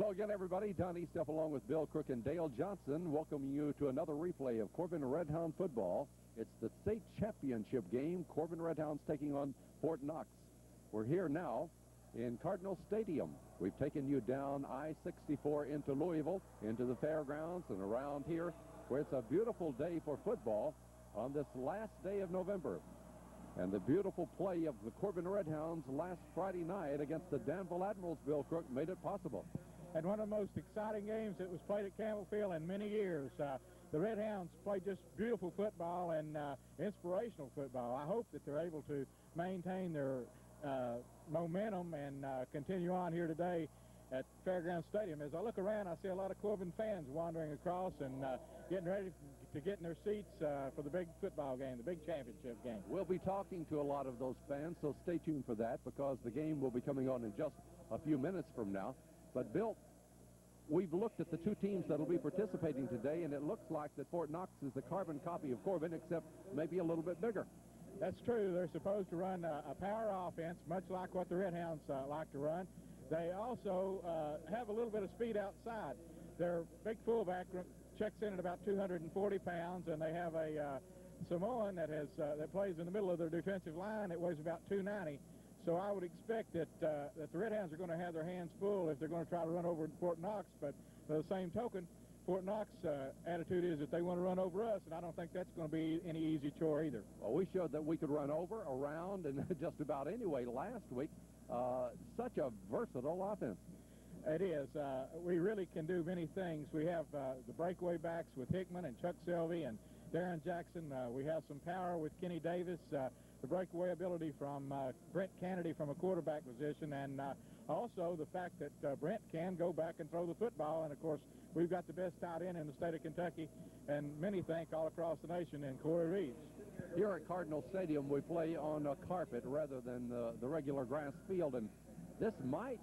Hello again, everybody. Don Eastuff along with Bill Crook and Dale Johnson welcoming you to another replay of Corbin Redhound football. It's the state championship game. Corbin Redhounds taking on Fort Knox. We're here now in Cardinal Stadium. We've taken you down I-64 into Louisville, into the fairgrounds, and around here where it's a beautiful day for football on this last day of November. And the beautiful play of the Corbin Redhounds last Friday night against the Danville Admirals, Bill Crook, made it possible. And one of the most exciting games that was played at Campbell Field in many years. The Redhounds played just beautiful football and inspirational football. I hope that they're able to maintain their momentum and continue on here today at Fairgrounds Stadium. As I look around, I see a lot of Corbin fans wandering across and getting ready to get in their seats for the big football game, the big championship game. We'll be talking to a lot of those fans, so stay tuned for that because the game will be coming on in just a few minutes from now. But, Bill, we've looked at the two teams that will be participating today, and it looks like that Fort Knox is the carbon copy of Corbin, except maybe a little bit bigger. That's true. They're supposed to run a power offense, much like what the Redhounds like to run. They also have a little bit of speed outside. Their big fullback checks in at about 240 pounds, and they have a Samoan that plays in the middle of their defensive line. It weighs about 290. So I would expect that the Redhounds are going to have their hands full if they're going to try to run over Fort Knox. But by the same token, Fort Knox attitude is that they want to run over us, and I don't think that's going to be any easy chore either. Well, we showed that we could run over, around, and just about any way last week. Such a versatile offense. It is. We really can do many things. We have the breakaway backs with Hickman and Chuck Selvey and Darren Jackson. We have some power with Kenny Davis. The breakaway ability from Brent Kennedy from a quarterback position, and also the fact that Brent can go back and throw the football. And, of course, we've got the best tight end in the state of Kentucky, and many think all across the nation in Corey Reeves. Here at Cardinal Stadium, we play on a carpet rather than the regular grass field, and this might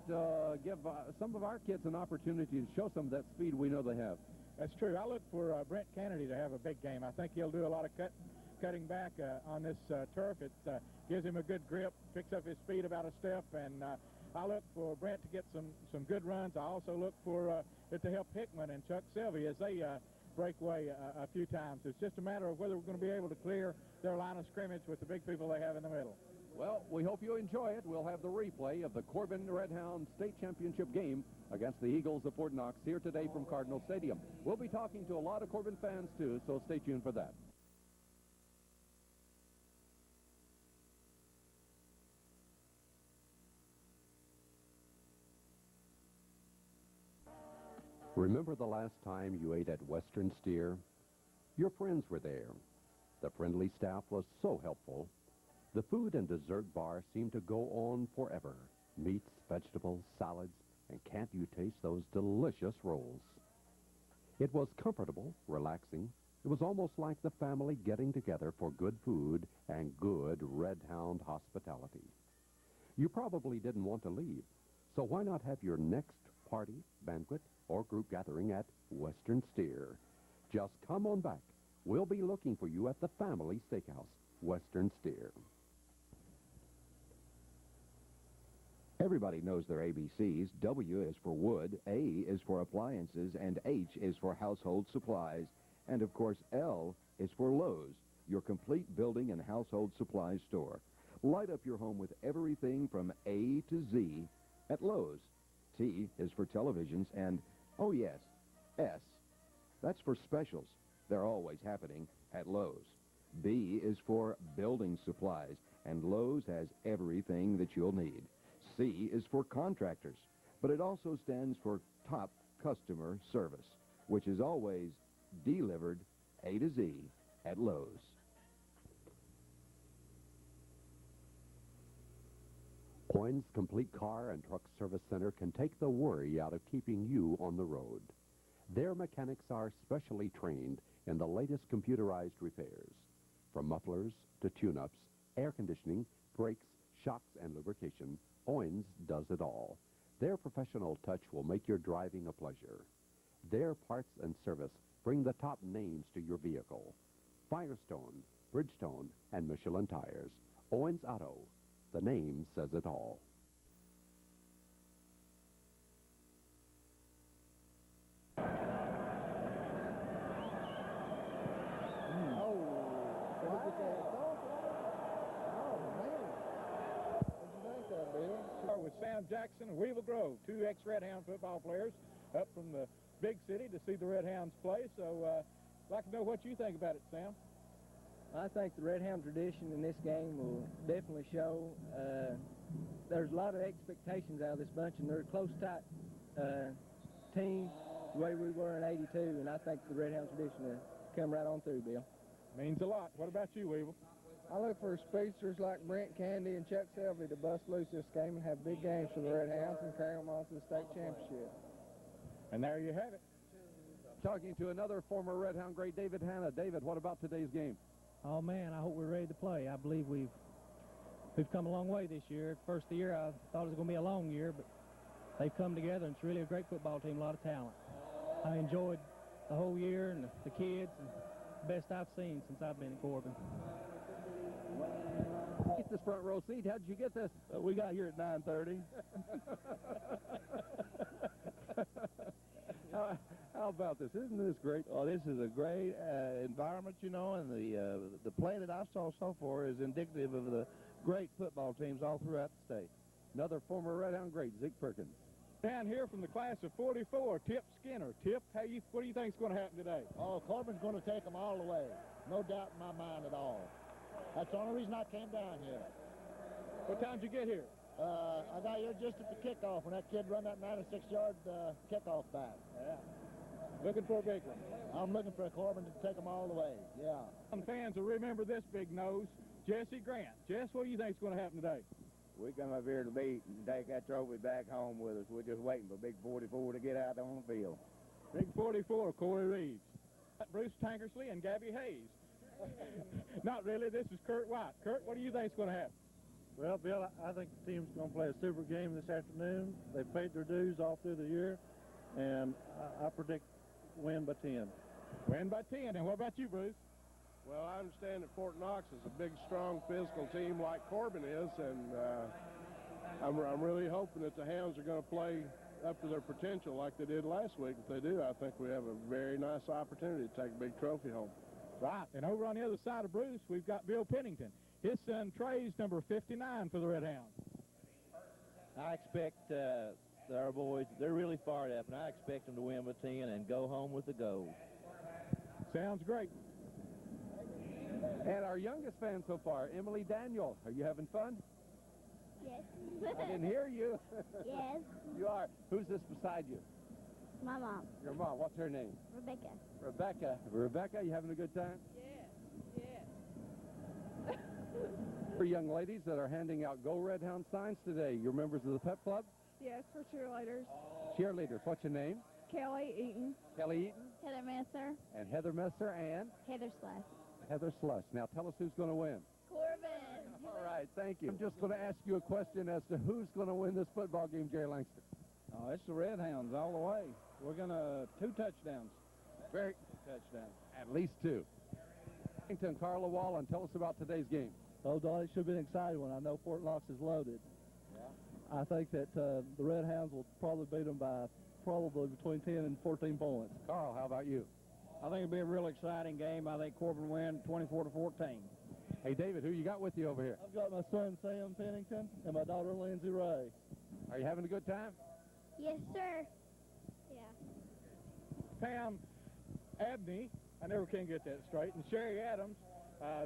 give some of our kids an opportunity to show some of that speed we know they have. That's true. I look for Brent Kennedy to have a big game. I think he'll do a lot of cutting back on this turf. It gives him a good grip, picks up his speed about a step, and I look for Brent to get some good runs. I also look for it to help Hickman and Chuck Selvey as they break away a few times. It's just a matter of whether we're going to be able to clear their line of scrimmage with the big people they have in the middle. Well, we hope you enjoy it. We'll have the replay of the Corbin Redhound State Championship game against the Eagles of Fort Knox here today from Cardinal Stadium. We'll be talking to a lot of Corbin fans, too, so stay tuned for that. Remember the last time you ate at Western Steer? Your friends were there. The friendly staff was so helpful. The food and dessert bar seemed to go on forever. Meats, vegetables, salads, and can't you taste those delicious rolls? It was comfortable, relaxing. It was almost like the family getting together for good food and good Redhound hospitality. You probably didn't want to leave, so why not have your next party, banquet, or group gathering at Western Steer? Just come on back. We'll be looking for you at the Family Steakhouse, Western Steer. Everybody knows their ABCs. W is for wood, A is for appliances, and H is for household supplies. And, of course, L is for Lowe's, your complete building and household supplies store. Light up your home with everything from A to Z at Lowe's. T is for televisions, and, oh yes, S. That's for specials. They're always happening at Lowe's. B is for building supplies, and Lowe's has everything that you'll need. C is for contractors, but it also stands for top customer service, which is always delivered A to Z at Lowe's. Poin's Complete Car and Truck Service Center can take the worry out of keeping you on the road. Their mechanics are specially trained in the latest computerized repairs. From mufflers to tune-ups, air conditioning, brakes, shocks, and lubrication, Poin's does it all. Their professional touch will make your driving a pleasure. Their parts and service bring the top names to your vehicle. Firestone, Bridgestone, and Michelin tires. Owens Auto. The name says it all. with Sam Jackson of Weevil Grove, two ex-Red Hound football players up from the big city to see the Red Hounds play. So I'd like to know what you think about it, Sam. I think the Red Hound tradition in this game will definitely show. There's a lot of expectations out of this bunch, and they're a close, tight team, the way we were in '82, and I think the Red Hound tradition will come right on through, Bill. Means a lot. What about you, Weevil? I look for speedsters like Brent Candy and Chuck Selby to bust loose this game and have big games for the Red Hounds and carry them on to the state championship. And there you have it. Talking to another former Red Hound great, David Hanna. David, what about today's game? Oh man, I hope we're ready to play. I believe we've come a long way this year. First of the year, I thought it was going to be a long year, but they've come together, and it's really a great football team, a lot of talent. I enjoyed the whole year and the kids, and the best I've seen since I've been at Corbin. Get this front row seat. How did you get this? We got here at 9:30. How about this? Isn't this great? Oh, this is a great environment, you know, and the play that I saw so far is indicative of the great football teams all throughout the state. Another former Red Hound great, Zeke Perkins. Down here from the class of '44, Tip Skinner. Tip, what do you think is going to happen today? Oh, Corbin's going to take them all the way. No doubt in my mind at all. That's the only reason I came down here. What time did you get here? I got here just at the kickoff when that kid run that 96-yard kickoff back. Yeah. Looking for a big one. I'm looking for Corbin to take them all the way. Yeah. Some fans will remember this big nose, Jesse Grant. Jess, what do you think is going to happen today? We come up here to beat and take that trophy back home with us. We're just waiting for Big 44 to get out on the field. Big 44, Corey Reeves. Bruce Tankersley and Gabby Hayes. Not really. This is Kurt White. Kurt, what do you think is going to happen? Well, Bill, I think the team's going to play a super game this afternoon. They've paid their dues all through the year, and I predict win by 10. Win by 10. And what about you, Bruce? Well, I understand that Fort Knox is a big, strong, physical team like Corbin is, and I'm really hoping that the Hounds are going to play up to their potential like they did last week. If they do, I think we have a very nice opportunity to take a big trophy home. Right. And over on the other side of Bruce, we've got Bill Pennington. His son Trey's number 59 for the Red Hounds. I expect our boys, they're really fired up, and I expect them to win by 10 and go home with the gold. Sounds great. And our youngest fan so far, Emily Daniel. Are you having fun? Yes. I didn't hear you. Yes. You are. Who's this beside you? My mom. Your mom. What's her name? Rebecca. Rebecca. Rebecca, you having a good time? Yes. Yes. For young ladies that are handing out Go Red Hound signs today, you're members of the Pep Club? Yes, for cheerleaders. Cheerleaders. What's your name? Kelly Eaton. Kelly Eaton. Heather Messer. And Heather Messer and? Heather Slush. Heather Slush. Now tell us who's going to win. Corbin. All right, thank you. I'm just going to ask you a question as to who's going to win this football game, Jerry Langston. Oh, it's the Red Hounds all the way. We're going to 2 touchdowns. Very Touchdowns. At least 2. Carla Wallen, tell us about today's game. Oh, Don, it should have been an exciting one. I know Fort Knox is loaded. Yeah. I think that the Red Hounds will probably beat them by probably between 10 and 14 points. Carl, how about you? I think it'll be a real exciting game. I think Corbin win 24-14. Hey, David, who you got with you over here? I've got my son, Sam Pennington, and my daughter, Lindsay Ray. Are you having a good time? Yes, sir. Yeah. Pam Abney, I never can get that straight, and Sherry Adams,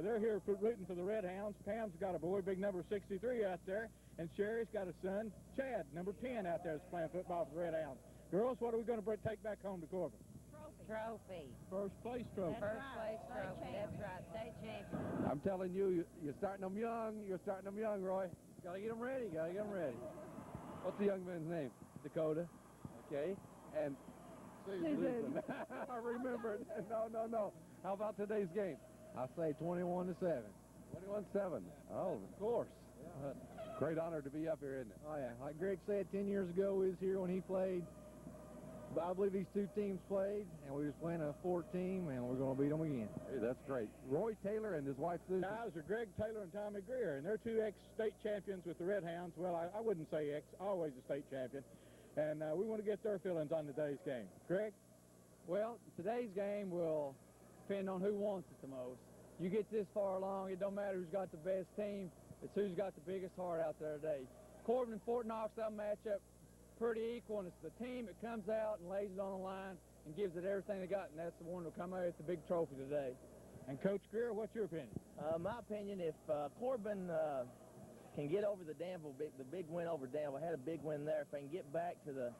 they're here rooting for the Red Hounds. Pam's got a boy, big number 63 out there, and Sherry's got a son, Chad, number 10 out there that's playing football for the Red Hounds. Girls, what are we going to take back home to Corbin? Trophy. First place trophy. First place trophy. That's right. State champion. I'm telling you, you're starting them young. You're starting them young, Roy. Got to get them ready. Got to get them ready. What's the young man's name? Dakota. Okay. And Susan. I remember it. No. How about today's game? I say 21-7. 21-7. Oh, Of course. great honor to be up here, isn't it? Oh, yeah. Like Greg said, 10 years ago we was here when he played. But I believe these 2 teams played, and we was playing a 4 team, and we're going to beat them again. Hey, that's great. Roy Taylor and his wife, Susan. Guys are Greg Taylor and Tommy Greer, and they're 2 ex-state champions with the Red Hounds. Well, I wouldn't say ex, always a state champion. And we want to get their feelings on today's game. Greg? Well, today's game will depend on who wants it the most. You get this far along, it don't matter who's got the best team. It's who's got the biggest heart out there today. Corbin and Fort Knox, they'll match up pretty equal, and it's the team that comes out and lays it on the line and gives it everything they got, and that's the one that'll come out with the big trophy today. And Coach Greer, what's your opinion? My opinion, if Corbin can get over the Danville, the big win over Danville, had a big win there. If they can get back to the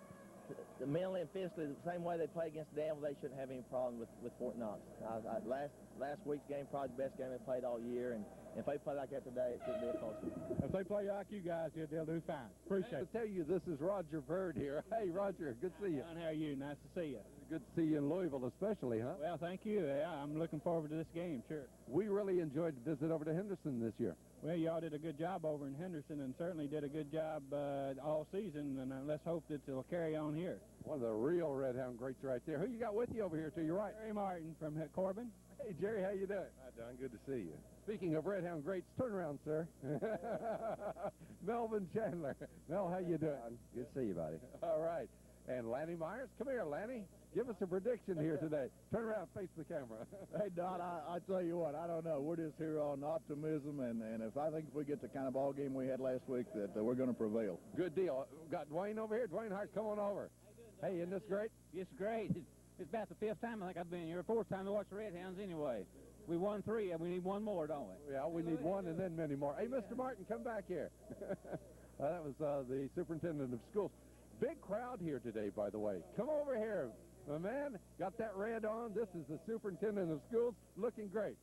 mentally and physically the same way they played against Danville, they shouldn't have any problem with Fort Knox. Last week's game, probably the best game they played all year, and if they play like that today, it should be a close one. If they play like you guys did, they'll do fine. Appreciate it. I tell you, this is Roger Bird here. Hey, Roger, good to see you. John, how are you? Nice to see you. Good to see you in Louisville especially, huh? Well, thank you. Yeah, I'm looking forward to this game, sure. We really enjoyed the visit over to Henderson this year. Well, y'all did a good job over in Henderson and certainly did a good job all season, and let's hope that it'll carry on here. One of the real Red Hound greats right there. Who you got with you over here to your right? Jerry Martin from Corbin. Hey, Jerry, how you doing? Hi, Don. Good to see you. Speaking of Red Hound greats, turn around, sir. Melvin Chandler. Mel, how you doing? Good to see you, buddy. All right. And Lanny Myers. Come here, Lanny. Give us a prediction here today. Turn around, face the camera. Hey, Don, I tell you what, I don't know. We're just here on optimism, and I think if we get the kind of ball game we had last week, that we're going to prevail. Good deal. Got Dwayne over here. Dwayne Hart, come on over. Hey, isn't this great? It's great. It's about the fifth time I think I've been here. Fourth time to watch the Red Hounds anyway. We won 3, and we need one more, don't we? Yeah, we need one and then many more. Hey, Mr. Martin, come back here. That was the superintendent of schools. Big crowd here today, by the way. Come over here. My man, got that red on. This is the superintendent of schools, looking great.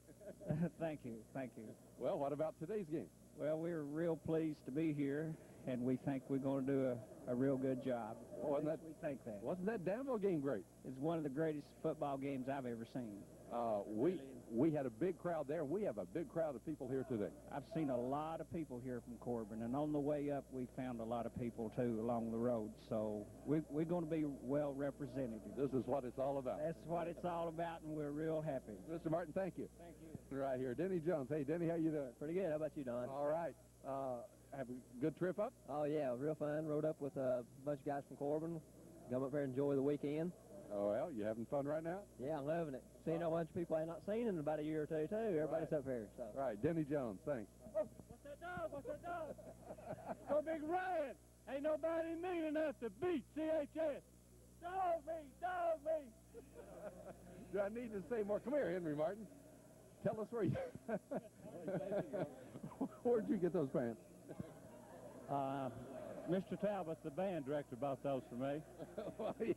Thank you, thank you. Well, what about today's game? Well, we're real pleased to be here, and we think we're going to do a real good job. We think that. Wasn't that Danville game great? It's one of the greatest football games I've ever seen. We had a big crowd there. We have a big crowd of people here today. I've seen a lot of people here from Corbin, and on the way up, we found a lot of people, too, along the road. So we're going to be well represented. This is what it's all about. That's what it's all about, and we're real happy. Mr. Martin, thank you. Thank you. Right here. Denny Jones. Hey, Denny, how you doing? Pretty good. How about you, Don? All right. Have a good trip up? Oh, yeah, real fun. Rode up with a bunch of guys from Corbin. Come up there and enjoy the weekend. Oh, well, you having fun right now? Yeah, I'm loving it. Seeing a bunch of people I ain't not seen in about a year or two, too. Everybody's up here. So. Right, Denny Jones, thanks. What's that dog? What's that dog? Go Big Ryan. Ain't nobody mean enough to beat CHS. Dog me, dog me. Do I need to say more? Come here, Henry Martin. Tell us where you... Where'd you get those pants? Mr. Talbot, the band director, bought those for me. Well, he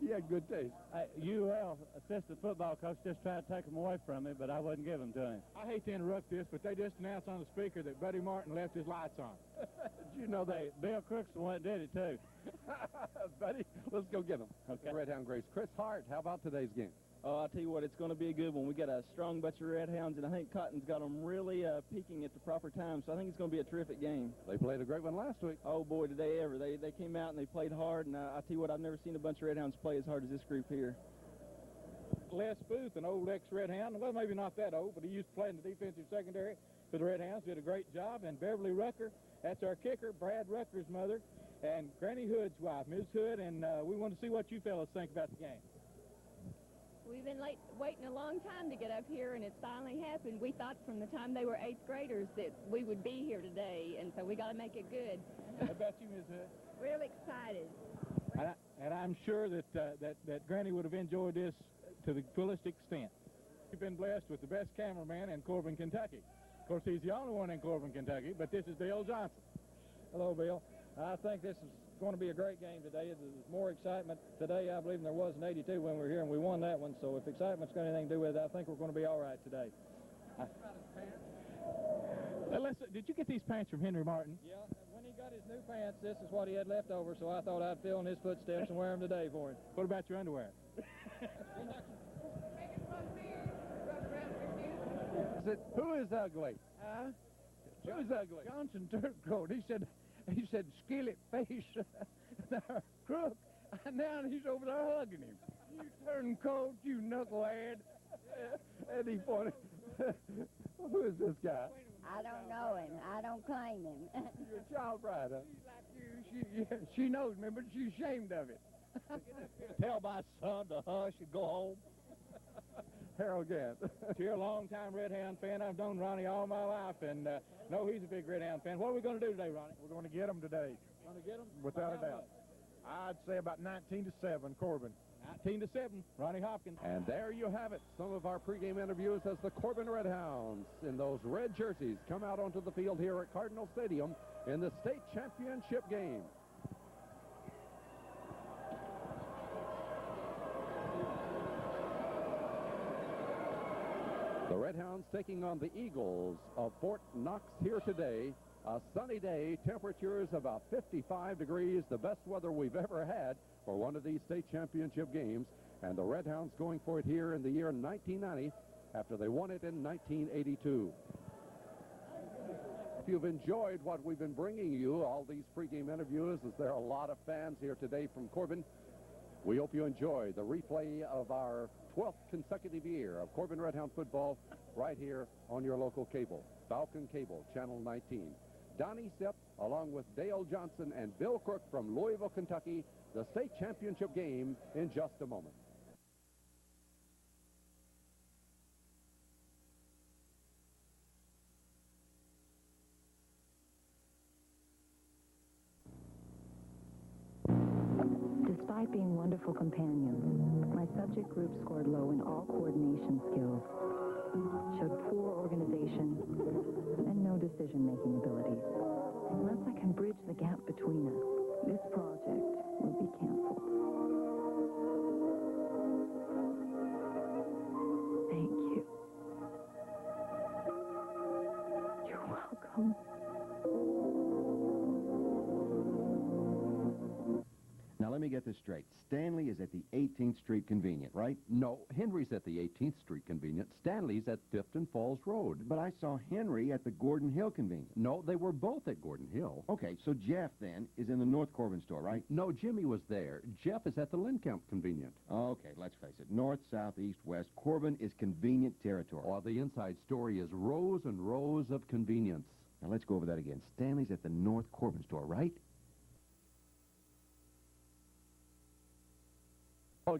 had good taste. UL assistant football coach just tried to take them away from me, but I wouldn't give them to him. I hate to interrupt this, but they just announced on the speaker that Buddy Martin left his lights on. Did you know that? Bill Crook's the one that did it, too. Buddy, let's go get them. Okay. Red Hound Grace. Chris Hart, how about today's game? Oh, I'll tell you what, it's going to be a good one. We got a strong bunch of Red Hounds, and I think Cotton's got them really peaking at the proper time, so I think it's going to be a terrific game. They played a great one last week. Oh, boy, did they ever. They came out and they played hard, and I'll tell you what, I've never seen a bunch of Red Hounds play as hard as this group here. Les Booth, an old ex-Red Hound, well, maybe not that old, but he used to play in the defensive secondary for the Red Hounds, did a great job. And Beverly Rucker, that's our kicker, Brad Rucker's mother, and Granny Hood's wife, Ms. Hood, and we want to see what you fellas think about the game. We've been waiting a long time to get up here, and it's finally happened. We thought from the time they were 8th graders that we would be here today, and so we got to make it good. How about you, Ms. Hood? Real excited. And I'm sure that Granny would have enjoyed this to the fullest extent. We've been blessed with the best cameraman in Corbin, Kentucky. Of course, he's the only one in Corbin, Kentucky, but this is Bill Johnson. Hello, Bill. I think this is going to be a great game today. There's more excitement today, I believe, than there was in '82 when we were here, and we won that one. So if excitement's got anything to do with it, I think we're going to be all right today. Did you get these pants from Henry Martin? Yeah, when he got his new pants, this is what he had left over, so I thought I'd fill in his footsteps and wear them today for him. What about your underwear? Who is ugly? Who's ugly? Johnson Turcoat. He said, skillet face, crook, and now he's over there hugging him. You turncoat, you knucklehead. And he pointed. Who is this guy? I don't know him. I don't claim him. You're a child bride, huh? She's like you. She knows me, but she's ashamed of it. Tell my son to hush and go home. Harold Gant. You're a long-time Red Hound fan. I've known Ronnie all my life, and know he's a big Red Hound fan. What are we going to do today, Ronnie? We're going to get them today. Going to get them? Without a doubt. I'd say about 19-7, Corbin. 19-7, Ronnie Hopkins. And there you have it, some of our pregame interviews as the Corbin Red Hounds in those red jerseys come out onto the field here at Cardinal Stadium in the state championship game. The Red Hounds taking on the Eagles of Fort Knox here today. A sunny day, temperatures about 55 degrees, the best weather we've ever had for one of these state championship games. And the Red Hounds going for it here in the year 1990 after they won it in 1982. If you've enjoyed what we've been bringing you, all these pregame interviews, as there are a lot of fans here today from Corbin, we hope you enjoy the replay of our 12th consecutive year of Corbin Red Hound football right here on your local cable, Falcon Cable, Channel 19. Donnie Sepp, along with Dale Johnson and Bill Crook from Louisville, Kentucky, the state championship game in just a moment. Despite being wonderful companions, my subject group scored low in all coordination skills, showed poor organization, and no decision-making abilities. Unless I can bridge the gap between us, this project will be canceled. Thank you. You're welcome. Now, let me get this straight. Stanley is at the 18th Street Convenient, right? No, Henry's at the 18th Street Convenient. Stanley's at Tifton Falls Road. But I saw Henry at the Gordon Hill Convenient. No, they were both at Gordon Hill. Okay, so Jeff, then, is in the North Corbin store, right? No, Jimmy was there. Jeff is at the Lincamp Convenient. Okay, let's face it. North, south, east, west. Corbin is convenient territory. Oh, the inside story is rows and rows of convenience. Now, let's go over that again. Stanley's at the North Corbin store, right?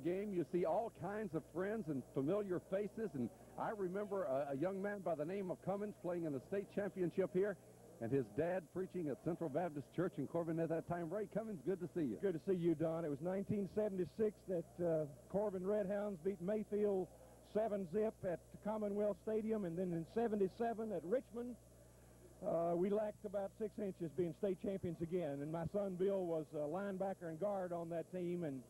Game, you see all kinds of friends and familiar faces, and I remember a young man by the name of Cummins playing in the state championship here, and his dad preaching at Central Baptist Church in Corbin at that time. Ray Cummins, good to see you. Good to see you, Don. It was 1976 that Corbin Red Hounds beat Mayfield 7-zip at Commonwealth Stadium, and then in 77 at Richmond, we lacked about 6 inches being state champions again, and my son Bill was a linebacker and guard on that team, and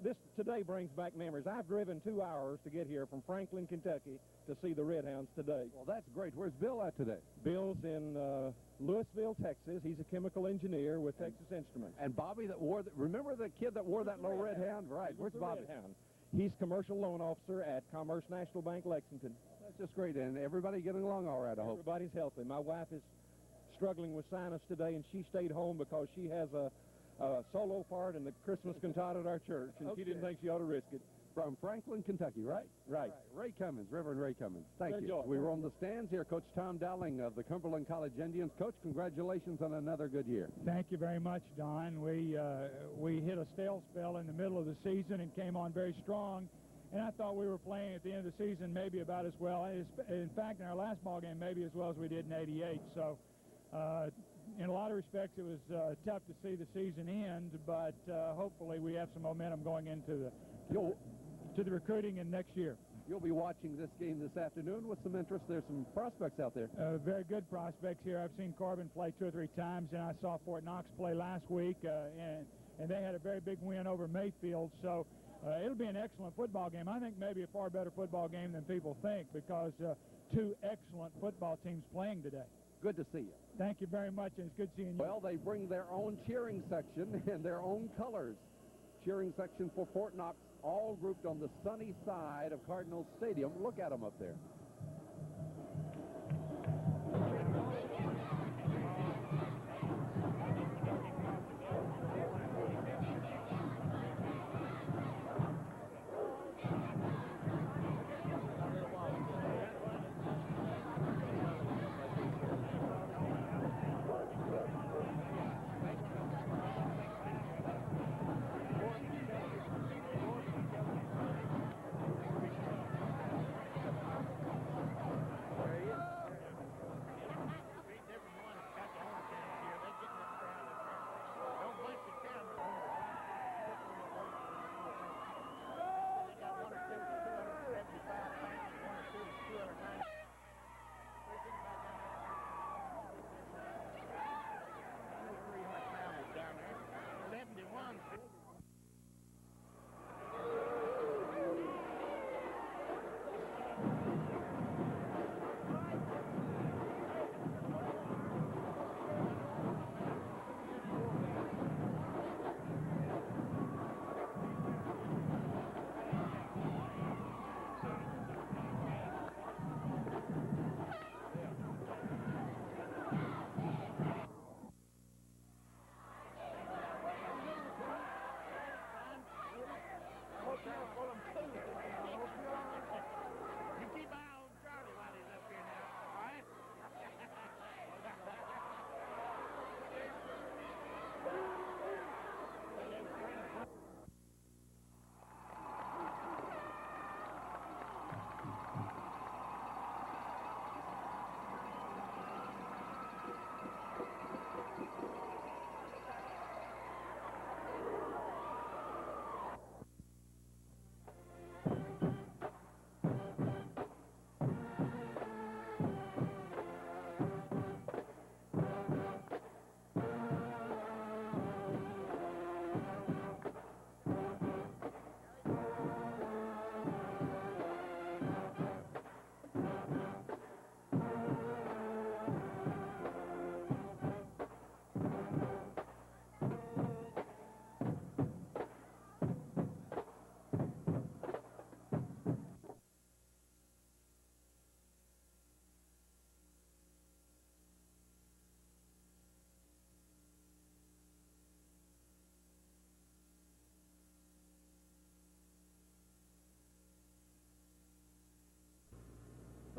this today brings back memories. I've driven 2 hours to get here from Franklin, Kentucky to see the Red Hounds today. Well, that's great. Where's Bill at today? Bill's in Louisville, Texas. He's a chemical engineer with Texas Instruments. And Bobby that wore, remember the kid that wore that little red hound? Right. Where's Bobby? Red Hound. He's commercial loan officer at Commerce National Bank, Lexington. That's just great. And everybody getting along all right, I hope. Everybody's healthy. My wife is struggling with sinus today, and she stayed home because she has a solo part in the Christmas cantata at our church, and she didn't think she ought to risk it. From Franklin, Kentucky, right? Right. Ray Cummins, Reverend Ray Cummins. Thank you. Joy. We were on the stands here. Coach Tom Dowling of the Cumberland College Indians. Coach, congratulations on another good year. Thank you very much, Don. We hit a stale spell in the middle of the season and came on very strong, and I thought we were playing at the end of the season maybe about as well. In fact, in our last ball game, maybe as well as we did in '88. So, in a lot of respects, it was tough to see the season end, but hopefully we have some momentum going into the recruiting in next year. You'll be watching this game this afternoon with some interest. There's some prospects out there. Very good prospects here. I've seen Corbin play 2 or 3 times, and I saw Fort Knox play last week, and they had a very big win over Mayfield. So it'll be an excellent football game. I think maybe a far better football game than people think, because 2 excellent football teams playing today. Good to see you. Thank you very much, and it's good seeing you. Well, they bring their own cheering section and their own colors. Cheering section for Fort Knox, all grouped on the sunny side of Cardinal Stadium. Look at them up there.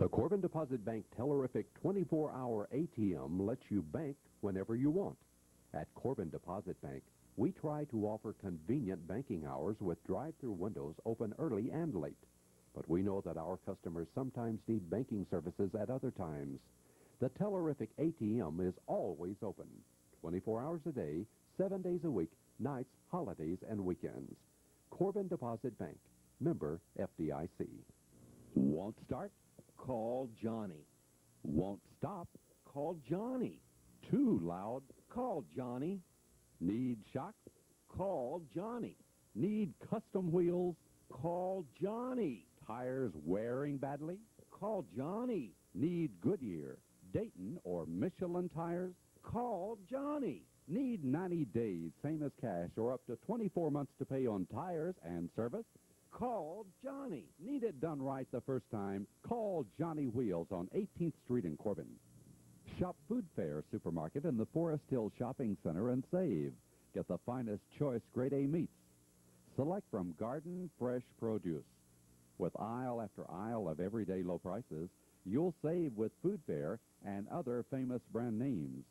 The Corbin Deposit Bank Tellerific 24-hour ATM lets you bank whenever you want. At Corbin Deposit Bank, we try to offer convenient banking hours with drive-through windows open early and late. But we know that our customers sometimes need banking services at other times. The Tellerific ATM is always open, 24 hours a day, 7 days a week, nights, holidays, and weekends. Corbin Deposit Bank, member FDIC. Won't start? Call Johnny. Won't stop? Call Johnny. Too loud? Call Johnny. Need shocks? Call Johnny. Need custom wheels? Call Johnny. Tires wearing badly? Call Johnny. Need Goodyear, Dayton, or Michelin tires? Call Johnny. Need 90 days, same as cash, or up to 24 months to pay on tires and service? Call Johnny. Need it done right the first time? Call Johnny Wheels on 18th Street in Corbin. Shop Food Fair Supermarket in the Forest Hill Shopping Center and save. Get the finest choice grade A meats. Select from garden fresh produce. With aisle after aisle of everyday low prices, you'll save with Food Fair and other famous brand names.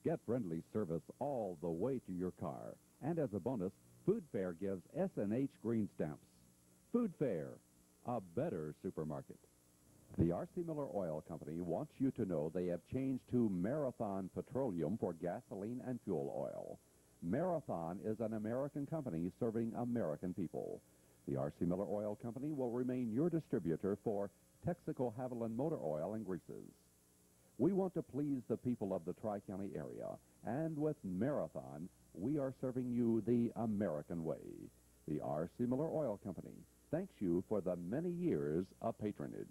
Get friendly service all the way to your car. And as a bonus, Food Fair gives S&H green stamps. Food Fair, a better supermarket. The R.C. Miller Oil Company wants you to know they have changed to Marathon Petroleum for gasoline and fuel oil. Marathon is an American company serving American people. The R.C. Miller Oil Company will remain your distributor for Texaco Haviland Motor Oil and Greases. We want to please the people of the Tri-County area, and with Marathon, we are serving you the American way. The R.C. Miller Oil Company thanks you for the many years of patronage.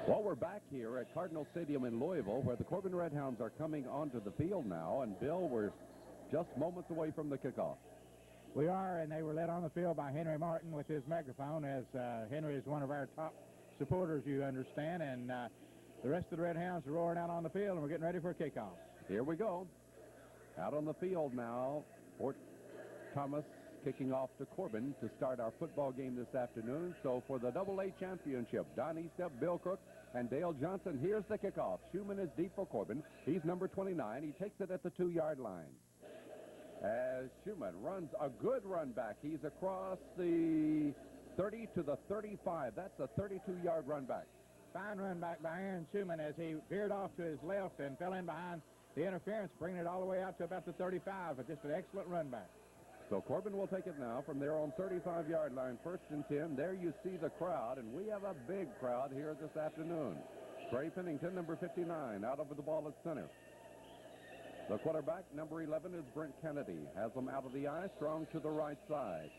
Well, we're back here at Cardinal Stadium in Louisville, where the Corbin Redhounds are coming onto the field now. And, Bill, we're just moments away from the kickoff. We are, and they were led on the field by Henry Martin with his megaphone, as Henry is one of our top supporters, you understand. And the rest of the Redhounds are roaring out on the field, and we're getting ready for a kickoff. Here we go. Out on the field now, Fort Thomas kicking off to Corbin to start our football game this afternoon. So for the AA championship, Don Eastep, Bill Cook, and Dale Johnson, here's the kickoff. Schumann is deep for Corbin. He's number 29. He takes it at the 2-yard line. As Schumann runs a good run back. He's across the 30 to the 35. That's a 32-yard run back. Fine run back by Aaron Schumann as he veered off to his left and fell in behind the interference, bringing it all the way out to about the 35, but just an excellent run back. So Corbin will take it now from there on 35-yard line, 1st and 10. There you see the crowd, and we have a big crowd here this afternoon. Trey Pennington, number 59, out over the ball at center. The quarterback, number 11, is Brent Kennedy. Has them out of the eye, strong to the right side.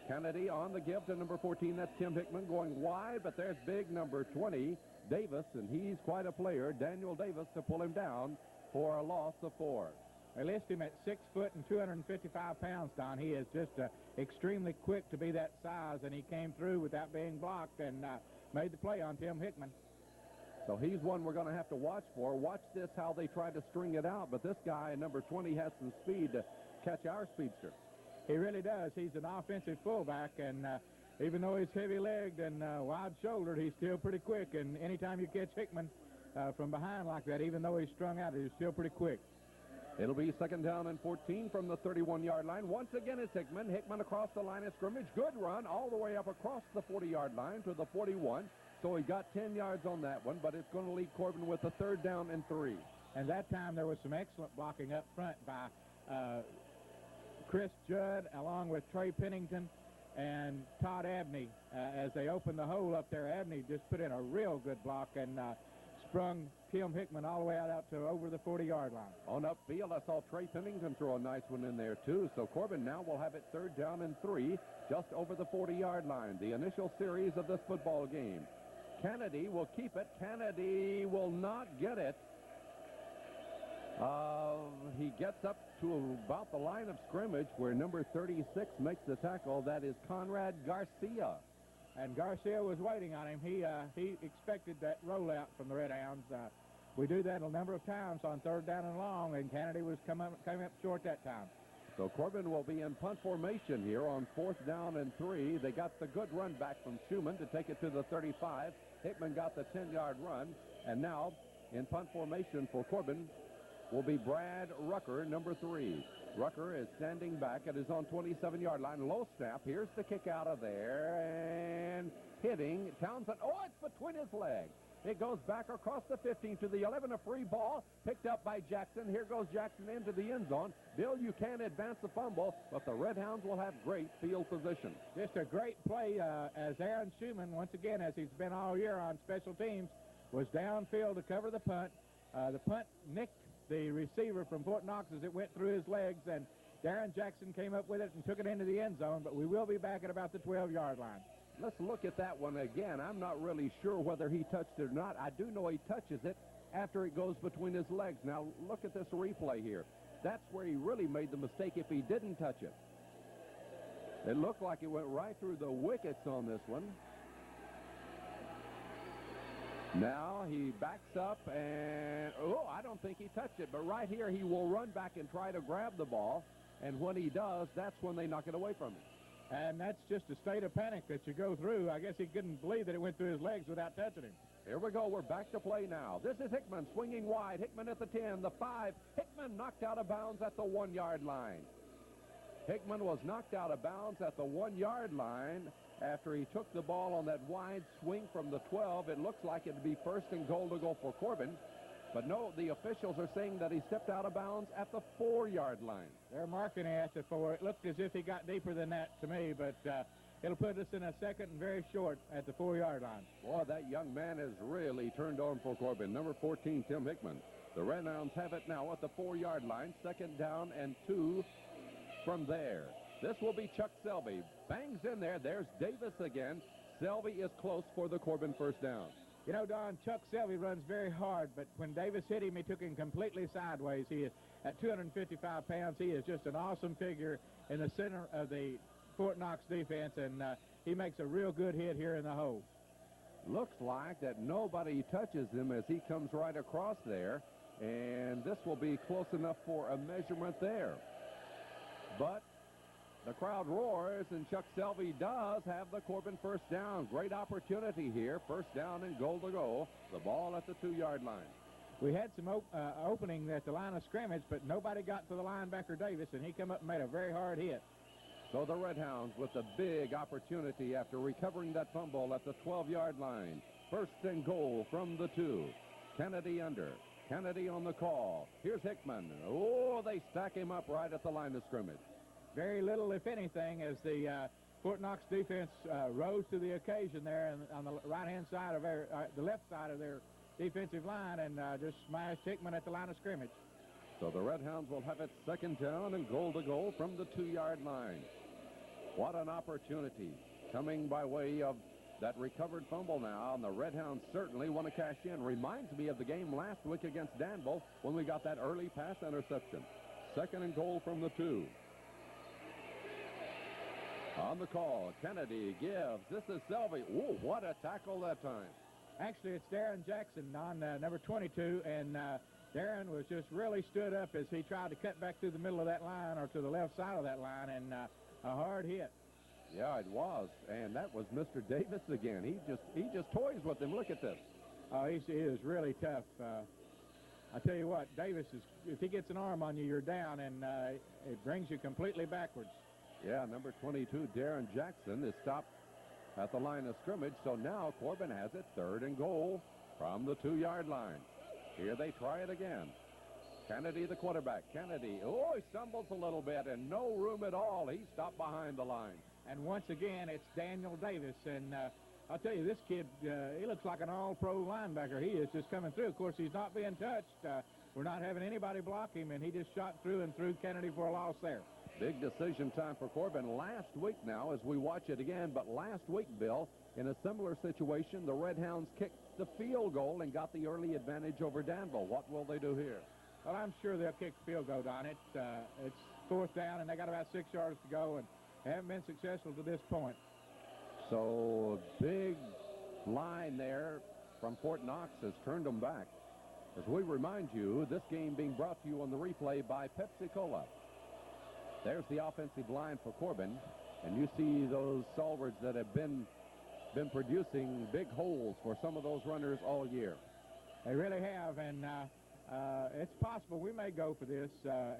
Kennedy on the give to number 14. That's Tim Hickman going wide, but there's big number 20, Davis, and he's quite a player, Daniel Davis, to pull him down for a loss of 4. They list him at 6 foot and 255 pounds, Don. He is just extremely quick to be that size, and he came through without being blocked and made the play on Tim Hickman. So he's one we're going to have to watch for. Watch this, how they try to string it out. But this guy, number 20, has some speed to catch our speedster. He really does. He's an offensive fullback, and even though he's heavy-legged and wide-shouldered, he's still pretty quick. And anytime you catch Hickman from behind like that, even though he's strung out, he's still pretty quick. It'll be 2nd down and 14 from the 31-yard line. Once again, it's Hickman. Hickman across the line of scrimmage. Good run all the way up across the 40-yard line to the 41. So he got 10 yards on that one, but it's going to leave Corbin with a 3rd down and 3. And that time there was some excellent blocking up front by Chris Judd along with Trey Pennington and Todd Abney. As they opened the hole up there, Abney just put in a real good block and sprung Tim Hickman all the way out to over the 40-yard line. On upfield, I saw Trey Pennington throw a nice one in there, too. So Corbin now will have it 3rd down and 3 just over the 40-yard line. The initial series of this football game. Kennedy will keep it. Kennedy will not get it. He gets up to about the line of scrimmage where number 36 makes the tackle. That is Conrad Garcia. And Garcia was waiting on him. He expected that rollout from the Redhounds. We do that a number of times on 3rd down and long, and Kennedy was came up short that time. So Corbin will be in punt formation here on 4th down and 3. They got the good run back from Schumann to take it to the 35. Hickman got the 10-yard run. And now in punt formation for Corbin will be Brad Rucker, number 3. Rucker is standing back at his own 27-yard line. Low snap. Here's the kick out of there. And hitting Townsend. Oh, it's between his legs. It goes back across the 15 to the 11. A free ball picked up by Jackson. Here goes Jackson into the end zone. Bill, you can't advance the fumble, but the Red Hounds will have great field position. Just a great play as Aaron Schumann, once again, as he's been all year on special teams, was downfield to cover the punt. The punt nicked the receiver from Fort Knox as it went through his legs, and Darren Jackson came up with it and took it into the end zone, but we will be back at about the 12-yard line. Let's look at that one again. I'm not really sure whether he touched it or not. I do know he touches it after it goes between his legs. Now, look at this replay here. That's where he really made the mistake if he didn't touch it. It looked like it went right through the wickets on this one. Now he backs up and, oh, I don't think he touched it. But right here, he will run back and try to grab the ball. And when he does, that's when they knock it away from him. And that's just a state of panic that you go through. I guess he couldn't believe that it went through his legs without touching him. Here we go. We're back to play now. This is Hickman swinging wide. Hickman at the 10, the 5. Hickman knocked out of bounds at the 1-yard line. Hickman was knocked out of bounds at the 1-yard line after he took the ball on that wide swing from the 12. It looks like it'd be 1st and goal to go for Corbin. But no, the officials are saying that he stepped out of bounds at the 4-yard line. They're marking it at the 4. It looked as if he got deeper than that to me, but it'll put us in a 2nd and very short at the 4-yard line. Boy, that young man has really turned on for Corbin. Number 14, Tim Hickman. The Red Hounds have it now at the 4-yard line. 2nd down and 2 from there. This will be Chuck Selby. Bangs in there. There's Davis again. Selby is close for the Corbin 1st down. You know, Don, Chuck Selby runs very hard, but when Davis hit him, he took him completely sideways. He is, at 255 pounds, he is just an awesome figure in the center of the Fort Knox defense, and he makes a real good hit here in the hole. Looks like that nobody touches him as he comes right across there, and this will be close enough for a measurement there. But the crowd roars, and Chuck Selby does have the Corbin 1st down. Great opportunity here. 1st down and goal to go. The ball at the 2-yard line. We had some opening at the line of scrimmage, but nobody got to the linebacker Davis, and he come up and made a very hard hit. So the Red Hounds with a big opportunity after recovering that fumble at the 12-yard line. 1st and goal from the 2. Kennedy under. Kennedy on the call. Here's Hickman. Oh, they stack him up right at the line of scrimmage. Very little, if anything, as the Fort Knox defense rose to the occasion there on the right-hand side of the left side of their defensive line, and just smashed Hickman at the line of scrimmage. So the Red Hounds will have it 2nd down and goal to go from the 2-yard line. What an opportunity coming by way of that recovered fumble now, and the Red Hounds certainly want to cash in. Reminds me of the game last week against Danville when we got that early pass interception. 2nd and goal from the 2. On the call, Kennedy gives. This is Selby. Ooh, what a tackle that time. Actually, it's Darren Jackson on number 22, and Darren was just really stood up as he tried to cut back through the middle of that line or to the left side of that line, and a hard hit. Yeah, it was, and that was Mr. Davis again. He just toys with him. Look at this. Oh, he is really tough. I tell you what, Davis is, if he gets an arm on you, you're down, and it brings you completely backwards. Yeah, number 22, Darren Jackson, is stopped at the line of scrimmage. So now Corbin has it 3rd and goal from the 2-yard line. Here they try it again. Kennedy, the quarterback. Kennedy, oh, he stumbles a little bit and no room at all. He stopped behind the line. And once again, it's Daniel Davis. And I'll tell you, this kid, he looks like an all-pro linebacker. He is just coming through. Of course, he's not being touched. We're not having anybody block him, and he just shot through and threw Kennedy for a loss there. Big decision time for Corbin last week now as we watch it again. But last week, Bill, in a similar situation, the Red Hounds kicked the field goal and got the early advantage over Danville. What will they do here? Well, I'm sure they'll kick the field goal on it. It's 4th down, and they got about 6 yards to go, and haven't been successful to this point. So big line there from Fort Knox has turned them back. As we remind you, this game being brought to you on the replay by Pepsi Cola. There's the offensive line for Corbin, and you see those stalwarts that have been producing big holes for some of those runners all year. They really have, and it's possible we may go for this.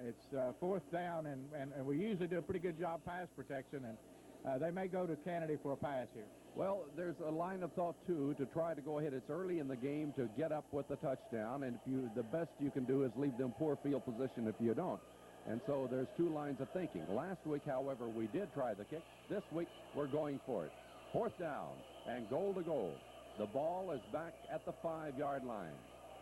It's fourth down, and we usually do a pretty good job pass protection, and they may go to Kennedy for a pass here. Well, there's a line of thought, too, to try to go ahead. It's early in the game to get up with the touchdown, and the best you can do is leave them poor field position if you don't. And so there's two lines of thinking. Last week, however, we did try the kick. This week, we're going for it. Fourth down and goal to goal. The ball is back at the 5-yard line.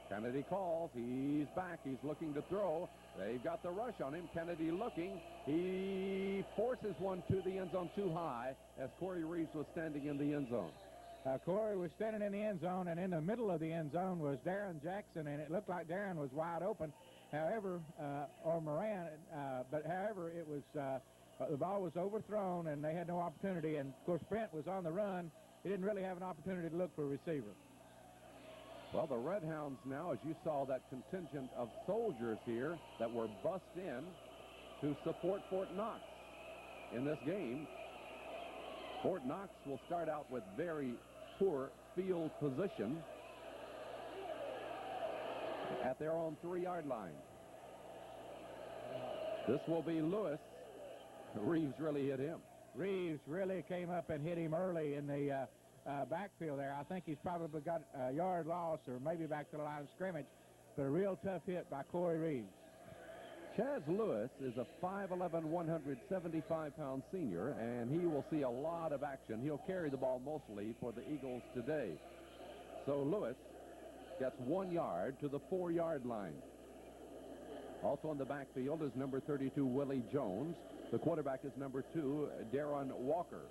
Kennedy calls. He's back. He's looking to throw. They've got the rush on him. Kennedy looking. He forces one to the end zone too high as Corey Reeves was standing in the end zone. Corey was standing in the end zone, and in the middle of the end zone was Darren Jackson, and it looked like Darren was wide open. However, or Moran, but however, it was the ball was overthrown, and they had no opportunity. And of course, Brent was on the run. He didn't really have an opportunity to look for a receiver. Well, the Red Hounds now, as you saw, that contingent of soldiers here that were bussed in to support Fort Knox in this game. Fort Knox will start out with very poor field position at their own 3-yard line. This will be Lewis. Reeves really hit him. Reeves really came up and hit him early in the backfield there. I think he's probably got a yard loss or maybe back to the line of scrimmage, but a real tough hit by Corey Reeves. Chaz Lewis is a 5'11", 175-pound senior, and he will see a lot of action. He'll carry the ball mostly for the Eagles today. So Lewis gets 1 yard to the 4-yard line. Also in the backfield is number 32, Willie Jones. The quarterback is number 2, Darren Walker.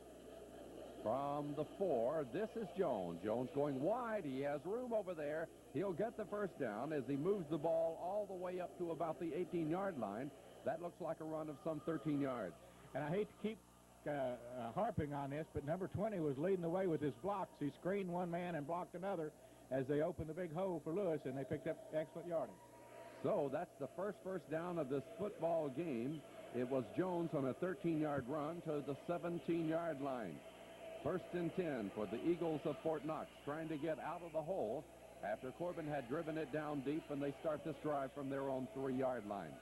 From the 4, this is Jones. Jones going wide. He has room over there. He'll get the first down as he moves the ball all the way up to about the 18-yard line. That looks like a run of some 13 yards. And I hate to keep harping on this, but number 20 was leading the way with his blocks. He screened one man and blocked another as they opened the big hole for Lewis, and they picked up excellent yardage. So that's the first down of this football game. It was Jones on a 13-yard run to the 17-yard line. 1st and 10 for the Eagles of Fort Knox, trying to get out of the hole after Corbin had driven it down deep, and they start this drive from their own 3-yard line.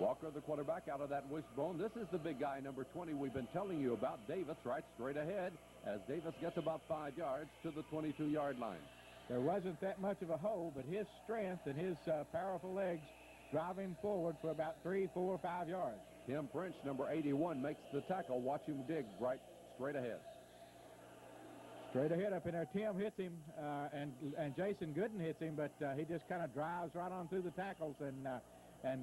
Walker, the quarterback, out of that wishbone. This is the big guy, number 20, we've been telling you about. Davis right straight ahead as Davis gets about 5 yards to the 22-yard line. There wasn't that much of a hole, but his strength and his powerful legs drive him forward for about 3, 4, 5 yards. Tim French, number 81, makes the tackle. Watch him dig right straight ahead. Straight ahead up in there. Tim hits him, and Jason Gooden hits him, but he just kind of drives right on through the tackles and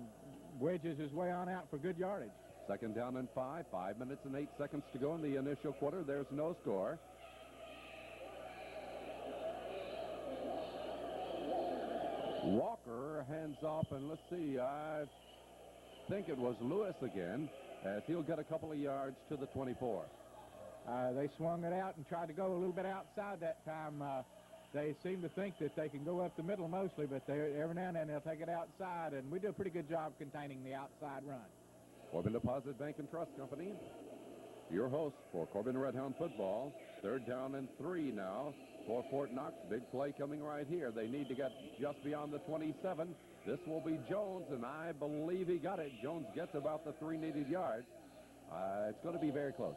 wedges his way on out for good yardage. 2nd down and 5. 5 minutes and 8 seconds to go in the initial quarter. There's no score. Walker hands off, and let's see, I think it was Lewis again, as he'll get a couple of yards to the 24. They swung it out and tried to go a little bit outside that time. They seem to think that they can go up the middle mostly, but every now and then they'll take it outside, and we do a pretty good job containing the outside run. Corbin Deposit Bank and Trust Company, your host for Corbin Red Hound football. 3rd down and 3 now for Fort Knox. Big play coming right here. They need to get just beyond the 27. This will be Jones, and I believe he got it. Jones gets about the 3 needed yards. It's going to be very close.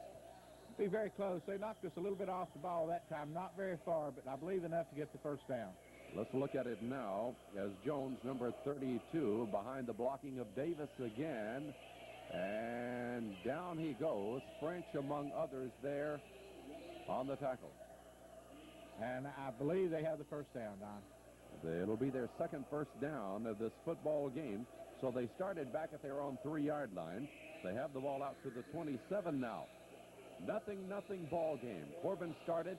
Be very close. They knocked us a little bit off the ball that time. Not very far, but I believe enough to get the first down. Let's look at it now as Jones, number 32, behind the blocking of Davis again. And down he goes. French among others there on the tackle. And I believe they have the first down, Don. It'll be their second first down of this football game. So they started back at their own 3-yard line. They have the ball out to the 27 now. Nothing ball game. Corbin started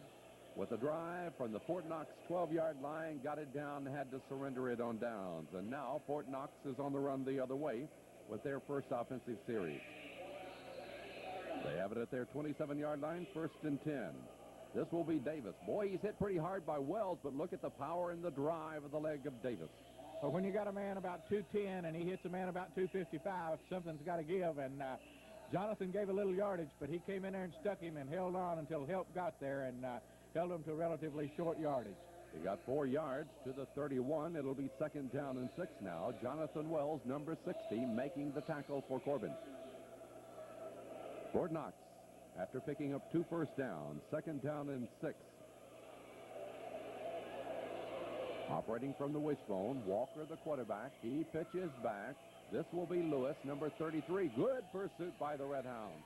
with a drive from the Fort Knox 12-yard line, got it down, had to surrender it on downs. And now Fort Knox is on the run the other way with their first offensive series. They have it at their 27-yard line, 1st and 10. This will be Davis. Boy, he's hit pretty hard by Wells, but look at the power and the drive of the leg of Davis. Well, when you got a man about 210 and he hits a man about 255, something's got to give. And Jonathan gave a little yardage, but he came in there and stuck him and held on until help got there and held him to relatively short yardage. He got 4 yards to the 31. It'll be 2nd down and 6 now. Jonathan Wells, number 60, making the tackle for Corbin. Fort Knox, after picking up 2 first downs, 2nd down and 6. Operating from the wishbone, Walker, the quarterback. He pitches back. This will be Lewis, number 33. Good pursuit by the Red Hounds.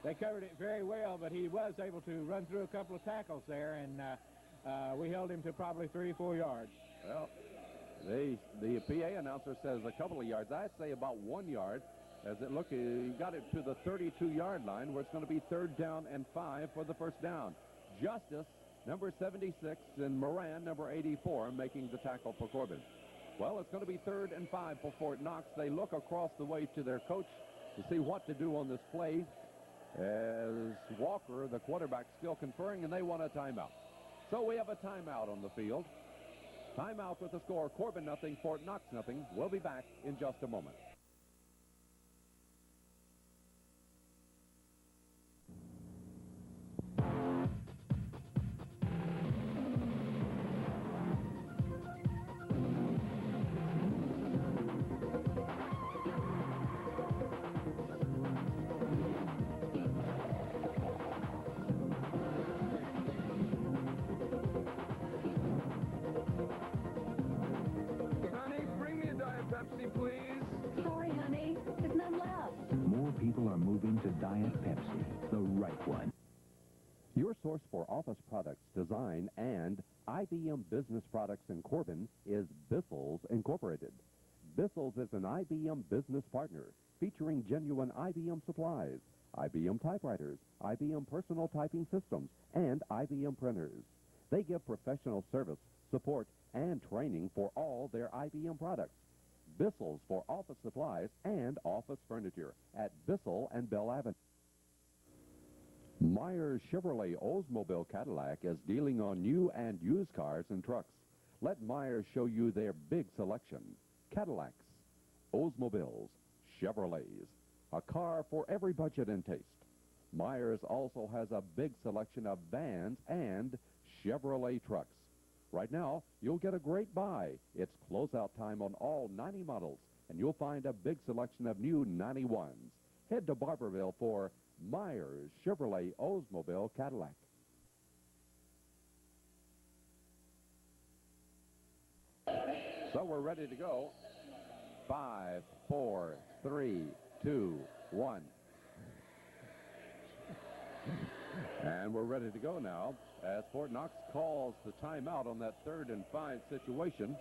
They covered it very well, but he was able to run through a couple of tackles there, and we held him to probably 3 or 4 yards. Well, the PA announcer says a couple of yards. I'd say about 1 yard. As it looked, he got it to the 32-yard line, where it's going to be 3rd down and 5 for the first down. Justice, number 76, and Moran, number 84, making the tackle for Corbin. Well, it's going to be 3rd and 5 for Fort Knox. They look across the way to their coach to see what to do on this play, as Walker, the quarterback, still conferring, and they want a timeout. So we have a timeout on the field. Timeout with the score, Corbin nothing, Fort Knox nothing. We'll be back in just a moment. Your source for office products, design, and IBM business products in Corbin is Bissell's Incorporated. Bissell's is an IBM business partner featuring genuine IBM supplies, IBM typewriters, IBM personal typing systems, and IBM printers. They give professional service, support, and training for all their IBM products. Bissell's for office supplies and office furniture at Bissell and Bell Avenue. Myers Chevrolet Oldsmobile Cadillac is dealing on new and used cars and trucks. Let Myers show you their big selection. Cadillacs, Oldsmobiles, Chevrolets, a car for every budget and taste. Myers also has a big selection of vans and Chevrolet trucks. Right now, you'll get a great buy. It's closeout time on all 90 models, and you'll find a big selection of new 91s. Head to Barberville for Myers Chevrolet Oldsmobile Cadillac. So we're ready to go. 5, 4, 3, 2, 1. And we're ready to go now as Fort Knox calls the timeout on that 3rd and 5 situation.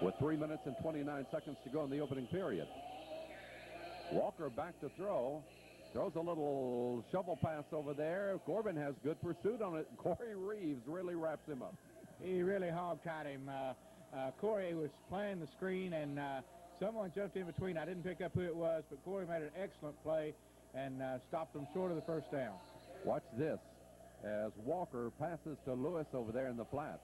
With 3 minutes and 29 seconds to go in the opening period. Walker back to throw. Throws a little shovel pass over there. Corbin has good pursuit on it. Corey Reeves really wraps him up. He really hog-tied him. Corey was playing the screen, and someone jumped in between. I didn't pick up who it was, but Corey made an excellent play and stopped them short of the first down. Watch this as Walker passes to Lewis over there in the flat.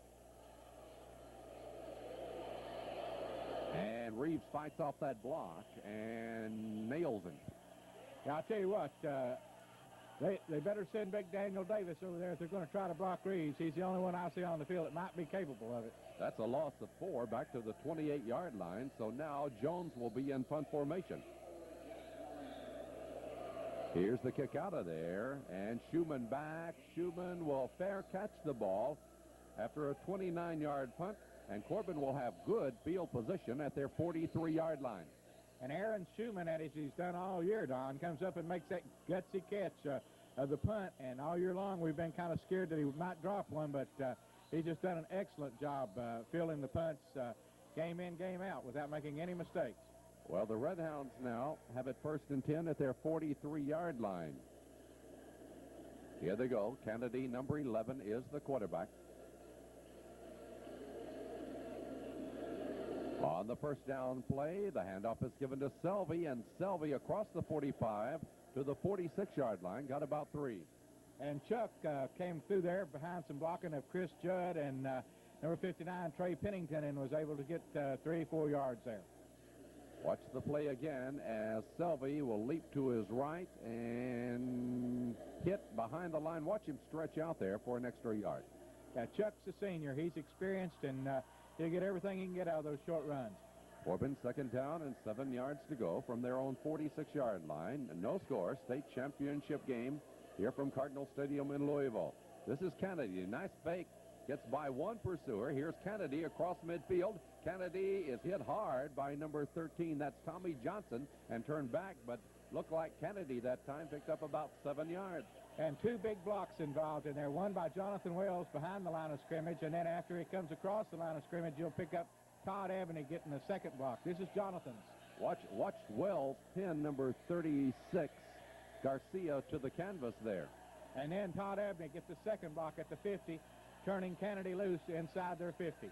And Reeves fights off that block and nails him. Yeah, I'll tell you what, they better send big Daniel Davis over there if they're going to try to block Reeves. He's the only one I see on the field that might be capable of it. That's a loss of 4 back to the 28-yard line. So now Jones will be in punt formation. Here's the kick out of there, and Schumann back. Schumann will fair catch the ball after a 29-yard punt. And Corbin will have good field position at their 43-yard line. And Aaron Schumann, as he's done all year, Don, comes up and makes that gutsy catch of the punt. And all year long, we've been kind of scared that he might drop one, but he's just done an excellent job fielding the punts game in, game out without making any mistakes. Well, the Red Hounds now have it 1st and 10 at their 43-yard line. Here they go. Kennedy, number 11, is the quarterback. On the first down play, the handoff is given to Selvey, and Selvey across the 45 to the 46-yard line, got about 3. And Chuck came through there behind some blocking of Chris Judd and number 59, Trey Pennington, and was able to get 3-4 yards there. Watch the play again as Selvey will leap to his right and hit behind the line. Watch him stretch out there for an extra yard. Yeah, Chuck's a senior. He's experienced, and he'll get everything he can get out of those short runs. Corbin, second down and 7 yards to go from their own 46-yard line. No score, state championship game here from Cardinal Stadium in Louisville. This is Kennedy. Nice fake. Gets by one pursuer. Here's Kennedy across midfield. Kennedy is hit hard by number 13. That's Tommy Johnson, and turned back, but looked like Kennedy that time. Picked up about 7 yards. And two big blocks involved in there. One by Jonathan Wells behind the line of scrimmage, and then after he comes across the line of scrimmage, you'll pick up Todd Avenue getting the second block. This is Jonathan's. Watch Wells pin number 36, Garcia, to the canvas there. And then Todd Avenue gets the second block at the 50, turning Kennedy loose inside their 50.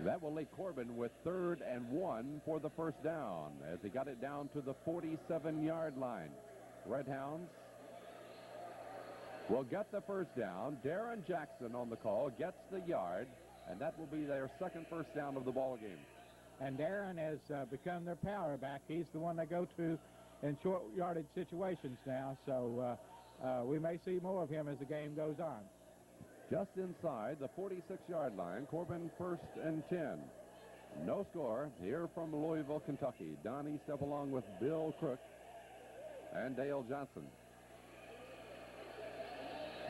That will leave Corbin with 3rd and 1 for the first down as he got it down to the 47-yard line. Redhounds will get the first down. Darren Jackson on the call gets the yard, and that will be their second first down of the ball game. And Darren has become their power back. He's the one they go to in short yardage situations now, so we may see more of him as the game goes on. Just inside the 46-yard line, Corbin 1st and 10. No score here from Louisville, Kentucky. Donnie Step along with Bill Crook and Dale Johnson.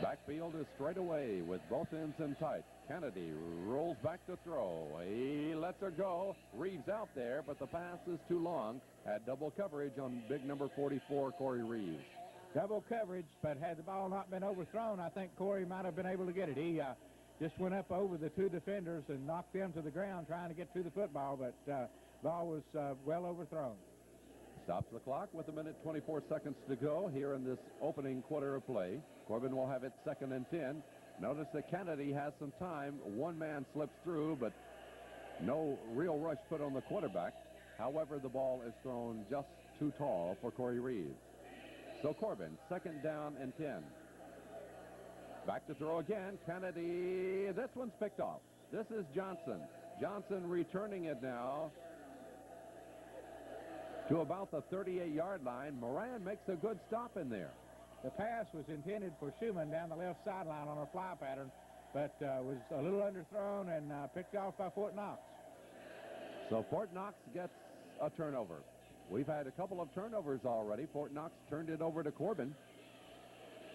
Backfield is straight away with both ends in tight. Kennedy rolls back to throw. He lets her go. Reeves out there, but the pass is too long. Had double coverage on big number 44, Corey Reeves. Double coverage, but had the ball not been overthrown, I think Corey might have been able to get it. He just went up over the two defenders and knocked them to the ground trying to get to the football, but ball was well overthrown. Stops the clock with 1:24 to go here in this opening quarter of play. Corbin will have it 2nd and 10. Notice that Kennedy has some time. One man slips through, but no real rush put on the quarterback. However, the ball is thrown just too tall for Corey Reeves. So Corbin, 2nd down and 10. Back to throw again. Kennedy, this one's picked off. This is Johnson. Johnson returning it now to about the 38-yard line. Moran makes a good stop in there. The pass was intended for Schumann down the left sideline on a fly pattern, but was a little underthrown and picked off by Fort Knox. So Fort Knox gets a turnover. We've had a couple of turnovers already. Fort Knox turned it over to Corbin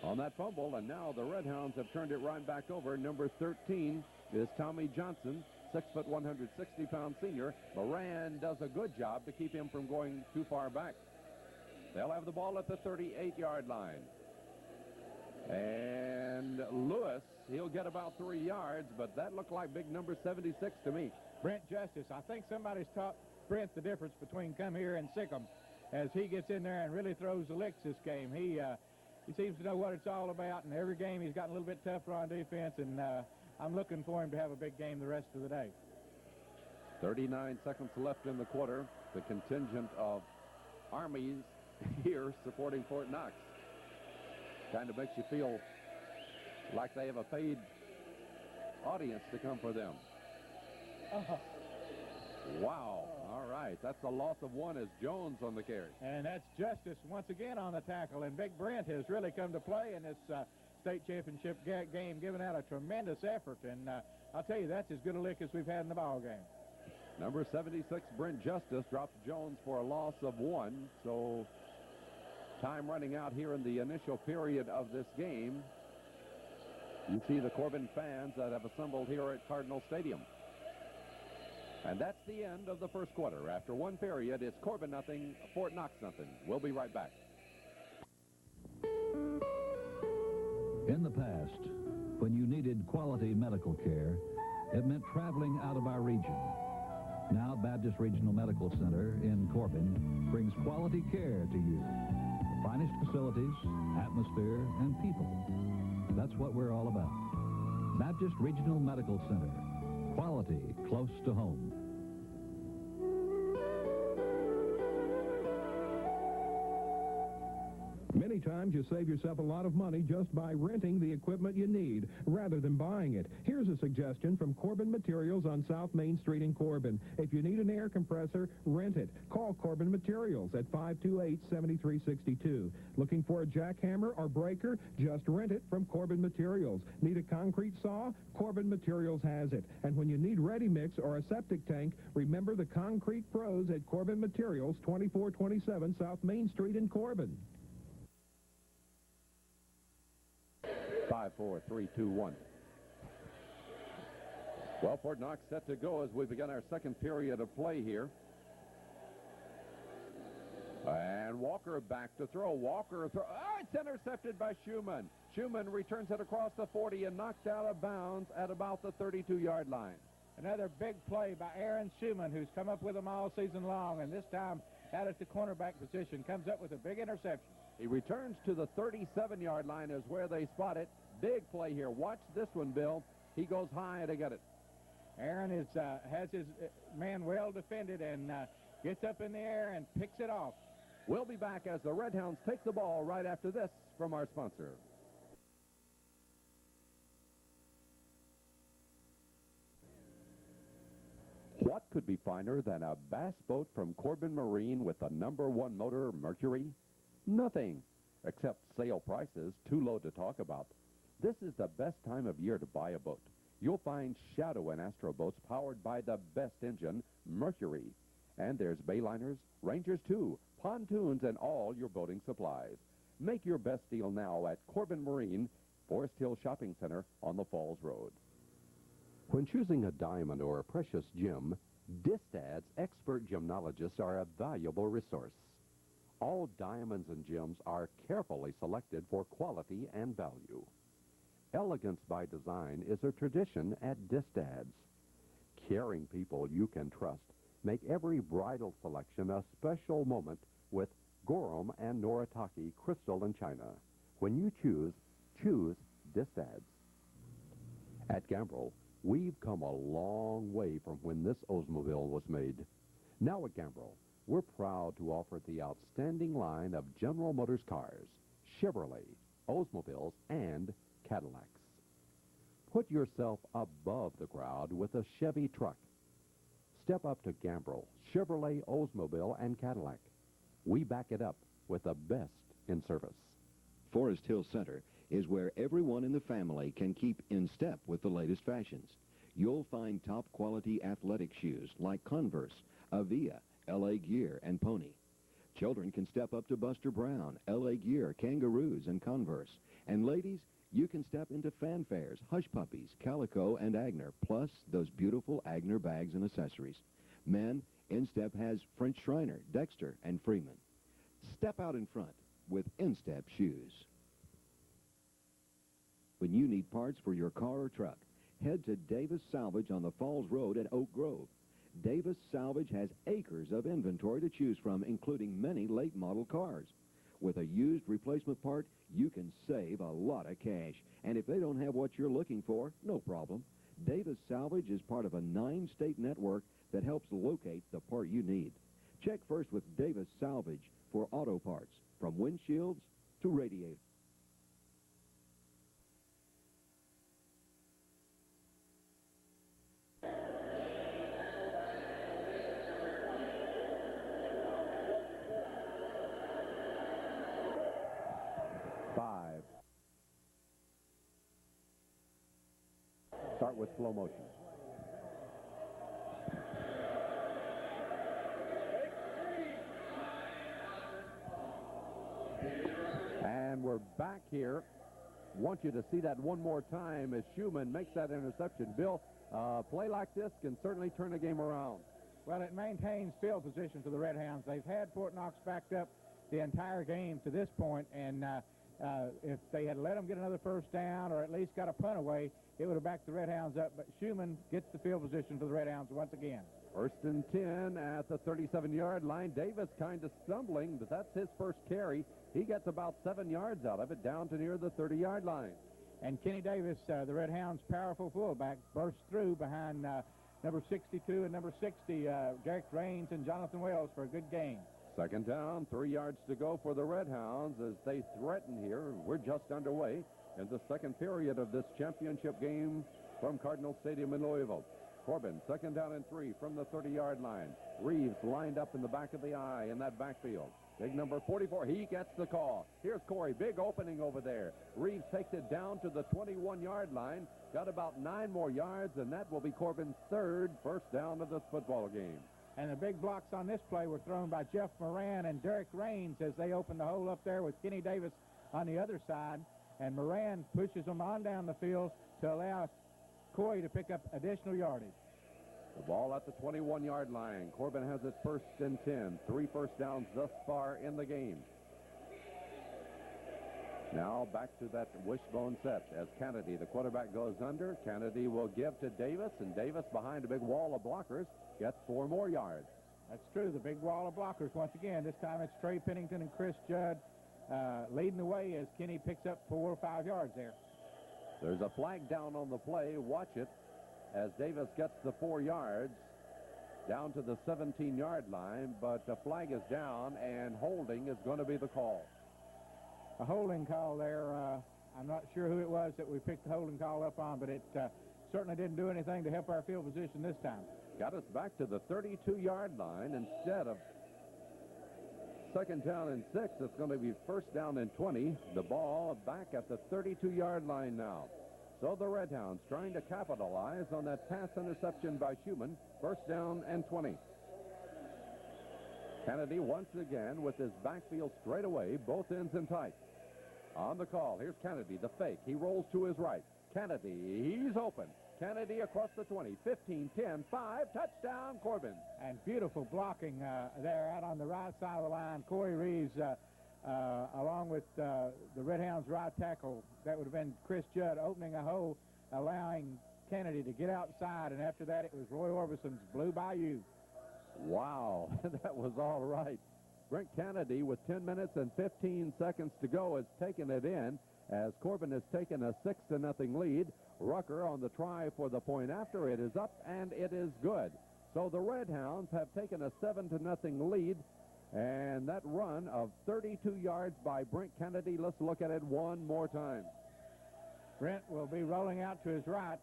on that fumble, and now the Redhounds have turned it right back over. Number 13 is Tommy Johnson, 6 foot 160-pound senior. Moran does a good job to keep him from going too far back. They'll have the ball at the 38-yard line. And Lewis, he'll get about 3 yards, but that looked like big number 76 to me. Brent Justice, I think somebody's taught Brent the difference between come here and sick 'em as he gets in there and really throws the licks this game. He seems to know what it's all about, and every game he's gotten a little bit tougher on defense, and I'm looking for him to have a big game the rest of the day. 39 seconds left in the quarter. The contingent of Armies here supporting Fort Knox. Kind of makes you feel like they have a paid audience to come for them. Wow. All right. That's a loss of 1 as Jones on the carry. And that's Justice once again on the tackle. And Big Brent has really come to play in this state championship game, giving out a tremendous effort. And I'll tell you, that's as good a lick as we've had in the ball game. Number 76, Brent Justice, drops Jones for a loss of 1. So time running out here in the initial period of this game. You see the Corbin fans that have assembled here at Cardinal Stadium. And that's the end of the first quarter. After one period, it's Corbin nothing, Fort Knox nothing. We'll be right back. In the past, when you needed quality medical care, it meant traveling out of our region. Now Baptist Regional Medical Center in Corbin brings quality care to you. Finest facilities, atmosphere, and people. That's what we're all about. Baptist Regional Medical Center. Quality close to home. Many Many times you save yourself a lot of money just by renting the equipment you need rather than buying it. Here's a suggestion from Corbin Materials on South Main Street in Corbin. If you need an air compressor, rent it. Call Corbin Materials at 528-7362. Looking for a jackhammer or breaker? Just rent it from Corbin Materials. Need a concrete saw? Corbin Materials has it. And when you need ready mix or a septic tank, remember the concrete pros at Corbin Materials, 2427 South Main Street in Corbin. 5, 4, 3, 2, 1. Well, Fort Knox set to go as we begin our second period of play here. And Walker back to throw. Walker throw. Oh, it's intercepted by Schumann. Schumann returns it across the 40 and knocked out of bounds at about the 32-yard line. Another big play by Aaron Schumann, who's come up with them all season long, and this time out at the cornerback position, comes up with a big interception. He returns to the 37-yard line is where they spot it. Big play here. Watch this one, Bill. He goes high to get it. Aaron has his man well defended and gets up in the air and picks it off. We'll be back as the Red Hounds take the ball right after this from our sponsor. What could be finer than a bass boat from Corbin Marine with the #1 motor, Mercury? Nothing, except sale prices too low to talk about. This is the best time of year to buy a boat. You'll find Shadow and Astro boats powered by the best engine, Mercury. And there's Bayliners, Rangers too, pontoons, and all your boating supplies. Make your best deal now at Corbin Marine, Forest Hill Shopping Center on the Falls Road. When choosing a diamond or a precious gem, Distad's expert gemologists are a valuable resource. All diamonds and gems are carefully selected for quality and value. Elegance by design is a tradition at Distad's. Caring people you can trust make every bridal selection a special moment with Gorham and Noritake crystal and china. When you choose Distad's. At Gambrel, we've come a long way from when this Oldsmobile was made. Now at Gambrel, we're proud to offer the outstanding line of General Motors cars, Chevrolet, Oldsmobiles, and Cadillacs. Put yourself above the crowd with a Chevy truck. Step up to Gambrel, Chevrolet, Oldsmobile, and Cadillac. We back it up with the best in service. Forest Hill Center is where everyone in the family can keep in step with the latest fashions. You'll find top quality athletic shoes like Converse, Avia, LA Gear, and Pony. Children can step up to Buster Brown, LA Gear, Kangaroos, and Converse. And ladies, you can step into Fanfares, Hush Puppies, Calico, and Agner, plus those beautiful Agner bags and accessories. Men, Instep has French Shriner, Dexter, and Freeman. Step out in front with Instep shoes. When you need parts for your car or truck, head to Davis Salvage on the Falls Road at Oak Grove. Davis Salvage has acres of inventory to choose from, including many late-model cars. With a used replacement part, you can save a lot of cash. And if they don't have what you're looking for, no problem. Davis Salvage is part of a 9-state network that helps locate the part you need. Check first with Davis Salvage for auto parts, from windshields to radiators. Start with slow motion. And we're back here. Want you to see that one more time as Schumann makes that interception. Bill, play like this can certainly turn the game around. Well, it maintains field position for the Red Hounds. They've had Fort Knox backed up the entire game to this point, and if they had let them get another first down or at least got a punt away, it would have backed the Red Hounds up. But Schumann gets the field position for the Red Hounds once again. First and 10 at the 37-yard line. Davis kind of stumbling, but that's his first carry. He gets about 7 yards out of it, down to near the 30-yard line. And Kenny Davis, the Red Hounds' powerful fullback, burst through behind number 62 and number 60, Derek Raines and Jonathan Wells for a good gain. Second down, 3 yards to go for the Red Hounds as they threaten here. We're just underway in the second period of this championship game from Cardinal Stadium in Louisville. Corbin, second down and 3 from the 30-yard line. Reeves lined up in the back of the eye in that backfield. Big number 44, he gets the call. Here's Corey, big opening over there. Reeves takes it down to the 21-yard line. Got about 9 more yards, and that will be Corbin's third first down of this football game. And the big blocks on this play were thrown by Jeff Moran and Derek Raines as they opened the hole up there with Kenny Davis on the other side. And Moran pushes them on down the field to allow Corey to pick up additional yardage. The ball at the 21-yard line. Corbin has it first and 10. 3 first downs thus far in the game. Now back to that wishbone set as Kennedy, the quarterback, goes under. Kennedy will give to Davis, and Davis behind a big wall of blockers gets 4 more yards. That's true, the big wall of blockers once again. This time it's Trey Pennington and Chris Judd leading the way as Kenny picks up 4 or 5 yards there. There's a flag down on the play. Watch it as Davis gets the 4 yards down to the 17-yard line, but the flag is down, and holding is going to be the call. A holding call there. I'm not sure who it was that we picked the holding call up on, but it certainly didn't do anything to help our field position this time. Got us back to the 32-yard line instead of second down and 6. It's going to be first down and 20. The ball back at the 32-yard line now. So the Red Hounds trying to capitalize on that pass interception by Schumann. First down and 20. Kennedy once again with his backfield straight away, both ends in tight. On the call, here's Kennedy, the fake. He rolls to his right. Kennedy, he's open. Kennedy across the 20, 15, 10, 5, touchdown, Corbin. And beautiful blocking there out on the right side of the line. Corey Reeves, along with the Red Hounds' right tackle, that would have been Chris Judd, opening a hole, allowing Kennedy to get outside, and after that it was Roy Orbison's Blue Bayou. Wow, that was all right. Brent Kennedy with 10 minutes and 15 seconds to go has taken it in as Corbin has taken a 6-0 lead. Rucker on the try for the point after. It is up, and it is good. So the Red Hounds have taken a 7-0 lead, and that run of 32 yards by Brent Kennedy. Let's look at it one more time. Brent will be rolling out to his right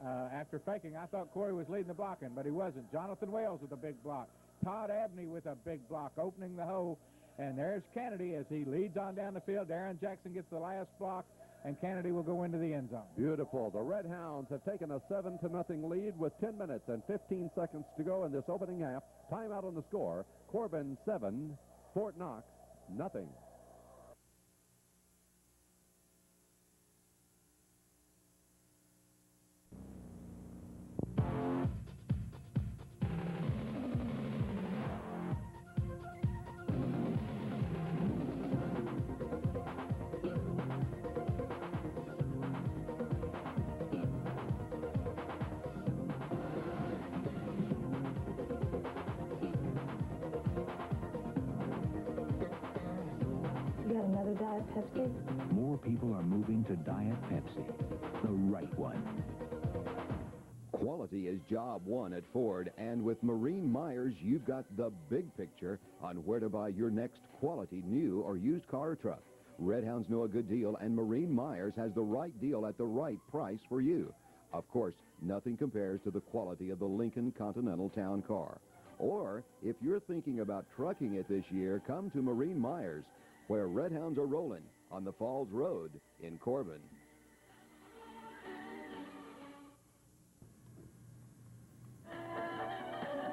after faking. I thought Corey was leading the blocking, but he wasn't. Jonathan Wells with a big block. Todd Abney with a big block, opening the hole. And there's Kennedy as he leads on down the field. Darren Jackson gets the last block, and Kennedy will go into the end zone. Beautiful. The Red Hounds have taken a 7-0 lead with 10 minutes and 15 seconds to go in this opening half. Timeout on the score. Corbin 7, Fort Knox nothing. Another Diet Pepsi? More people are moving to Diet Pepsi, the right one. Quality is job one at Ford, and with Marine Myers, you've got the big picture on where to buy your next quality new or used car or truck. Red Hounds know a good deal, and Marine Myers has the right deal at the right price for you. Of course, nothing compares to the quality of the Lincoln Continental Town Car. Or, if you're thinking about trucking it this year, come to Marine Myers, where Red Hounds are rolling on the Falls Road in Corbin.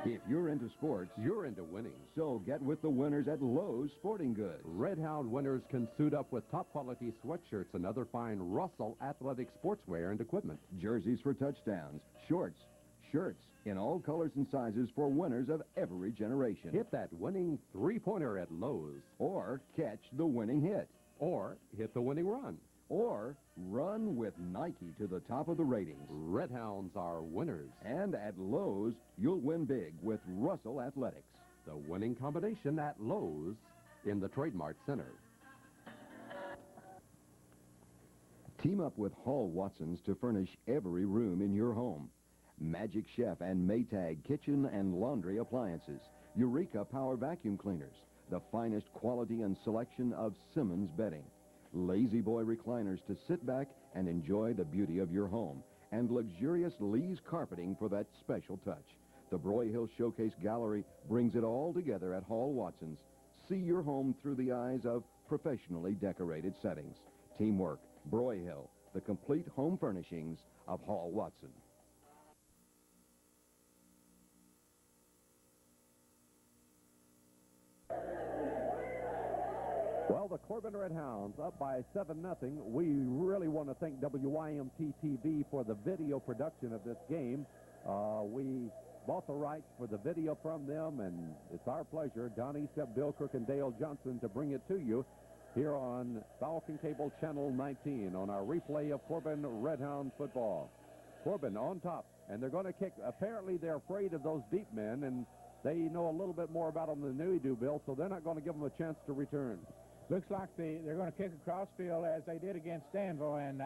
If you're into sports, you're into winning. So get with the winners at Lowe's Sporting Goods. Red Hound winners can suit up with top-quality sweatshirts and other fine Russell athletic sportswear and equipment. Jerseys for touchdowns, shorts, shirts in all colors and sizes for winners of every generation. Hit that winning three-pointer at Lowe's. Or catch the winning hit. Or hit the winning run. Or run with Nike to the top of the ratings. Red Hounds are winners. And at Lowe's, you'll win big with Russell Athletics. The winning combination at Lowe's in the Trade Mart Center. Team up with Hall Watsons to furnish every room in your home. Magic Chef and Maytag kitchen and laundry appliances. Eureka Power Vacuum Cleaners, the finest quality and selection of Simmons bedding. Lazy Boy recliners to sit back and enjoy the beauty of your home. And luxurious Lee's carpeting for that special touch. The Broyhill Showcase Gallery brings it all together at Hall Watson's. See your home through the eyes of professionally decorated settings. Teamwork, Broyhill, the complete home furnishings of Hall Watson. Well, the Corbin Red Hounds up by 7-0. We really want to thank WYMT-TV for the video production of this game. We bought the rights for the video from them, and it's our pleasure, Donnie, Seb, Bill Cook, and Dale Johnson, to bring it to you here on Falcon Cable Channel 19 on our replay of Corbin Red Hound football. Corbin on top, and they're going to kick. Apparently, they're afraid of those deep men, and they know a little bit more about them than we do, Bill, so they're not going to give them a chance to return. Looks like they're going to kick across field as they did against Danville, and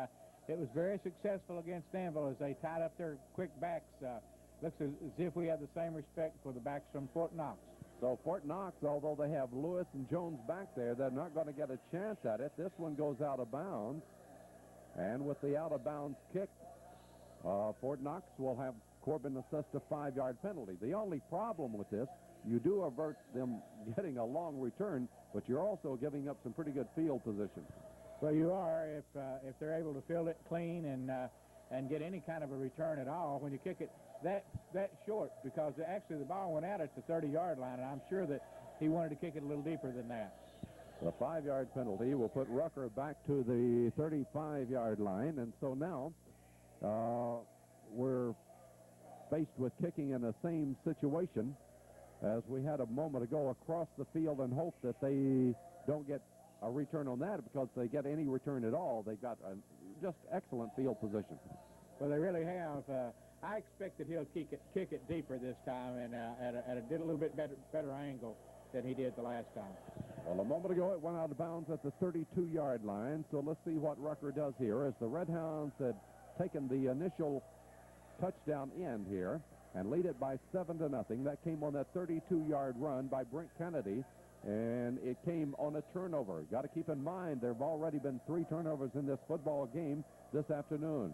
it was very successful against Danville as they tied up their quick backs. Looks as if we have the same respect for the backs from Fort Knox. So Fort Knox, although they have Lewis and Jones back there, they're not going to get a chance at it. This one goes out of bounds. And with the out-of-bounds kick, Fort Knox will have Corbin assessed a 5-yard penalty. The only problem with this, you do avert them getting a long return, but you're also giving up some pretty good field position. Well, you are if they're able to field it clean and get any kind of a return at all when you kick it that short, because actually the ball went out at the 30-yard line, and I'm sure that he wanted to kick it a little deeper than that. The 5-yard penalty will put Rucker back to the 35-yard line, and so now we're faced with kicking in the same situation as we had a moment ago across the field, and hope that they don't get a return on that, because if they get any return at all, they've got a just excellent field position. Well, they really have. I expect that he'll kick it deeper this time, and at a little bit better angle than he did the last time. Well, a moment ago it went out of bounds at the 32-yard line, so let's see what Rucker does here, as the Red Hounds had taken the initial touchdown end here and lead it by 7-0. That came on that 32-yard run by Brent Kennedy, and it came on a turnover. Got to keep in mind there have already been 3 turnovers in this football game this afternoon.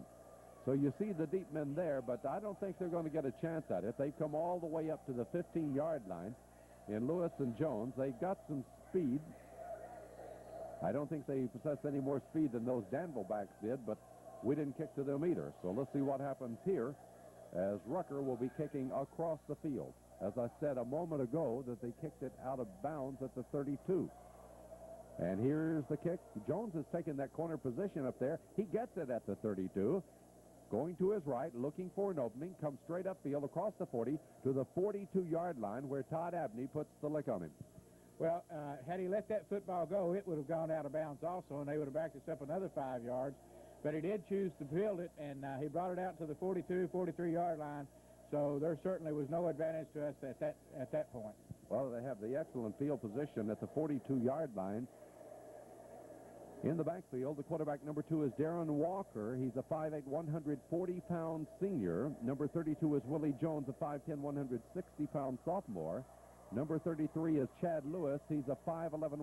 So you see the deep men there, but I don't think they're going to get a chance at it. They've come all the way up to the 15-yard line in Lewis and Jones. They've got some speed. I don't think they possess any more speed than those Danville backs did, but we didn't kick to them either. So let's see what happens here, as Rucker will be kicking across the field. As I said a moment ago, that they kicked it out of bounds at the 32. And here's the kick. Jones has taken that corner position up there. He gets it at the 32. Going to his right, looking for an opening, comes straight upfield across the 40 to the 42-yard line, where Todd Abney puts the lick on him. Well, had he let that football go, it would have gone out of bounds also, and they would have backed us up another 5 yards. But he did choose to field it, and he brought it out to the 42, 43-yard line. So there certainly was no advantage to us at that point. Well, they have the excellent field position at the 42-yard line. In the backfield, the quarterback number 2 is Darren Walker. He's a 5'8", 140-pound senior. Number 32 is Willie Jones, a 5'10", 160-pound sophomore. Number 33 is Chad Lewis. He's a 5'11",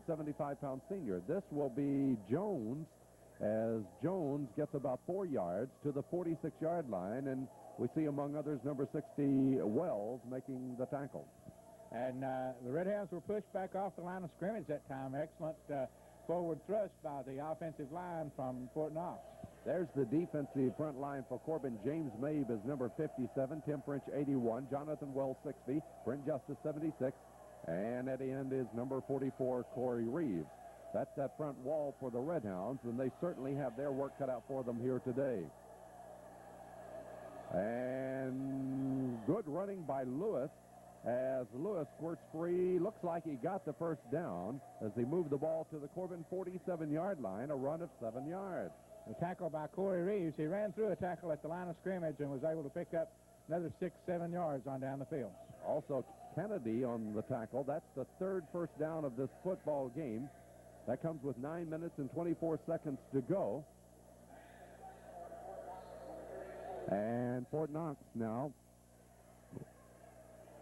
175-pound senior. This will be Jones, as Jones gets about 4 yards to the 46-yard line, and we see, among others, number 60, Wells, making the tackle. And the Red Hounds were pushed back off the line of scrimmage that time. Excellent forward thrust by the offensive line from Fort Knox. There's the defensive front line for Corbin. James Mabe is number 57, Tim French 81, Jonathan Wells 60, Brent Justice 76, and at the end is number 44, Corey Reeves. That's that front wall for the Red Hounds, and they certainly have their work cut out for them here today. And good running by Lewis, as Lewis squirts free. Looks like he got the first down as he moved the ball to the Corbin 47-yard line, a run of 7 yards. A tackle by Corey Reeves. He ran through a tackle at the line of scrimmage and was able to pick up another 6-7 yards on down the field. Also, Kennedy on the tackle. That's the 3rd first down of this football game. That comes with 9 minutes and 24 seconds to go. And Fort Knox now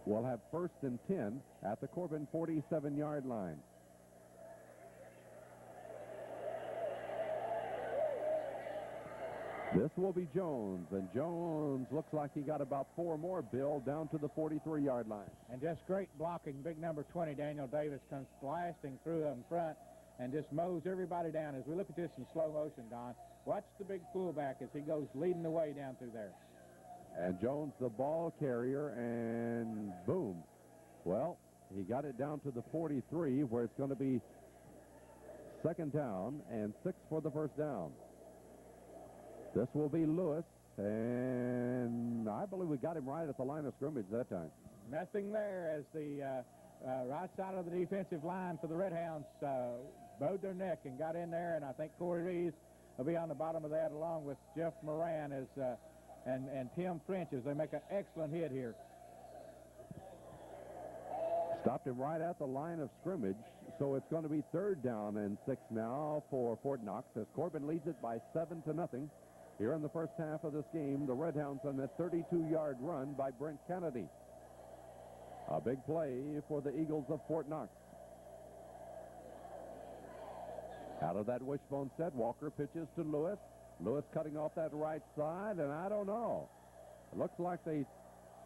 will have 1st and 10 at the Corbin 47-yard line. This will be Jones, and Jones looks like he got about 4 more, Bill, down to the 43-yard line. And just great blocking. Big number 20, Daniel Davis, comes blasting through in front and just mows everybody down. As we look at this in slow motion, Don, watch the big fullback as he goes leading the way down through there. And Jones, the ball carrier, and boom. Well, he got it down to the 43, where it's going to be 2nd down and 6 for the 1st down. This will be Lewis, and I believe we got him right at the line of scrimmage that time. Nothing there as the right side of the defensive line for the Red Hounds bowed their neck and got in there, and I think Corey Reeves will be on the bottom of that along with Jeff Moran and Tim French as they make an excellent hit here. Stopped him right at the line of scrimmage, so it's going to be 3rd down and 6 now for Fort Knox as Corbin leads it by 7-0. Here in the first half of this game, the Red Hounds on that 32-yard run by Brent Kennedy. A big play for the Eagles of Fort Knox. Out of that wishbone set, Walker pitches to Lewis. Lewis cutting off that right side, and I don't know. It looks like they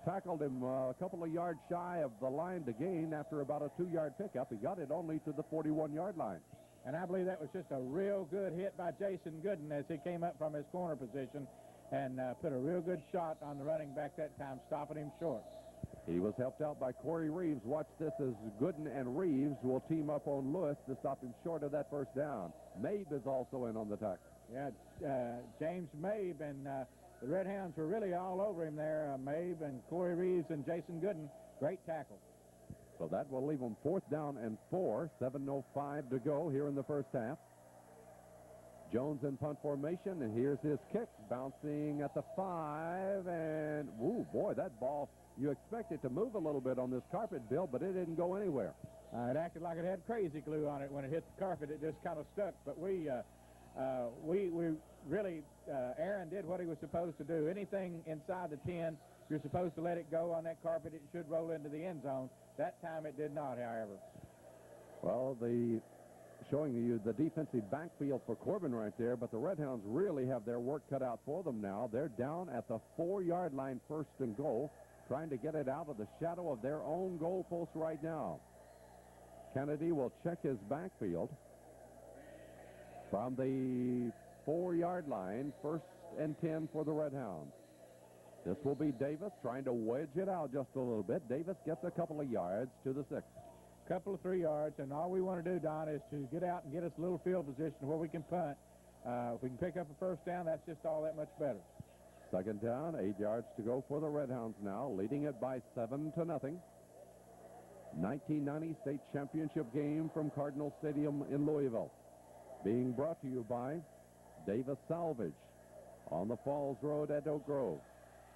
tackled him a couple of yards shy of the line to gain after about a 2-yard pickup. He got it only to the 41-yard line. And I believe that was just a real good hit by Jason Gooden as he came up from his corner position and put a real good shot on the running back that time, stopping him short. He was helped out by Corey Reeves. Watch this as Gooden and Reeves will team up on Lewis to stop him short of that 1st down. Mabe is also in on the tackle. Yeah, James Mabe and the Red Hounds were really all over him there. Mabe and Corey Reeves and Jason Gooden, great tackle. So that will leave them 4th down and 4, 7:05 to go here in the first half. Jones in punt formation, and here's his kick, bouncing at the 5, and, ooh, boy, that ball, you expect it to move a little bit on this carpet, Bill, but it didn't go anywhere. It acted like it had crazy glue on it. When it hit the carpet, it just kind of stuck, but we really, Aaron did what he was supposed to do. Anything inside the 10, you're supposed to let it go on that carpet. It should roll into the end zone. That time it did not, however. Well, showing you the defensive backfield for Corbin right there, but the Red Hounds really have their work cut out for them now. They're down at the 4-yard line, 1st and goal, trying to get it out of the shadow of their own goal post right now. Kennedy will check his backfield from the 4-yard line, 1st and 10 for the Red Hounds. This will be Davis trying to wedge it out just a little bit. Davis gets a couple of yards to the 6. Couple of 3 yards, and all we want to do, Don, is to get out and get us a little field position where we can punt. If we can pick up a 1st down, that's just all that much better. 2nd down, 8 yards to go for the Red Hounds now, leading it by 7-0. 1990 state championship game from Cardinal Stadium in Louisville. Being brought to you by Davis Salvage on the Falls Road at Oak Grove.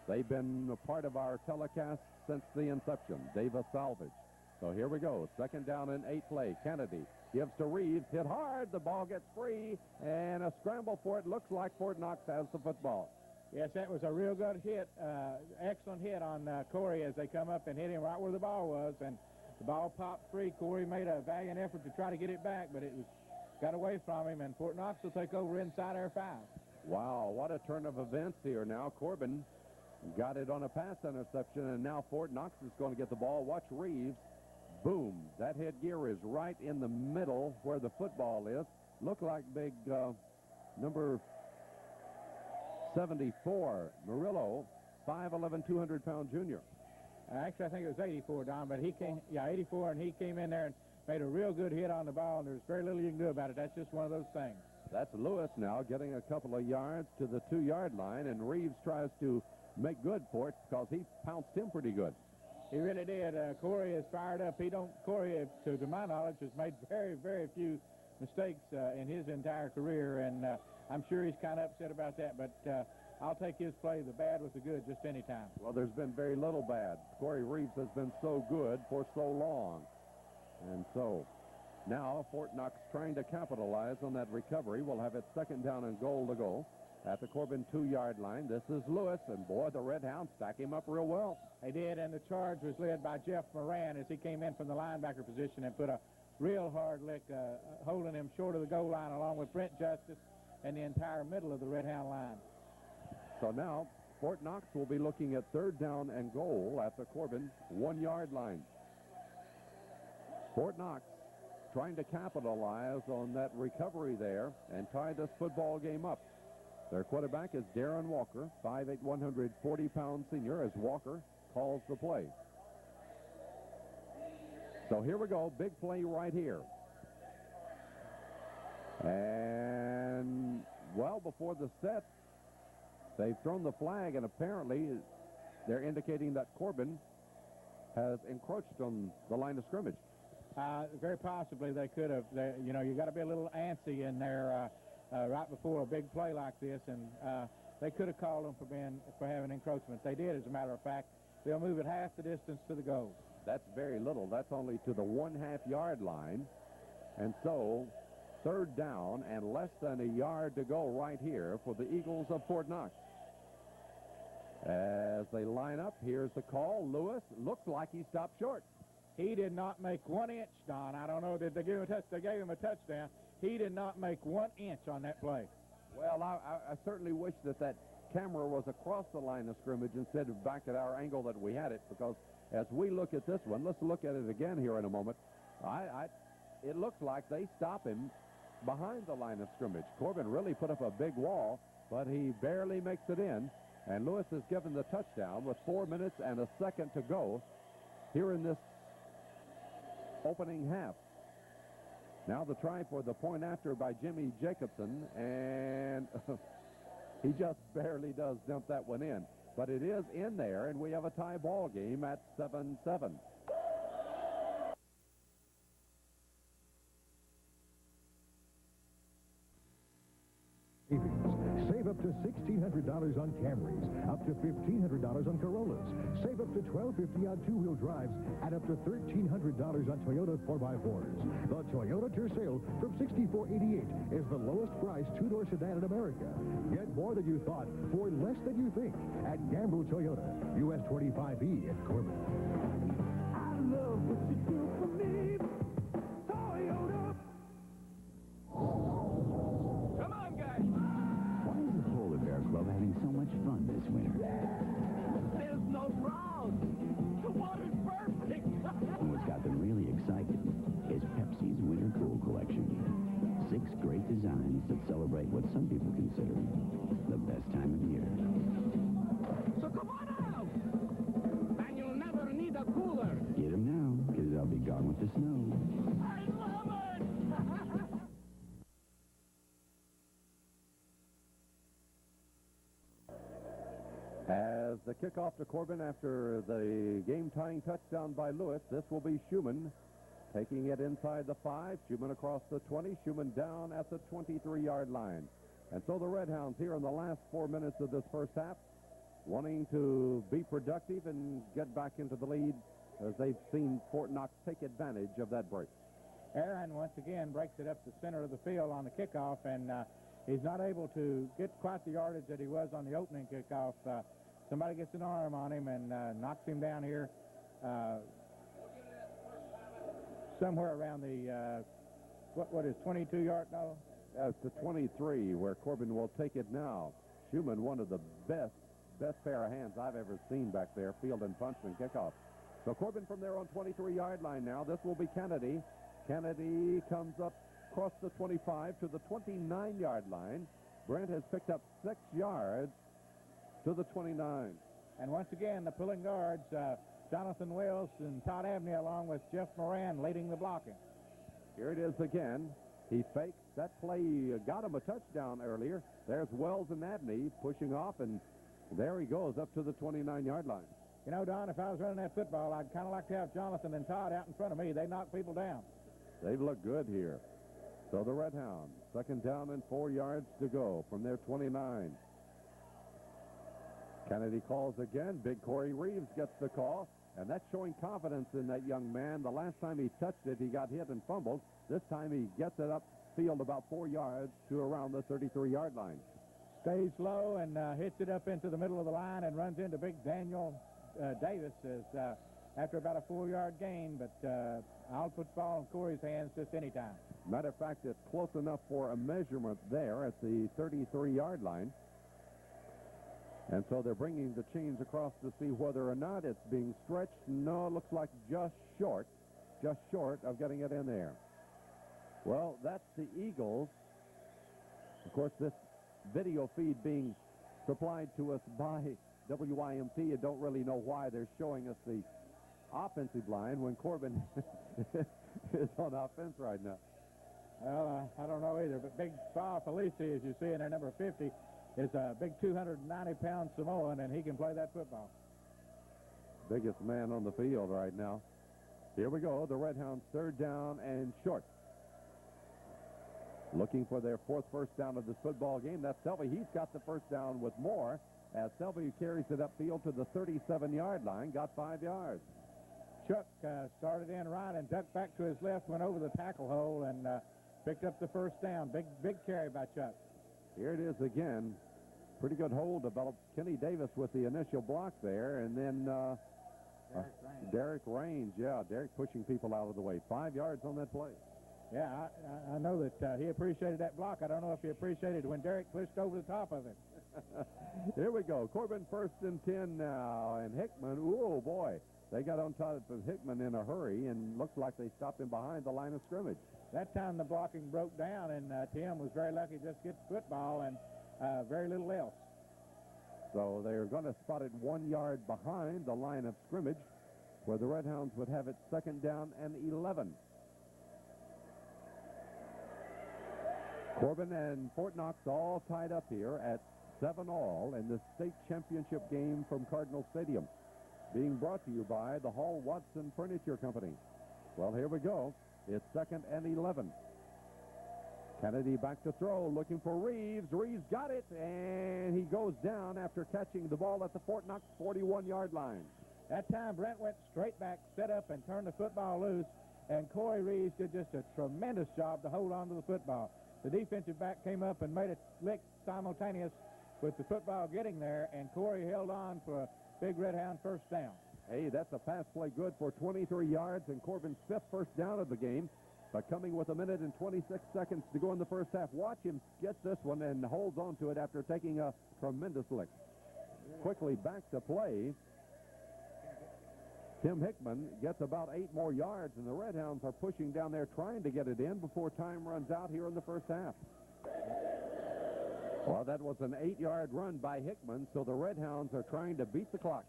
They've been a part of our telecast since the inception, Davis Salvage. So here we go, 2nd down and 8 play. Kennedy gives to Reeves, hit hard, the ball gets free, and a scramble for it. Looks like Fort Knox has the football. Yes, that was a real good hit, excellent hit on Corey as they come up and hit him right where the ball was, and the ball popped free. Corey made a valiant effort to try to get it back, but it got away from him, and Fort Knox will take over inside our 5. Wow, what a turn of events here now. Corbin got it on a pass interception, and now Fort Knox is going to get the ball. Watch Reeves. Boom. That headgear is right in the middle where the football is. Look like big number 74, Murillo, 5'11", 200-pound junior. Actually, I think it was 84, Don, but he came, 84, and he came in there and made a real good hit on the ball, and there's very little you can do about it. That's just one of those things. That's Lewis now getting a couple of yards to the 2-yard line, and Reeves tries to make good for it because he pounced him pretty good. He really did. Corey is fired up. Corey, to my knowledge, has made very, very few mistakes in his entire career, and I'm sure he's kind of upset about that, but I'll take his play, the bad with the good, just any time. Well, there's been very little bad. Corey Reeves has been so good for so long. And so now Fort Knox trying to capitalize on that recovery. Will have it 2nd down and goal to go at the Corbin 2-yard line. This is Lewis, and boy, the Red Hounds stack him up real well. They did, and the charge was led by Jeff Moran as he came in from the linebacker position and put a real hard lick, holding him short of the goal line along with Brent Justice and the entire middle of the Red Hound line. So now Fort Knox will be looking at 3rd down and goal at the Corbin 1-yard line. Fort Knox trying to capitalize on that recovery there and tie this football game up. Their quarterback is Darren Walker, 5'8", 140-pound senior, as Walker calls the play. So here we go, big play right here. And, well, before the set, they've thrown the flag, and apparently they're indicating that Corbin has encroached on the line of scrimmage. Very possibly they could have. You know, you got to be a little antsy in there right before a big play like this, and they could have called them for having encroachment. They did, as a matter of fact. They'll move it half the distance to the goal. That's very little. That's only to the 1/2-yard line. And so, 3rd down and less than a yard to go right here for the Eagles of Fort Knox. As they line up, here's the call. Lewis looks like he stopped short. He did not make 1 inch, Don. I don't know that they gave him a touch. They gave him a touchdown. He did not make 1 inch on that play. Well, I certainly wish that camera was across the line of scrimmage instead of back at our angle that we had it, because as we look at this one, let's look at it again here in a moment. It looks like they stop him behind the line of scrimmage. Corbin really put up a big wall, but he barely makes it in, and Lewis is given the touchdown with 4 minutes and a second to go here in this opening half. Now the try for the point after by Jimmy Jacobson, and he just barely does dump that one in. But it is in there, and we have a tie ball game at 7-7. Save up to $1,600 on Camrys, up to $1,500 on Corollas. Save up to $1,250 on 2-wheel drives, and up to $1,300 on Toyota 4x4s. The Toyota Tercel from $6,488 is the lowest priced 2-door sedan in America. Get more than you thought for less than you think at Gamble Toyota, US 25E at Corbin. I love what you do for me, Toyota. Come on, guys. Why is the Polar Bear Club having so much fun this winter? There's no drought. The water's perfect. And what's got them really excited is Pepsi's Winter Cool Collection. 6 great designs that celebrate what some people consider the best time of year. So come on out. And you'll never need a cooler. Get them now, because they'll be gone with the snow. I love it. As the kickoff to Corbin after the game-tying touchdown by Lewis, this will be Schumann taking it inside the 5. Schumann across the 20. Schumann down at the 23-yard line. And so the Red Hounds here in the last 4 minutes of this first half, wanting to be productive and get back into the lead as they've seen Fort Knox take advantage of that break. Aaron once again breaks it up the center of the field on the kickoff, and he's not able to get quite the yardage that he was on the opening kickoff. Somebody gets an arm on him and knocks him down here somewhere around the, what is 22-yard now? It's the 23 where Corbin will take it now. Schumann, one of the best pair of hands I've ever seen back there, field and punch and kickoff. So Corbin from there on 23-yard line now. This will be Kennedy. Kennedy comes up across the 25 to the 29-yard line. Brent has picked up 6 yards to the 29. And once again, the pulling guards, Jonathan Wells and Todd Abney, along with Jeff Moran, leading the blocking. Here it is again. He fakes. That play got him a touchdown earlier. There's Wells and Abney pushing off, and there he goes up to the 29-yard line. You know, Don, if I was running that football, I'd kind of like to have Jonathan and Todd out in front of me. They knock people down. They've looked good here. So the Red Hounds, 2nd down and 4 yards to go from their 29. Kennedy calls again. Big Corey Reeves gets the call, and that's showing confidence in that young man. The last time he touched it, he got hit and fumbled. This time he gets it upfield about 4 yards to around the 33-yard line. stays low and hits it up into the middle of the line and runs into big Daniel Davis after about a 4-yard gain, but I'll put the ball in Corey's hands just any time. Matter of fact, it's close enough for a measurement there at the 33-yard line. And so they're bringing the chains across to see whether or not it's being stretched. No, it looks like just short of getting it in there. Well, that's the Eagles. Of course, this video feed being supplied to us by WIMT. You don't really know why they're showing us the offensive line when Corbin is on offense right now. Well, I don't know either, but Big Spa Felici, as you see in their number 50, is a big 290-pound Samoan, and he can play that football. Biggest man on the field right now. Here we go. The Red Hounds 3rd down and short. Looking for their 4th first down of this football game. That's Selby. He's got the first down with more as Selby carries it upfield to the 37-yard line. Got 5 yards. Chuck started in right and ducked back to his left, went over the tackle hole, and picked up the first down. Big carry by Chuck. Here it is again. Pretty good hold developed. Kenny Davis with the initial block there, and then Derek Raines. Yeah, Derek pushing people out of the way. 5 yards on that play. Yeah, I know that he appreciated that block. I don't know if he appreciated when Derek pushed over the top of it. Here we go. Corbin 1st and 10 now, and Hickman, oh boy, they got on top of Hickman in a hurry, and looks like they stopped him behind the line of scrimmage. That time the blocking broke down, and Tim was very lucky just to get the football and very little else. So they're going to spot it 1 yard behind the line of scrimmage, where the Red Hounds would have it 2nd down and 11. Corbin and Fort Knox all tied up here at 7-all in the state championship game from Cardinal Stadium. Being brought to you by the Hall Watson Furniture Company. Well, here we go. It's 2nd and 11. Kennedy back to throw, looking for Reeves. Reeves got it, and he goes down after catching the ball at the Fort Knox 41-yard line. That time Brent went straight back, set up, and turned the football loose, and Corey Reeves did just a tremendous job to hold on to the football. The defensive back came up and made a lick simultaneous with the football getting there, and Corey held on for a big Red Hound first down. Hey, that's a pass play good for 23 yards and Corbin's 5th first down of the game. But coming with 1 minute and 26 seconds to go in the first half, watch him get this one and holds on to it after taking a tremendous lick. Quickly back to play. Tim Hickman gets about 8 more yards, and the Red Hounds are pushing down there trying to get it in before time runs out here in the first half. Well, that was an 8-yard run by Hickman, so the Red Hounds are trying to beat the clock.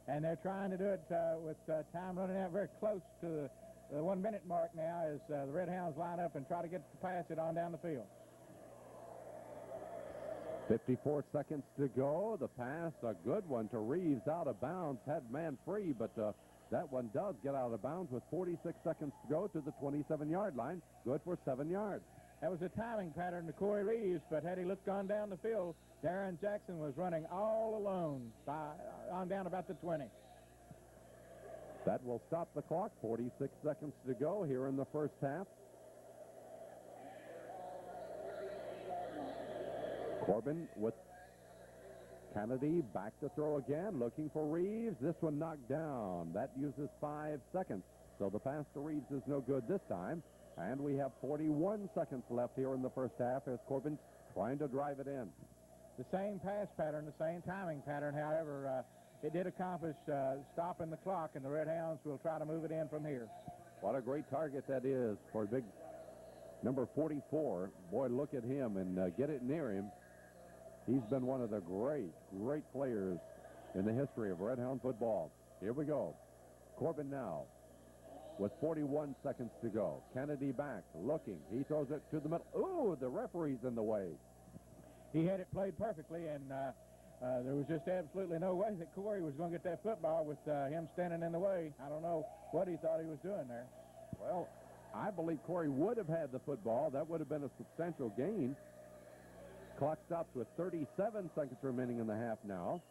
And they're trying to do it with time running out very close to the 1 minute mark now as the Red Hounds line up and try to get to pass it on down the field. 54 seconds to go. The pass, a good one to Reeves, out of bounds, had man free, but that one does get out of bounds with 46 seconds to go to the 27-yard line. Good for 7 yards. That was a timing pattern to Corey Reeves, but had he looked on down the field, Darren Jackson was running all alone on down about the 20. That will stop the clock. 46 seconds to go here in the first half. Corbin with Kennedy back to throw again, looking for Reeves. This one knocked down. That uses 5 seconds. So the pass to Reeves is no good this time. And we have 41 seconds left here in the first half as Corbin's trying to drive it in. The same pass pattern, the same timing pattern. However, it did accomplish stopping the clock, and the Red Hounds will try to move it in from here. What a great target that is for big number 44. Boy, look at him and get it near him. He's been one of the great players in the history of Red Hound football. Here we go. Corbin now with 41 seconds to go. Kennedy back, looking. He throws it to the middle. Ooh, the referee's in the way. He had it played perfectly, and there was just absolutely no way that Corey was going to get that football with him standing in the way. I don't know what he thought he was doing there. Well, I believe Corey would have had the football. That would have been a substantial gain. Clock stops with 37 seconds remaining in the half now.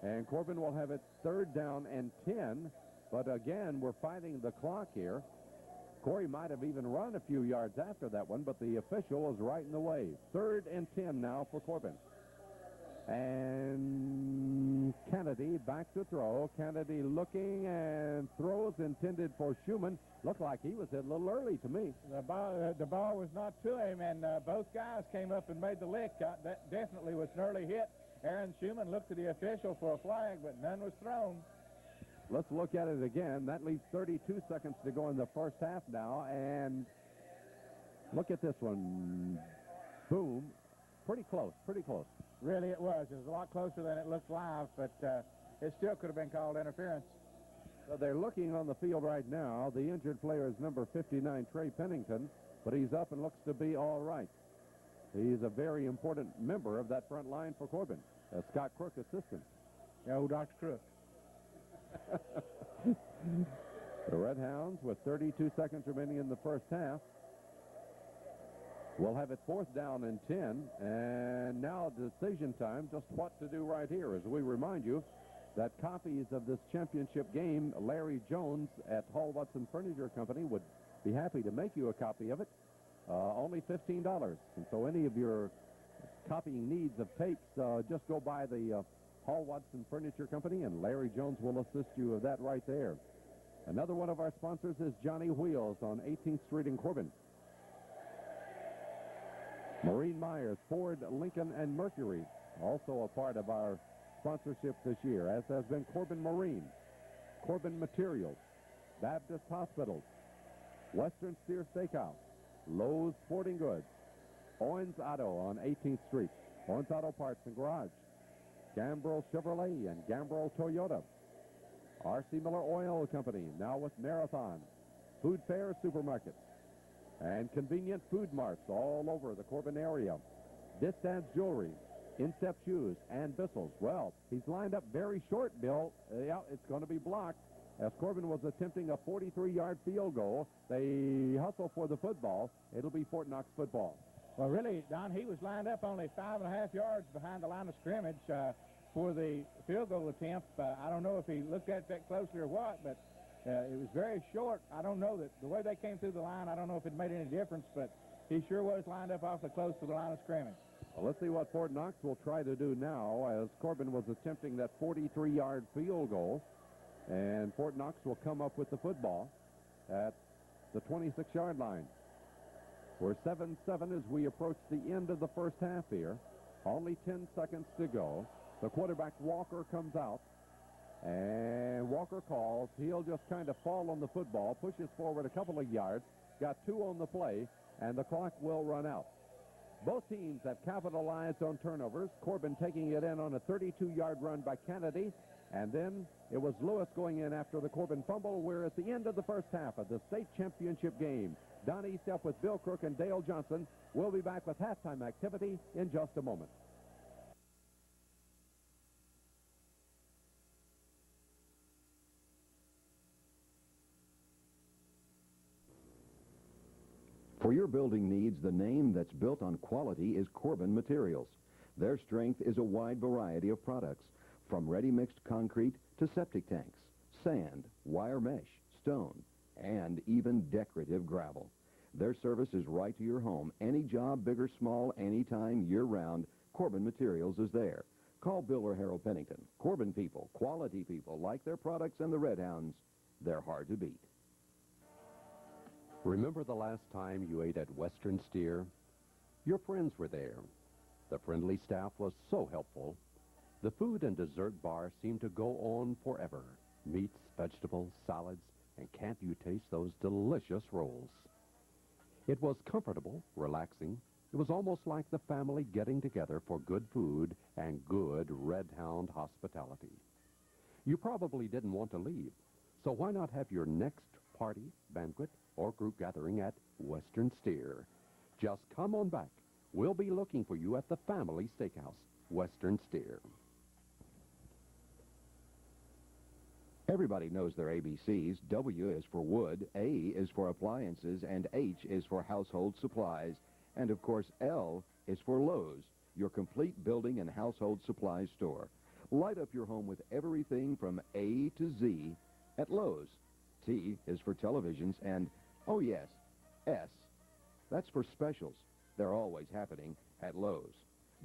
And Corbin will have it 3rd down and 10. But again, we're fighting the clock here. Corey might have even run a few yards after that one, but the official is right in the way. 3rd and 10 now for Corbin. And Kennedy back to throw. Kennedy looking and throws intended for Schumann. Looked like he was hit a little early to me. The ball was not to him, and both guys came up and made the lick. That definitely was an early hit. Aaron Schumann looked to the official for a flag, but none was thrown. Let's look at it again. That leaves 32 seconds to go in the first half now, and look at this one. Boom. Pretty close, pretty close. Really, it was. It was a lot closer than it looked live, but it still could have been called interference. So they're looking on the field right now. The injured player is number 59, Trey Pennington, but he's up and looks to be all right. He's a very important member of that front line for Corbin, as Scott Crook assistant. Yeah, old Dr. Crook. The Red Hounds, with 32 seconds remaining in the first half, will have it 4th down and 10. And now decision time, just what to do right here. As we remind you that copies of this championship game, Larry Jones at Hall Watson Furniture Company would be happy to make you a copy of it. Only $15. And so any of your copying needs of tapes, just go by the Hall Watson Furniture Company, and Larry Jones will assist you with that right there. Another one of our sponsors is Johnny Wheels on 18th Street in Corbin. Maureen Myers, Ford, Lincoln, and Mercury, also a part of our sponsorship this year, as has been Corbin Marine, Corbin Materials, Baptist Hospitals, Western Steer Steakhouse, Lowe's Sporting Goods, Owens Auto on 18th Street, Owens Auto Parts and Garage, Gambrel Chevrolet and Gambrel Toyota, R.C. Miller Oil Company, now with Marathon, Food Fair Supermarket, and convenient food marts all over the Corbin area. Distance Jewelry, Instep Shoes, and Bissell's. Well, he's lined up very short, Bill. Yeah, it's going to be blocked. As Corbin was attempting a 43-yard field goal, they hustle for the football. It'll be Fort Knox football. Well, really, Don, he was lined up only 5.5 yards behind the line of scrimmage for the field goal attempt. I don't know if he looked at that closely or what, but it was very short. I don't know that the way they came through the line, I don't know if it made any difference, but he sure was lined up awfully close to the line of scrimmage. Well, let's see what Fort Knox will try to do now, as Corbin was attempting that 43-yard field goal. And Fort Knox will come up with the football at the 26-yard line. We're 7-7 as we approach the end of the first half here. Only 10 seconds to go. The quarterback, Walker, comes out. And Walker calls. He'll just kind of fall on the football, pushes forward a couple of yards, got 2 on the play, and the clock will run out. Both teams have capitalized on turnovers. Corbin taking it in on a 32-yard run by Kennedy. And then it was Lewis going in after the Corbin fumble. We're at the end of the first half of the state championship game. Don Eastep with Bill Crook and Dale Johnson. We'll be back with halftime activity in just a moment. For your building needs, the name that's built on quality is Corbin Materials. Their strength is a wide variety of products, from ready-mixed concrete to septic tanks, sand, wire mesh, stone, and even decorative gravel. Their service is right to your home. Any job, big or small, anytime, year-round, Corbin Materials is there. Call Bill or Harold Pennington. Corbin people, quality people, like their products and the Red Hounds. They're hard to beat. Remember the last time you ate at Western Steer? Your friends were there. The friendly staff was so helpful. The food and dessert bar seemed to go on forever. Meats, vegetables, salads, and can't you taste those delicious rolls? It was comfortable, relaxing. It was almost like the family getting together for good food and good Red Hound hospitality. You probably didn't want to leave, so why not have your next party, banquet, or group gathering at Western Steer? Just come on back. We'll be looking for you at the Family Steakhouse, Western Steer. Everybody knows their ABCs. W is for wood, A is for appliances, and H is for household supplies. And, of course, L is for Lowe's, your complete building and household supplies store. Light up your home with everything from A to Z at Lowe's. T is for televisions, and, oh yes, S. That's for specials. They're always happening at Lowe's.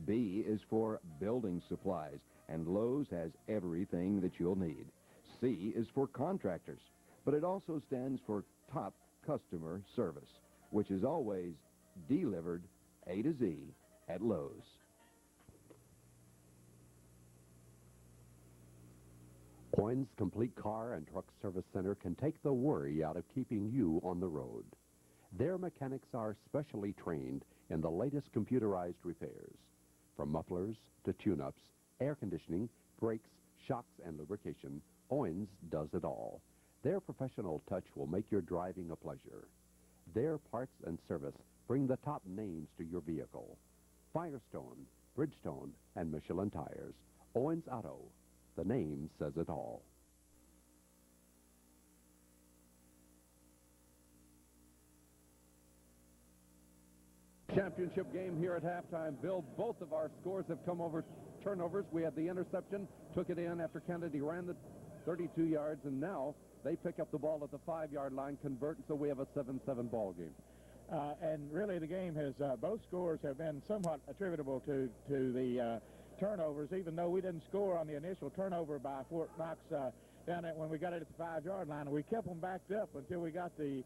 B is for building supplies, and Lowe's has everything that you'll need. C is for contractors, but it also stands for top customer service, which is always delivered A to Z at Lowe's. Poin's Complete Car and Truck Service Center can take the worry out of keeping you on the road. Their mechanics are specially trained in the latest computerized repairs. From mufflers to tune-ups, air conditioning, brakes, shocks, and lubrication, Owens does it all. Their professional touch will make your driving a pleasure. Their parts and service bring the top names to your vehicle: Firestone, Bridgestone, and Michelin tires. Owens Auto. The name says it all. Championship game here at halftime. Bill, both of our scores have come over turnovers. We had the interception, took it in after Kennedy ran the 32 yards, and now they pick up the ball at the 5-yard line, convert, so we have a 7-7 ball game. And really the game has, both scores have been somewhat attributable to the turnovers, even though we didn't score on the initial turnover by Fort Knox down at when we got it at the 5-yard line. We kept them backed up until we got the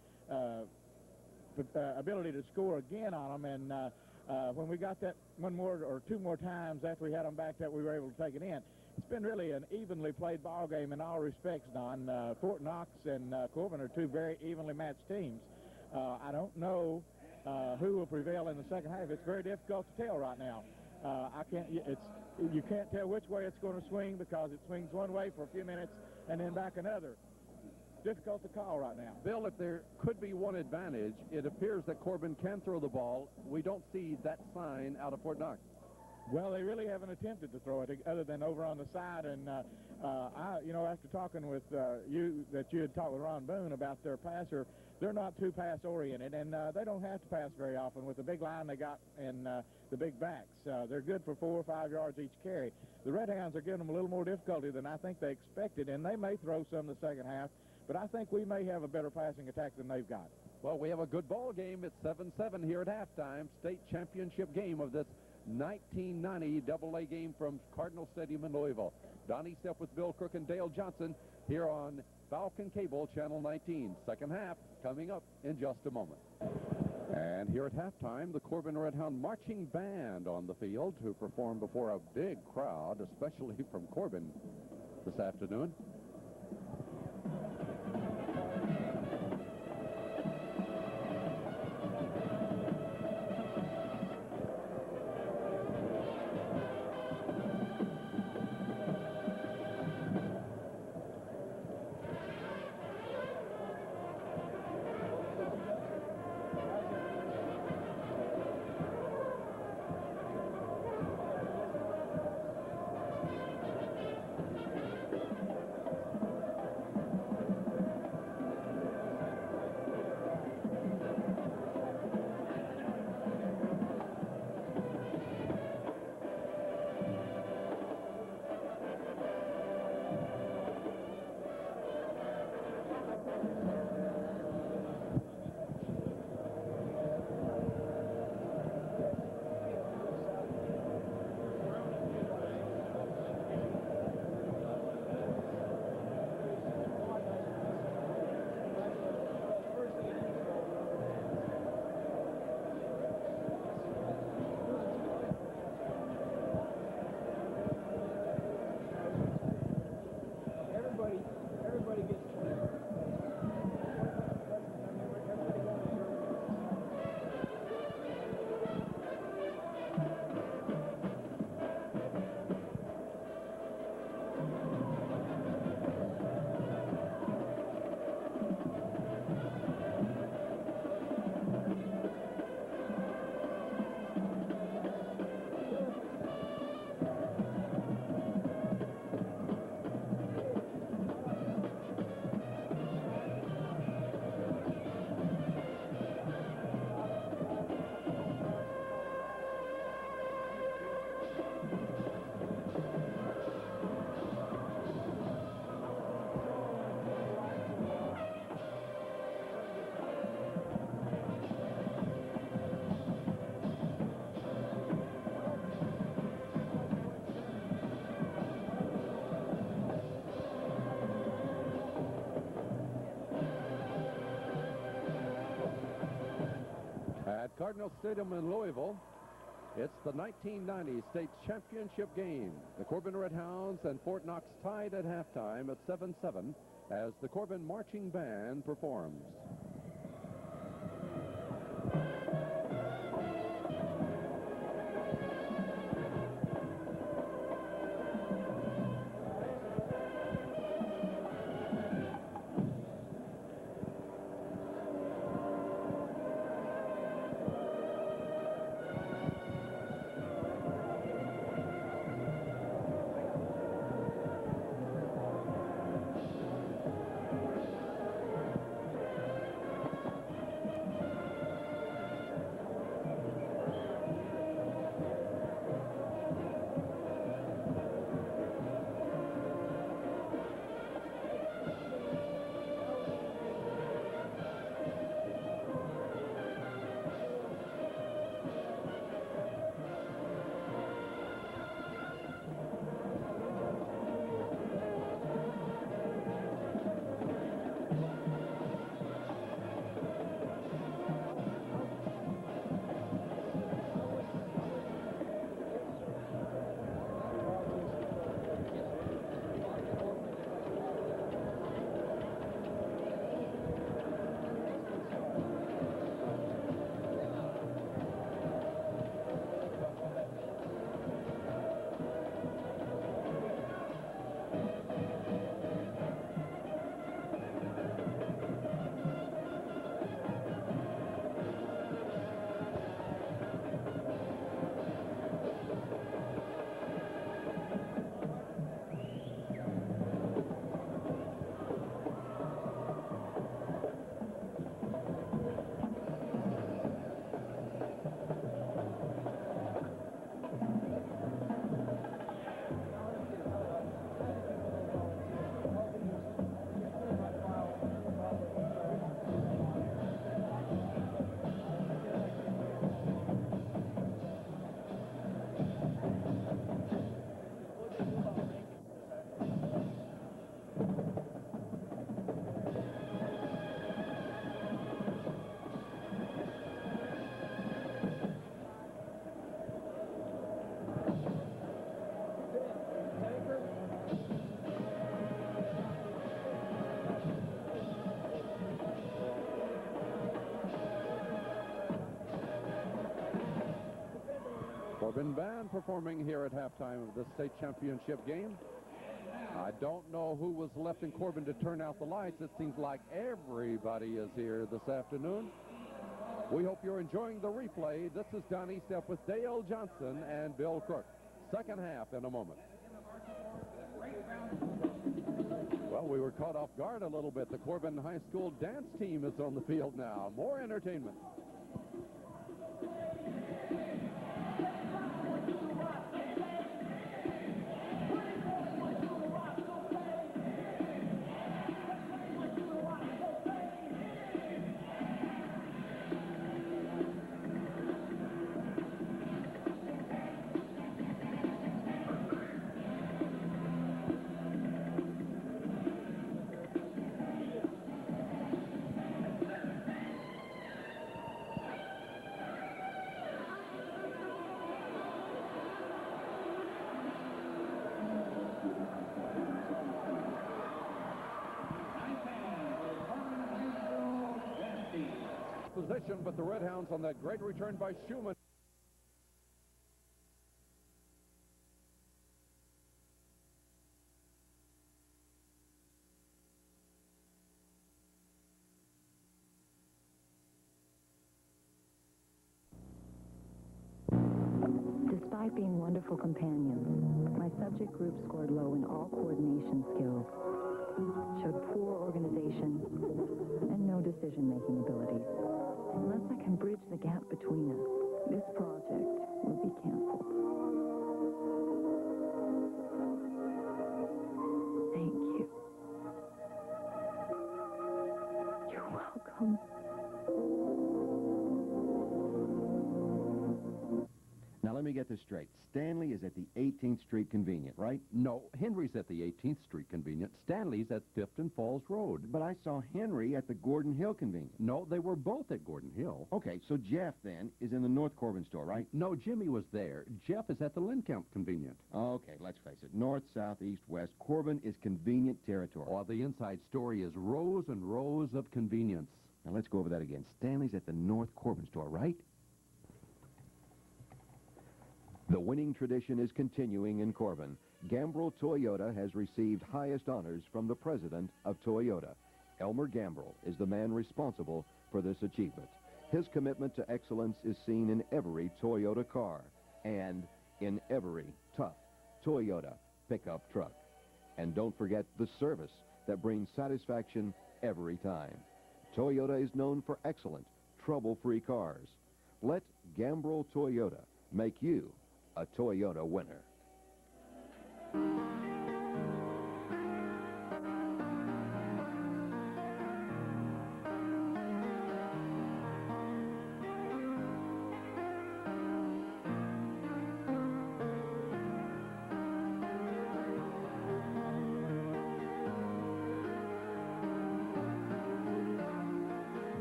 ability to score again on them, and when we got that one more or two more times after we had them backed up, we were able to take it in. It's been really an evenly played ball game in all respects, Don. Fort Knox and Corbin are two very evenly matched teams. I don't know who will prevail in the second half. It's very difficult to tell right now. You can't tell which way it's going to swing because it swings one way for a few minutes and then back another. Difficult to call right now. Bill, if there could be one advantage, it appears that Corbin can throw the ball. We don't see that sign out of Fort Knox. Well, they really haven't attempted to throw it other than over on the side. And, after talking with you had talked with Ron Boone about their passer, they're not too pass-oriented, and they don't have to pass very often with the big line they got and the big backs. They're good for 4 or 5 yards each carry. The Red Hounds are giving them a little more difficulty than I think they expected, and they may throw some in the second half, but I think we may have a better passing attack than they've got. Well, we have a good ball game. It's 7-7 here at halftime. State championship game of this 1990 AA game from Cardinal Stadium in Louisville. Donnie Stepp with Bill Crook and Dale Johnson here on Falcon Cable, Channel 19. Second half coming up in just a moment. And here at halftime, the Corbin Red Hound Marching Band on the field to perform before a big crowd, especially from Corbin this afternoon. Cardinal Stadium in Louisville. It's the 1990 state championship game. The Corbin Red Hounds and Fort Knox tied at halftime at 7-7 as the Corbin Marching Band performs. Corbin Band performing here at halftime of the state championship game. I don't know who was left in Corbin to turn out the lights. It seems like everybody is here this afternoon. We hope you're enjoying the replay. This is Donnie Step with Dale Johnson and Bill Crook. Second half in a moment. Well, we were caught off guard a little bit. The Corbin High School dance team is on the field now. More entertainment. Position, but the Red Hounds on that great return by Schumann. Despite being wonderful companions, my subject group scored low in all coordination skills, showed poor organization, and no decision-making abilities. Unless I can bridge the gap between us, this project will be canceled. Thank you. You're welcome. Now let me get get this straight. Stanley is at the 18th Street Convenient, right? No, Henry's at the 18th Street Convenient. Stanley's at 5th and Falls Road. But I saw Henry at the Gordon Hill Convenient. No, they were both at Gordon Hill. Okay, so Jeff, then, is in the North Corbin store, right? No, Jimmy was there. Jeff is at the Lincamp Convenient. Okay, let's face it. North, south, east, west. Corbin is convenient territory. Oh, the inside story is rows and rows of convenience. Now, let's go over that again. Stanley's at the North Corbin store, right? The winning tradition is continuing in Corbin. Gambrel Toyota has received highest honors from the president of Toyota. Elmer Gambrel is the man responsible for this achievement. His commitment to excellence is seen in every Toyota car and in every tough Toyota pickup truck. And don't forget the service that brings satisfaction every time. Toyota is known for excellent, trouble-free cars. Let Gambrel Toyota make you a Toyota winner.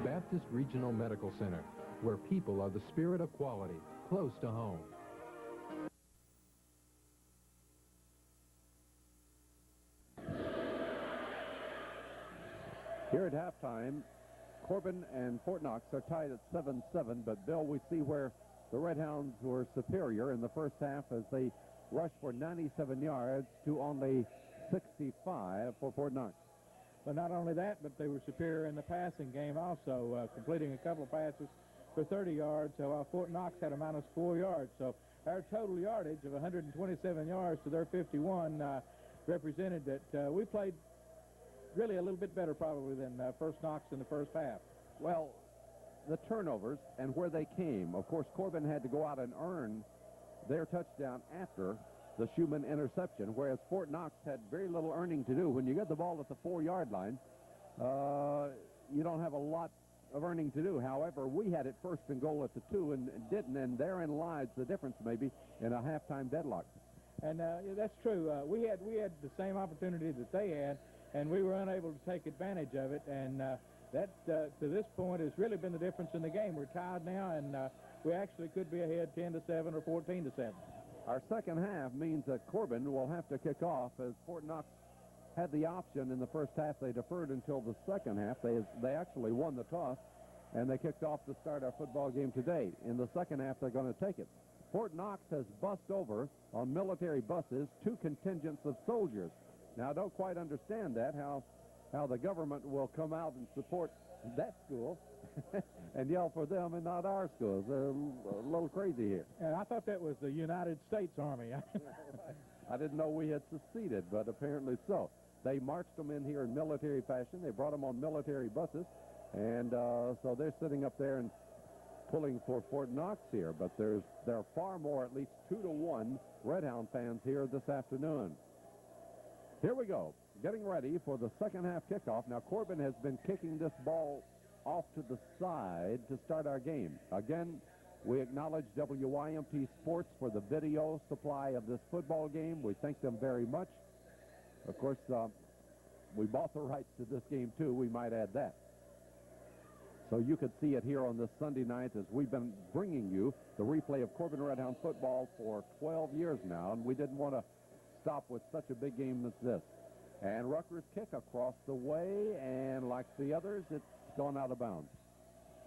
Baptist Regional Medical Center, where people are the spirit of quality, close to home. Here at halftime, Corbin and Fort Knox are tied at 7-7, but Bill, we see where the Red Hounds were superior in the first half as they rushed for 97 yards to only 65 for Fort Knox. But not only that, but they were superior in the passing game also, completing a couple of passes for 30 yards, while Fort Knox had a -4 yards. So our total yardage of 127 yards to their 51 represented that we played really a little bit better probably than First Knox in the first half. Well, the turnovers and where they came. Of course, Corbin had to go out and earn their touchdown after the Schumann interception, whereas Fort Knox had very little earning to do. When you get the ball at the 4-yard line, you don't have a lot of earning to do. However, we had it first and goal at the 2 and didn't, and therein lies the difference maybe in a halftime deadlock. And that's true. We had the same opportunity that they had, and we were unable to take advantage of it, and that, to this point, has really been the difference in the game. We're tied now, and we actually could be ahead 10-7 or 14-7. Our second half means that Corbin will have to kick off, as Fort Knox had the option in the first half. They deferred until the second half. They actually won the toss, and they kicked off to start our football game today. In the second half, they're going to take it. Fort Knox has bussed over on military buses 2 contingents of soldiers. Now, I don't quite understand that, how the government will come out and support that school and yell for them and not our schools. They're a little crazy here. And I thought that was the United States Army. I didn't know we had seceded, but apparently so. They marched them in here in military fashion. They brought them on military buses, and so they're sitting up there and pulling for Fort Knox here. But there are far more, at least 2-1 Red Hound fans here this afternoon. Here we go, getting ready for the second half kickoff. Now, Corbin has been kicking this ball off to the side to start our game. Again, we acknowledge WYMT Sports for the video supply of this football game. We thank them very much. Of course, we bought the rights to this game, too. We might add that. So you could see it here on this Sunday night as we've been bringing you the replay of Corbin Red Hound football for 12 years now, and we didn't want to stop with such a big game as this. And Rucker's kick across the way, and like the others, it's gone out of bounds.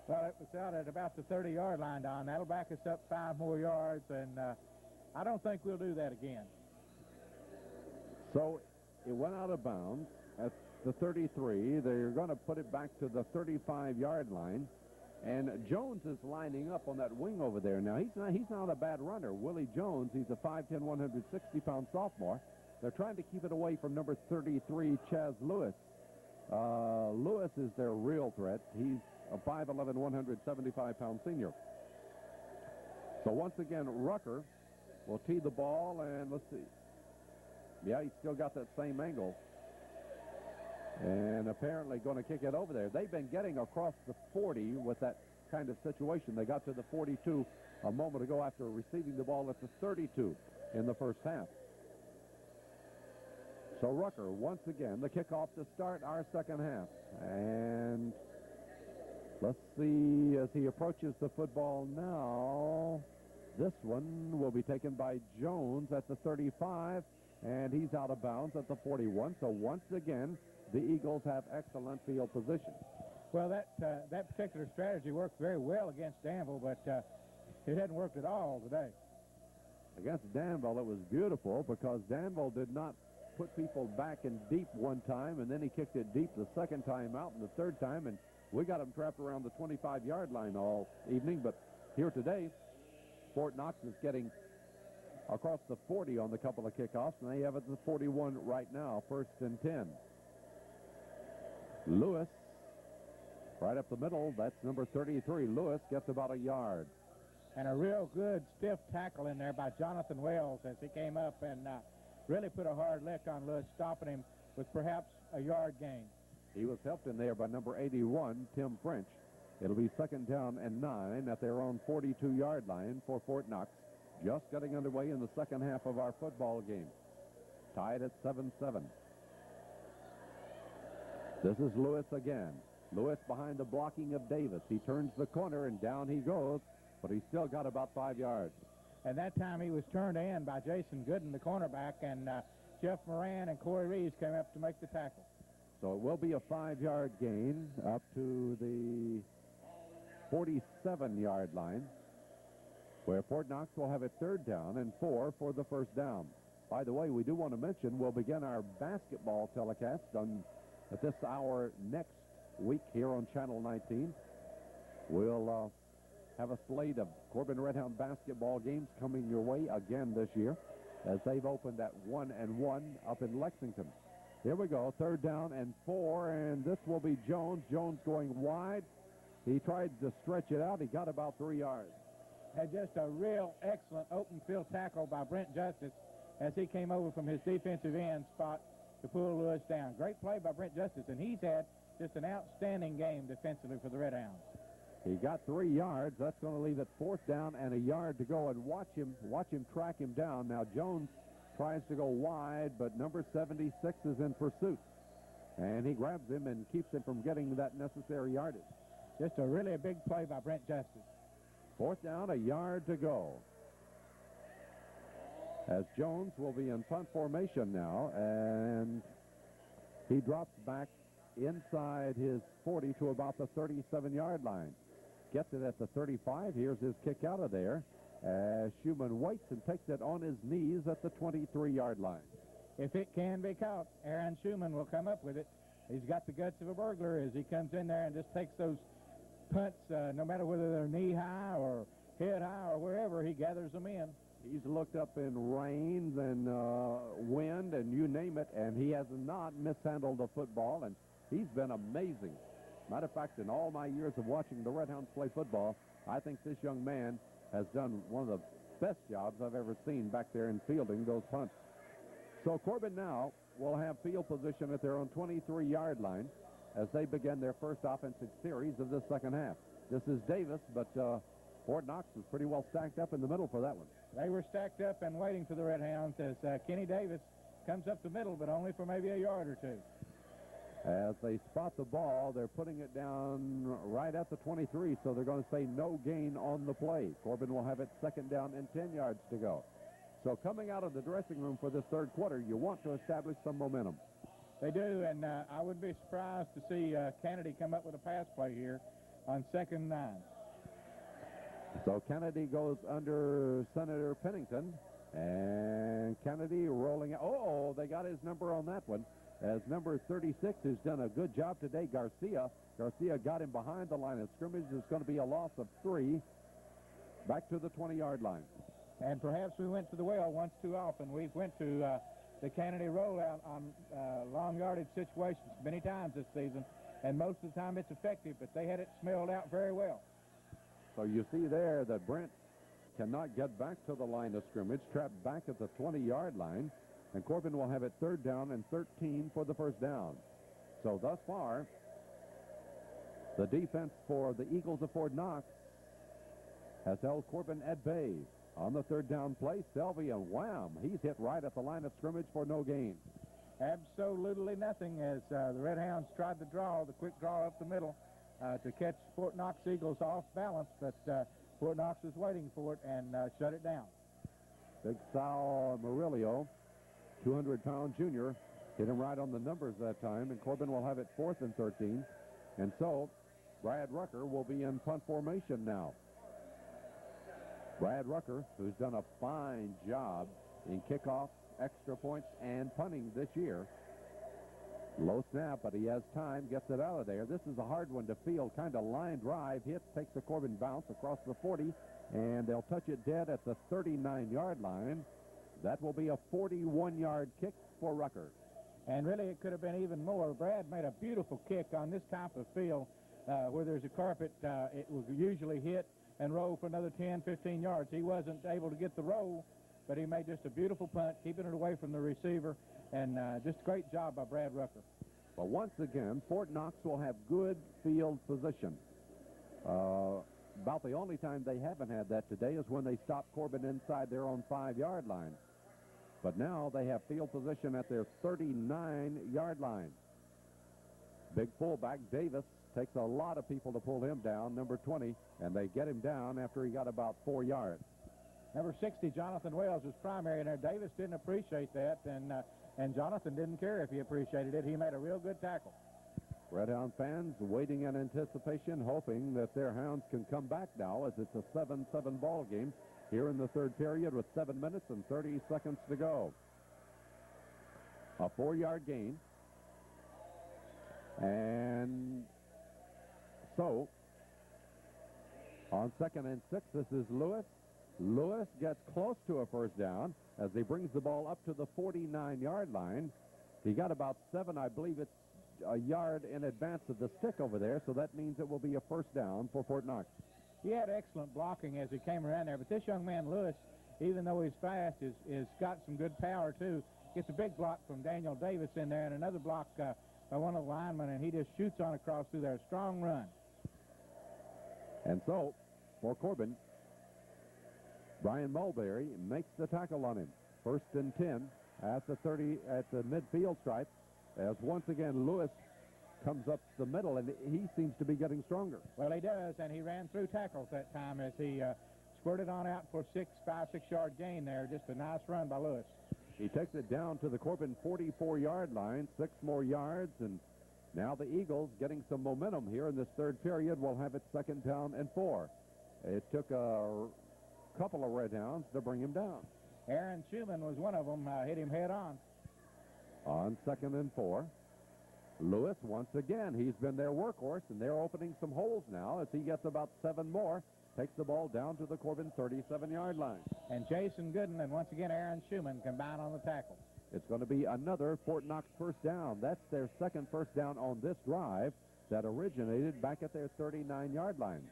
Well, it was out at about the 30-yard line, Don. That'll back us up 5 more yards, and I don't think we'll do that again. So it went out of bounds at the 33. They're going to put it back to the 35-yard line. And Jones is lining up on that wing over there. Now, he's not a bad runner. Willie Jones, he's a 5'10", 160-pound sophomore. They're trying to keep it away from number 33, Chaz Lewis. Lewis is their real threat. He's a 5'11", 175-pound senior. So once again, Rucker will tee the ball, and let's see. Yeah, he's still got that same angle. And apparently going to kick it over there. They've been getting across the 40 with that kind of situation. They got to the 42 a moment ago after receiving the ball at the 32 in the first half. So Rucker, once again, the kickoff to start our second half. And let's see as he approaches the football now. This one will be taken by Jones at the 35, and he's out of bounds at the 41. So once again, the Eagles have excellent field position. Well, that particular strategy worked very well against Danville, but it hadn't worked at all today. Against Danville, it was beautiful because Danville did not put people back in deep one time, and then he kicked it deep the second time out and the third time, and we got them trapped around the 25-yard line all evening. But here today, Fort Knox is getting across the 40 on the couple of kickoffs, and they have it at the 41 right now, 1st and 10. Lewis, right up the middle, that's number 33. Lewis gets about a yard. And a real good stiff tackle in there by Jonathan Wells as he came up and really put a hard lick on Lewis, stopping him with perhaps a yard gain. He was helped in there by number 81, Tim French. It'll be 2nd down and 9 at their own 42-yard line for Fort Knox. Just getting underway in the second half of our football game. Tied at 7-7. This is Lewis again. Lewis behind the blocking of Davis. He turns the corner and down he goes, but he's still got about 5 yards. And that time he was turned in by Jason Gooden, the cornerback, and Jeff Moran and Corey Reeves came up to make the tackle. So it will be a 5-yard gain up to the 47-yard line, where Fort Knox will have it 3rd down and 4 for the 1st down. By the way, we do want to mention we'll begin our basketball telecast at this hour next week here on Channel 19. We'll have a slate of Corbin Redhound basketball games coming your way again this year, as they've opened at 1-1 up in Lexington. Here we go, 3rd down and 4, and this will be Jones. Jones going wide. He tried to stretch it out. He got about 3 yards. Had just a real excellent open field tackle by Brent Justice as he came over from his defensive end spot to pull Lewis down. Great play by Brent Justice, and he's had just an outstanding game defensively for the Red Hounds. He got 3 yards. That's going to leave it 4th down and a yard to go, and watch him track him down. Now Jones tries to go wide, but number 76 is in pursuit, and he grabs him and keeps him from getting that necessary yardage. Just a really big play by Brent Justice. 4th down, a yard to go. As Jones will be in punt formation now, and he drops back inside his 40 to about the 37-yard line. Gets it at the 35. Here's his kick out of there as Schumann waits and takes it on his knees at the 23-yard line. If it can be caught, Aaron Schumann will come up with it. He's got the guts of a burglar as he comes in there and just takes those punts, no matter whether they're knee-high or head-high or wherever, he gathers them in. He's looked up in rains and wind and you name it, and he has not mishandled the football, and he's been amazing. Matter of fact, in all my years of watching the Red Hounds play football, I think this young man has done one of the best jobs I've ever seen back there in fielding those punts. So Corbin now will have field position at their own 23-yard line as they begin their first offensive series of this second half. This is Davis, but Fort Knox is pretty well stacked up in the middle for that one. They were stacked up and waiting for the Red Hounds as Kenny Davis comes up the middle, but only for maybe a yard or two. As they spot the ball, they're putting it down right at the 23, so they're going to say no gain on the play. Corbin will have it 2nd down and 10 yards to go. So coming out of the dressing room for this 3rd quarter, you want to establish some momentum. They do, and I wouldn't be surprised to see Kennedy come up with a pass play here on 2nd and 9. So Kennedy goes under Senator Pennington, and Kennedy rolling out. Oh, they got his number on that one, as number 36 has done a good job today, Garcia. Garcia got him behind the line of scrimmage. It's going to be a loss of 3 back to the 20-yard line. And perhaps we went to the well once too often. We've went to the Kennedy rollout on long yardage situations many times this season, and most of the time it's effective, but they had it smelled out very well. So you see there that Brent cannot get back to the line of scrimmage, trapped back at the 20-yard line, and Corbin will have it 3rd down and 13 for the 1st down. So thus far, The defense for the Eagles of Fort Knox has held Corbin at bay. On the third down play, Selvey, and wham, he's hit right at the line of scrimmage for no gain. Absolutely nothing as the Red Hounds tried to draw, the quick draw up the middle to catch Fort Knox Eagles off balance, but Fort Knox was waiting for it and shut it down. Big Sal Murillo, 200-pound junior, hit him right on the numbers that time, and Corbin will have it 4th and 13. And so Brad Rucker will be in punt formation now. Brad Rucker, who's done a fine job in kickoff, extra points, and punting this year. Low snap, but he has time, gets it out of there. This is a hard one to field, kind of line drive. Hit, takes a Corbin bounce across the 40, and they'll touch it dead at the 39-yard line. That will be a 41-yard kick for Rucker. And really, it could have been even more. Brad made a beautiful kick on this type of field where there's a carpet. It will usually hit and roll for another 10, 15 yards. He wasn't able to get the roll, but he made just a beautiful punt, keeping it away from the receiver, and just a great job by Brad Rucker. Well, once again, Fort Knox will have good field position. About the only time they haven't had that today is when they stopped Corbin inside their own 5-yard line. But now they have field position at their 39-yard line. Big fullback Davis takes a lot of people to pull him down, number 20, and they get him down after he got about 4 yards. Number 60, Jonathan Wells, was primary in there. Davis didn't appreciate that, and Jonathan didn't care if he appreciated it. He made a real good tackle. Red Hound fans waiting in anticipation, hoping that their Hounds can come back now as it's a 7-7 ball game here in the third period with 7 minutes and 30 seconds to go. A 4-yard gain. And so, on 2nd and 6, this is Lewis. Lewis gets close to a first down as he brings the ball up to the 49-yard line. He got about 7, I believe it's a yard in advance of the stick over there, so that means it will be a first down for Fort Knox. He had excellent blocking as he came around there, but this young man, Lewis, even though he's fast, is got some good power, too. Gets a big block from Daniel Davis in there and another block by one of the linemen, and he just shoots on across through there. Strong run. And so, for Corbin, Brian Mulberry makes the tackle on him. 1st and 10 at the 30 at the midfield stripe, as once again Lewis comes up the middle, and he seems to be getting stronger. Well, he does, and he ran through tackles that time as he squirted on out for 5-6-yard gain there. Just a nice run by Lewis. He takes it down to the Corbin 44-yard line, 6 more yards, and now the Eagles getting some momentum here in this third period will have it 2nd down and 4. It took a couple of Red Hounds to bring him down. Aaron Schumann was one of them, hit him head on. On 2nd and 4, Lewis, once again, he's been their workhorse, and they're opening some holes now as he gets about 7 more. Takes the ball down to the Corbin 37-yard line. And Jason Gooden and once again Aaron Schumann combine on the tackle. It's going to be another Fort Knox first down. That's their 2nd first down on this drive that originated back at their 39-yard line.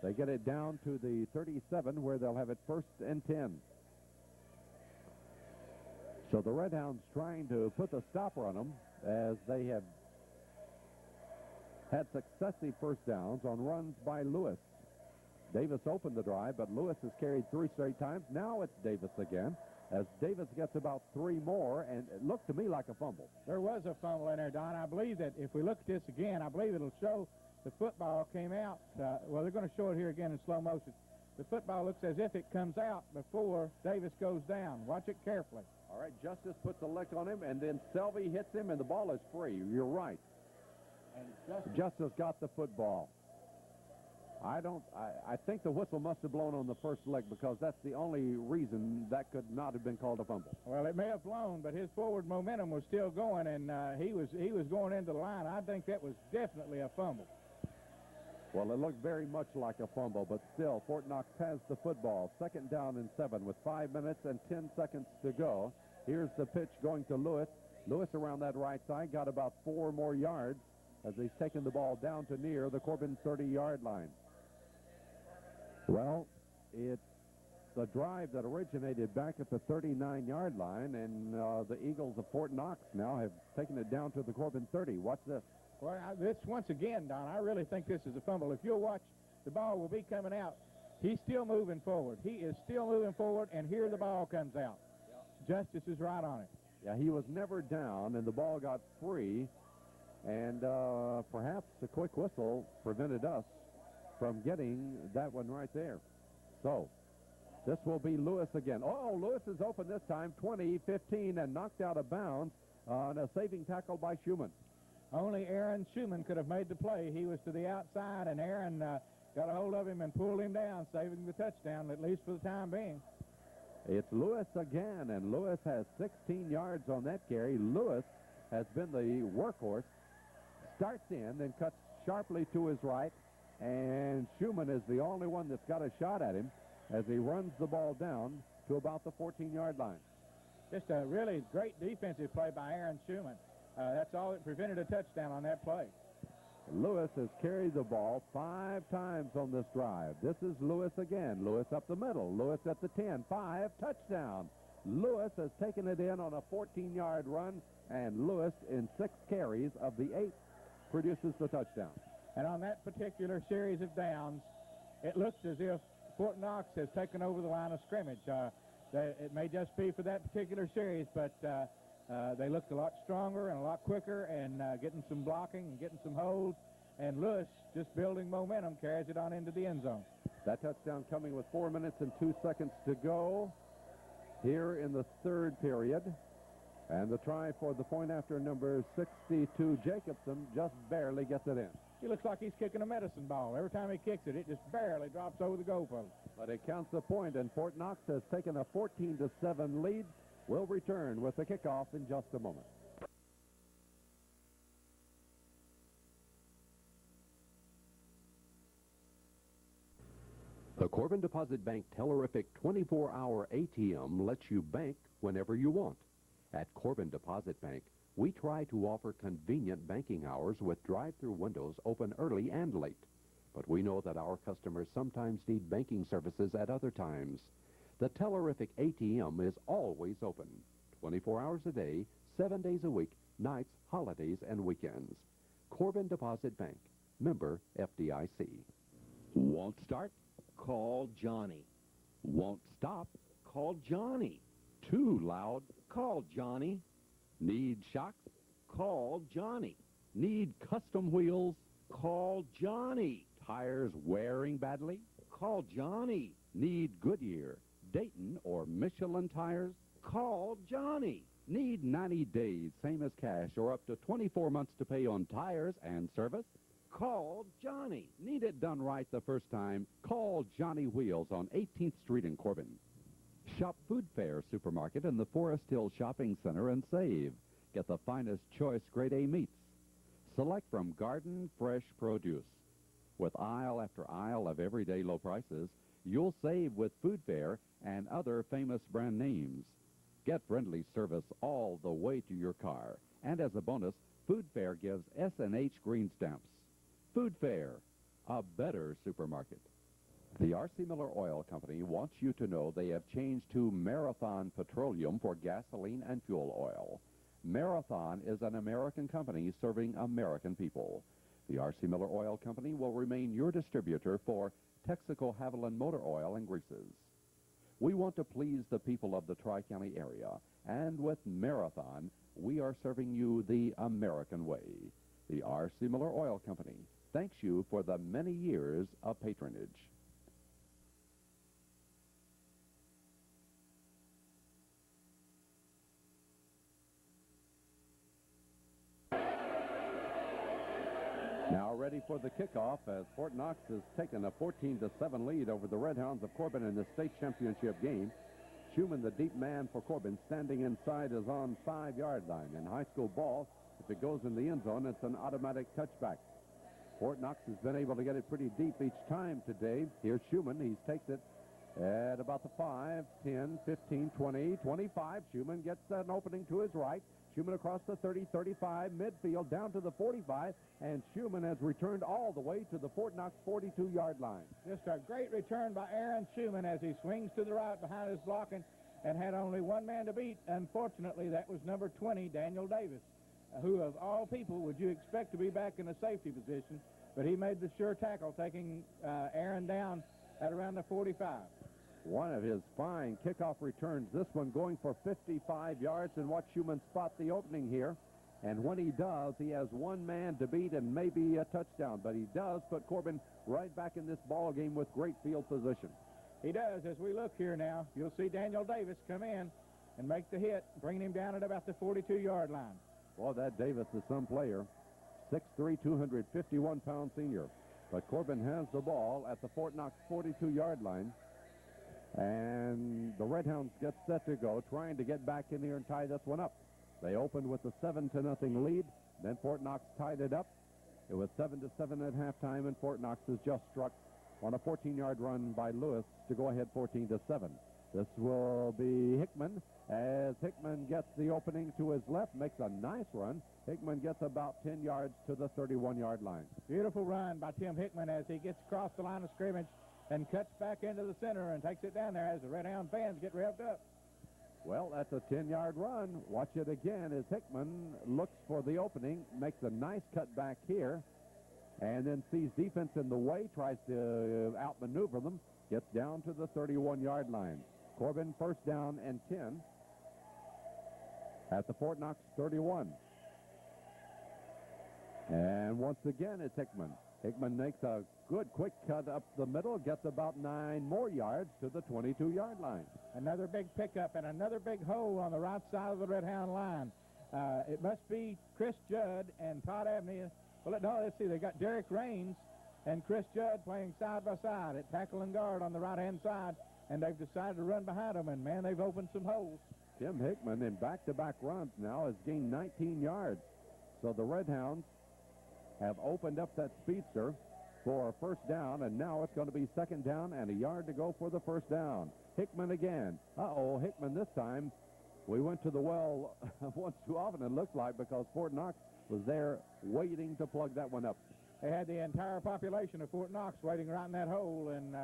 They get it down to the 37 where they'll have it 1st and 10. So the Red Hounds trying to put the stopper on them as they have had successive first downs on runs by Lewis. Davis opened the drive, but Lewis has carried 3 straight times. Now it's Davis again, as Davis gets about 3 more, and it looked to me like a fumble. There was a fumble in there, Don. I believe that if we look at this again, I believe it'll show the football came out. Well, they're going to show it here again in slow motion. The football looks as if it comes out before Davis goes down. Watch it carefully. All right, Justice puts a lick on him, and then Selvey hits him, and the ball is free. You're right. And Justice got the football. I think the whistle must have blown on the first leg because that's the only reason that could not have been called a fumble. Well, it may have blown, but his forward momentum was still going, and he was going into the line. I think that was definitely a fumble. Well, it looked very much like a fumble, but still, Fort Knox has the football. 2nd down and 7 with 5 minutes and 10 seconds to go. Here's the pitch going to Lewis. Lewis around that right side got about 4 more yards as he's taken the ball down to near the Corbin 30-yard line. Well, it the drive that originated back at the 39-yard line, and the Eagles of Fort Knox now have taken it down to the Corbin 30. Watch this. Well, this, once again, Don, I really think this is a fumble. If you'll watch, the ball will be coming out. He's still moving forward. He is still moving forward, and here the ball comes out. Justice is right on it. Yeah, he was never down, and the ball got free, and perhaps a quick whistle prevented us from getting that one right there. So this will be Lewis again. Oh, Lewis is open this time, 20-15, and knocked out of bounds on a saving tackle by Schumann. Only Aaron Schumann could have made the play. He was to the outside, and Aaron got a hold of him and pulled him down, saving the touchdown, at least for the time being. It's Lewis again, and Lewis has 16 yards on that carry. Lewis has been the workhorse, starts in, then cuts sharply to his right, and Schumann is the only one that's got a shot at him as he runs the ball down to about the 14-yard line. Just a really great defensive play by Aaron Schumann. That's all that prevented a touchdown on that play. Lewis has carried the ball 5 times on this drive. This is Lewis again. Lewis up the middle. Lewis at the 10. 5, touchdown. Lewis has taken it in on a 14-yard run, and Lewis in 6 carries of the 8 produces the touchdown. And on that particular series of downs, it looks as if Fort Knox has taken over the line of scrimmage. It may just be for that particular series, but they looked a lot stronger and a lot quicker and getting some blocking and getting some holds. And Lewis, just building momentum, carries it on into the end zone. That touchdown coming with 4 minutes and 2 seconds to go here in the 3rd period. And the try for the point after number 62, Jacobson, just barely gets it in. He looks like he's kicking a medicine ball. Every time he kicks it, it just barely drops over the goalpost. But it counts a point, and Fort Knox has taken a 14-7 lead. We'll return with the kickoff in just a moment. The Corbin Deposit Bank Tellerific 24-hour ATM lets you bank whenever you want. At Corbin Deposit Bank, we try to offer convenient banking hours with drive-through windows open early and late. But we know that our customers sometimes need banking services at other times. The Tellerific ATM is always open, 24 hours a day, 7 days a week, nights, holidays, and weekends. Corbin Deposit Bank, member FDIC. Won't start? Call Johnny. Won't stop? Call Johnny. Too loud? Call Johnny. Need shocks? Call Johnny. Need custom wheels? Call Johnny. Tires wearing badly? Call Johnny. Need Goodyear, Dayton, or Michelin tires? Call Johnny. Need 90 days, same as cash, or up to 24 months to pay on tires and service? Call Johnny. Need it done right the first time? Call Johnny Wheels on 18th Street in Corbin. Shop Food Fair Supermarket in the Forest Hill Shopping Center and save. Get the finest choice grade A meats. Select from garden fresh produce. With aisle after aisle of everyday low prices, you'll save with Food Fair and other famous brand names. Get friendly service all the way to your car. And as a bonus, Food Fair gives S&H green stamps. Food Fair, a better supermarket. The R.C. Miller Oil Company wants you to know they have changed to Marathon Petroleum for gasoline and fuel oil. Marathon is an American company serving American people. The R.C. Miller Oil Company will remain your distributor for Texaco Haviland Motor Oil and Greases. We want to please the people of the Tri-County area, and with Marathon, we are serving you the American way. The R.C. Miller Oil Company thanks you for the many years of patronage. Now ready for the kickoff as Fort Knox has taken a 14-7 lead over the Red Hounds of Corbin in the state championship game. Schumann, the deep man for Corbin, standing inside, is on 5-yard line. In high school ball, if it goes in the end zone, it's an automatic touchback. Fort Knox has been able to get it pretty deep each time today. Here's Schumann. He takes it at about the 5, 10, 15, 20, 25. Schumann gets an opening to his right, Schumann across the 30, 35, midfield, down to the 45, and Schumann has returned all the way to the Fort Knox 42-yard line. Just a great return by Aaron Schumann as he swings to the right behind his blocking and had only one man to beat. Unfortunately, that was number 20, Daniel Davis, who of all people would you expect to be back in a safety position, but he made the sure tackle, taking Aaron down at around the 45. One of his fine kickoff returns, this one going for 55 yards, and watch Schumann spot the opening here. And when he does, he has one man to beat and maybe a touchdown, but he does put Corbin right back in this ball game with great field position. He does. As we look here now, you'll see Daniel Davis come in and make the hit, bringing him down at about the 42-yard line. Boy, that Davis is some player. 6'3", 251-pound senior. But Corbin has the ball at the Fort Knox 42-yard line. And the Redhounds get set to go, trying to get back in here and tie this one up. They opened with a 7-0 lead. Then Fort Knox tied it up. It was 7-7 at halftime, and Fort Knox has just struck on a 14-yard run by Lewis to go ahead 14-7. This will be Hickman, as Hickman gets the opening to his left, makes a nice run. Hickman gets about 10 yards to the 31-yard line. Beautiful run by Tim Hickman as he gets across the line of scrimmage and cuts back into the center and takes it down there as the Redhound fans get revved up. Well, that's a 10-yard run. Watch it again as Hickman looks for the opening, makes a nice cut back here, and then sees defense in the way, tries to outmaneuver them, gets down to the 31-yard line. Corbin first down and 10 at the Fort Knox 31. And once again, it's Hickman. Hickman makes a good quick cut up the middle, gets about 9 more yards to the 22-yard line. Another big pickup and another big hole on the right side of the Redhound line. It must be Chris Judd and Todd Abney. Well, no, let's see. They got Derek Raines and Chris Judd playing side by side at tackle and guard on the right-hand side, and they've decided to run behind them, and, man, they've opened some holes. Tim Hickman in back-to-back runs now has gained 19 yards. So the Redhounds have opened up that speedster for a first down, and now it's going to be second down and a yard to go for the first down. Hickman again. Hickman this time. We went to the well once too often, it looks like, because Fort Knox was there waiting to plug that one up. They had the entire population of Fort Knox waiting right in that hole, and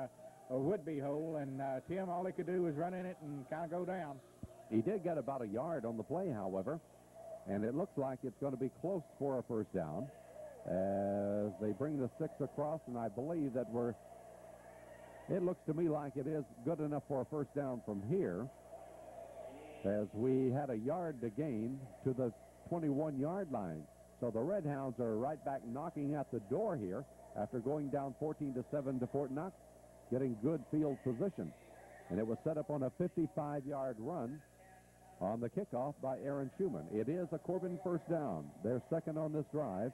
or would-be hole, and Tim, all he could do was run in it and kind of go down. He did get about a yard on the play, however, and it looks like it's going to be close for a first down as they bring the 6 across, and I believe that it looks to me like it is good enough for a first down from here, as we had a yard to gain to the 21-yard line. So the Redhounds are right back knocking at the door here after going down 14-7 to Fort Knox, getting good field position. And it was set up on a 55-yard run on the kickoff by Aaron Schumann. It is a Corbin first down. They're second on this drive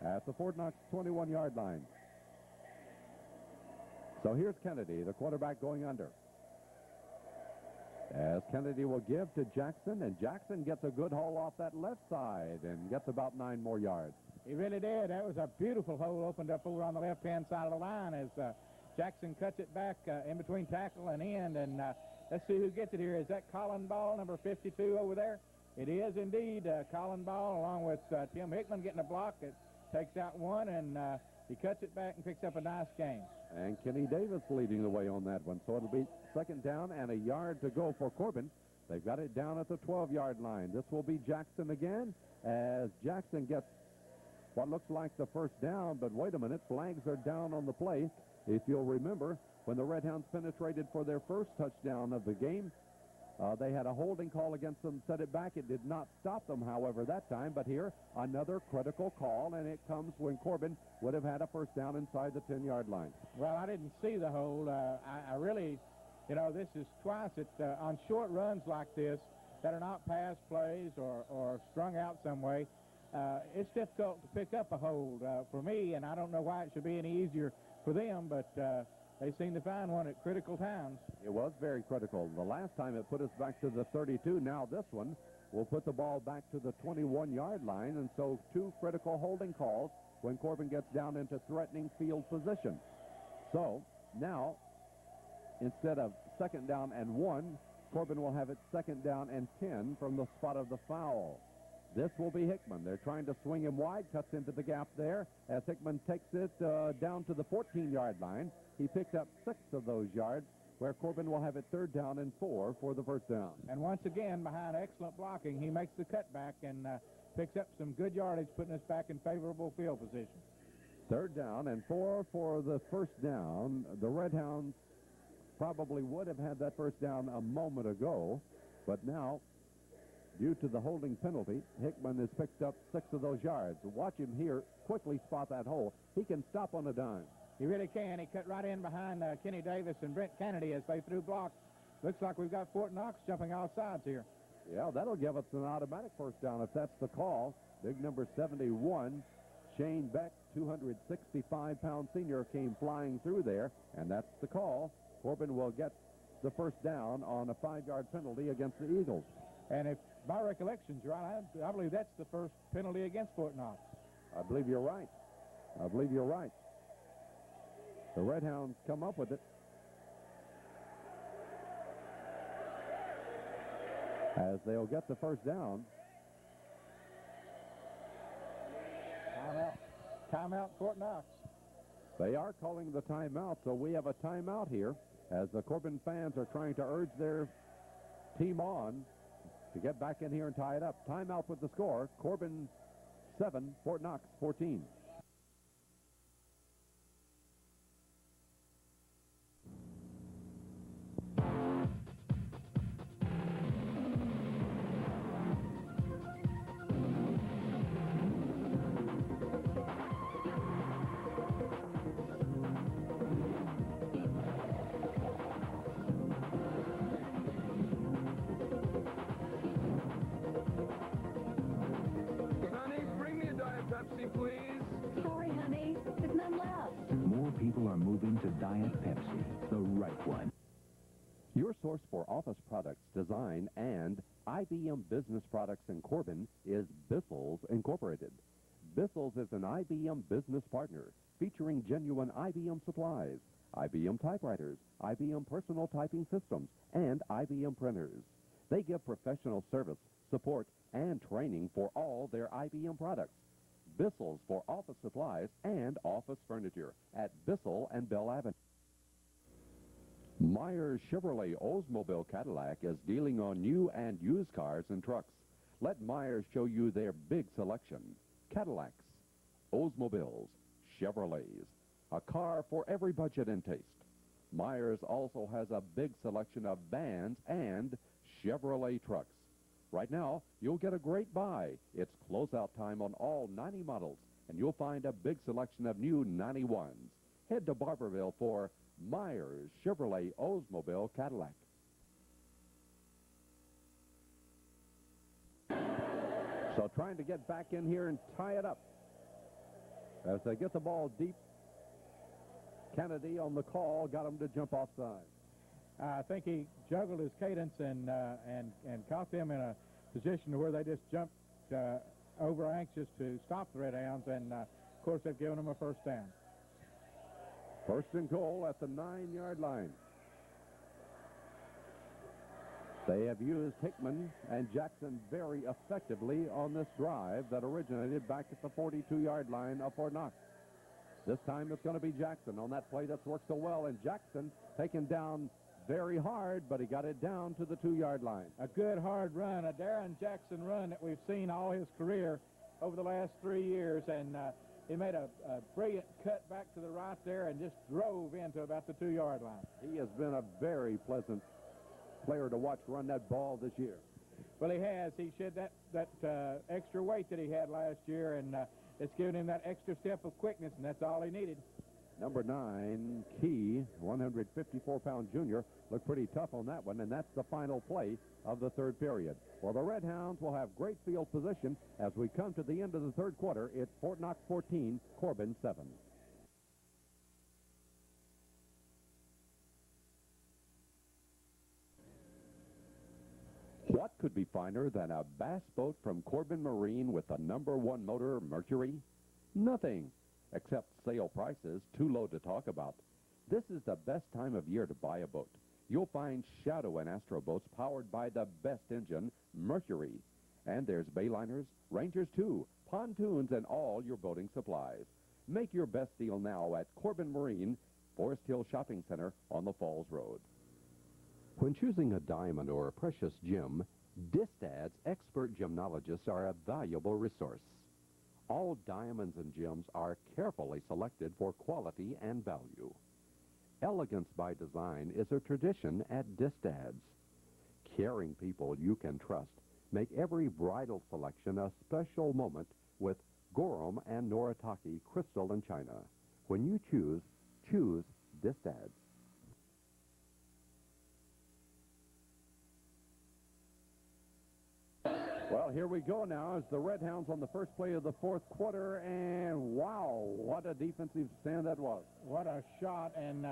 at the Fort Knox 21-yard line. So here's Kennedy, the quarterback, going under. As Kennedy will give to Jackson, and Jackson gets a good haul off that left side and gets about 9 more yards. He really did. That was a beautiful hole opened up over on the left-hand side of the line as Jackson cuts it back in between tackle and end. And let's see who gets it here. Is that Colin Ball, number 52 over there? It is indeed Colin Ball, along with Tim Hickman getting a block. It takes out one, and he cuts it back and picks up a nice gain. And Kenny Davis leading the way on that one. So it'll be second down and a yard to go for Corbin. They've got it down at the 12-yard line. This will be Jackson again, as Jackson gets what looks like the first down, but wait a minute, flags are down on the play. If you'll remember, when the Redhounds penetrated for their first touchdown of the game, they had a holding call against them, set it back. It did not stop them, however, that time. But here, another critical call, and it comes when Corbin would have had a first down inside the 10-yard line. Well, I didn't see the hold. I really, this is twice on short runs like this that are not pass plays or strung out some way. It's difficult to pick up a hold for me, and I don't know why it should be any easier for them, but they seem to find one at critical times. It was very critical. The last time it put us back to the 32. Now this one will put the ball back to the 21-yard line, and so 2 critical holding calls when Corbin gets down into threatening field position. So now, instead of second down and 1, Corbin will have it second down and 10 from the spot of the foul. This will be Hickman. They're trying to swing him wide, cuts into the gap there as Hickman takes it down to the 14-yard line. He picked up 6 of those yards, where Corbin will have it 3rd down and 4 for the first down. And once again, behind excellent blocking, he makes the cutback and picks up some good yardage, putting us back in favorable field position. 3rd down and 4 for the first down. The Red Hounds probably would have had that first down a moment ago, but now, due to the holding penalty, Hickman has picked up 6 of those yards. Watch him here quickly spot that hole. He can stop on a dime. He really can. He cut right in behind Kenny Davis and Brent Kennedy as they threw blocks. Looks like we've got Fort Knox jumping all sides here. Yeah, that'll give us an automatic first down if that's the call. Big number 71, Shane Beck, 265-pound senior, came flying through there, and that's the call. Corbin will get the first down on a 5-yard penalty against the Eagles. And if my recollection's right, I believe that's the first penalty against Fort Knox. I believe you're right. I believe you're right. The Red Hounds come up with it. As they'll get the first down. Timeout, Fort Knox. They are calling the timeout, so we have a timeout here as the Corbin fans are trying to urge their team on to get back in here and tie it up. Timeout with the score, Corbin 7, Fort Knox 14. Your source for office products, design, and IBM business products in Corbin is Bissell's Incorporated. Bissell's is an IBM business partner featuring genuine IBM supplies, IBM typewriters, IBM personal typing systems, and IBM printers. They give professional service, support, and training for all their IBM products. Bissell's for office supplies and office furniture at Bissell and Bell Avenue. Myers Chevrolet Oldsmobile Cadillac is dealing on new and used cars and trucks. Let Myers show you their big selection. Cadillacs, Oldsmobiles, Chevrolets, a car for every budget and taste. Myers also has a big selection of vans and Chevrolet trucks. Right now, you'll get a great buy. It's closeout time on all 90 models, and you'll find a big selection of new 91s. Head to Barberville for Myers Chevrolet Oldsmobile Cadillac. So trying to get back in here and tie it up. As they get the ball deep, Kennedy on the call got him to jump offside. I think he juggled his cadence and caught them in a position where they just jumped over anxious to stop the Red Hounds, and of course they've given them a first down. First and goal at the 9-yard line. They have used Hickman and Jackson very effectively on this drive that originated back at the 42-yard line of Fort Knox. This time it's going to be Jackson on that play that's worked so well, and Jackson taken down very hard, but he got it down to the 2-yard line. A good hard run, a Darren Jackson run that we've seen all his career over the last 3 years, and he made a brilliant cut back to the right there and just drove into about the 2-yard line. He has been a very pleasant player to watch run that ball this year. Well, he has. He shed that extra weight that he had last year, and it's given him that extra step of quickness, and that's all he needed. Number 9, Key, 154-pound junior, looked pretty tough on that one, and that's the final play of the third period. Well, the Red Hounds will have great field position as we come to the end of the third quarter. It's Fort Knox 14, Corbin 7. What could be finer than a bass boat from Corbin Marine with the #1 motor, Mercury? Nothing, except sale prices too low to talk about. This is the best time of year to buy a boat. You'll find Shadow and Astro boats powered by the best engine, Mercury. And there's bayliners, Rangers too, pontoons, and all your boating supplies. Make your best deal now at Corbin Marine, Forest Hill Shopping Center on the Falls Road. When choosing a diamond or a precious gem, Distad's expert gemologists are a valuable resource. All diamonds and gems are carefully selected for quality and value. Elegance by design is a tradition at Distad's. Caring people you can trust make every bridal selection a special moment with Gorham and Noritake crystal and china. When you choose Distad's. Well, here we go now as the Red Hounds on the first play of the fourth quarter, and wow, what a defensive stand that was. What a shot, and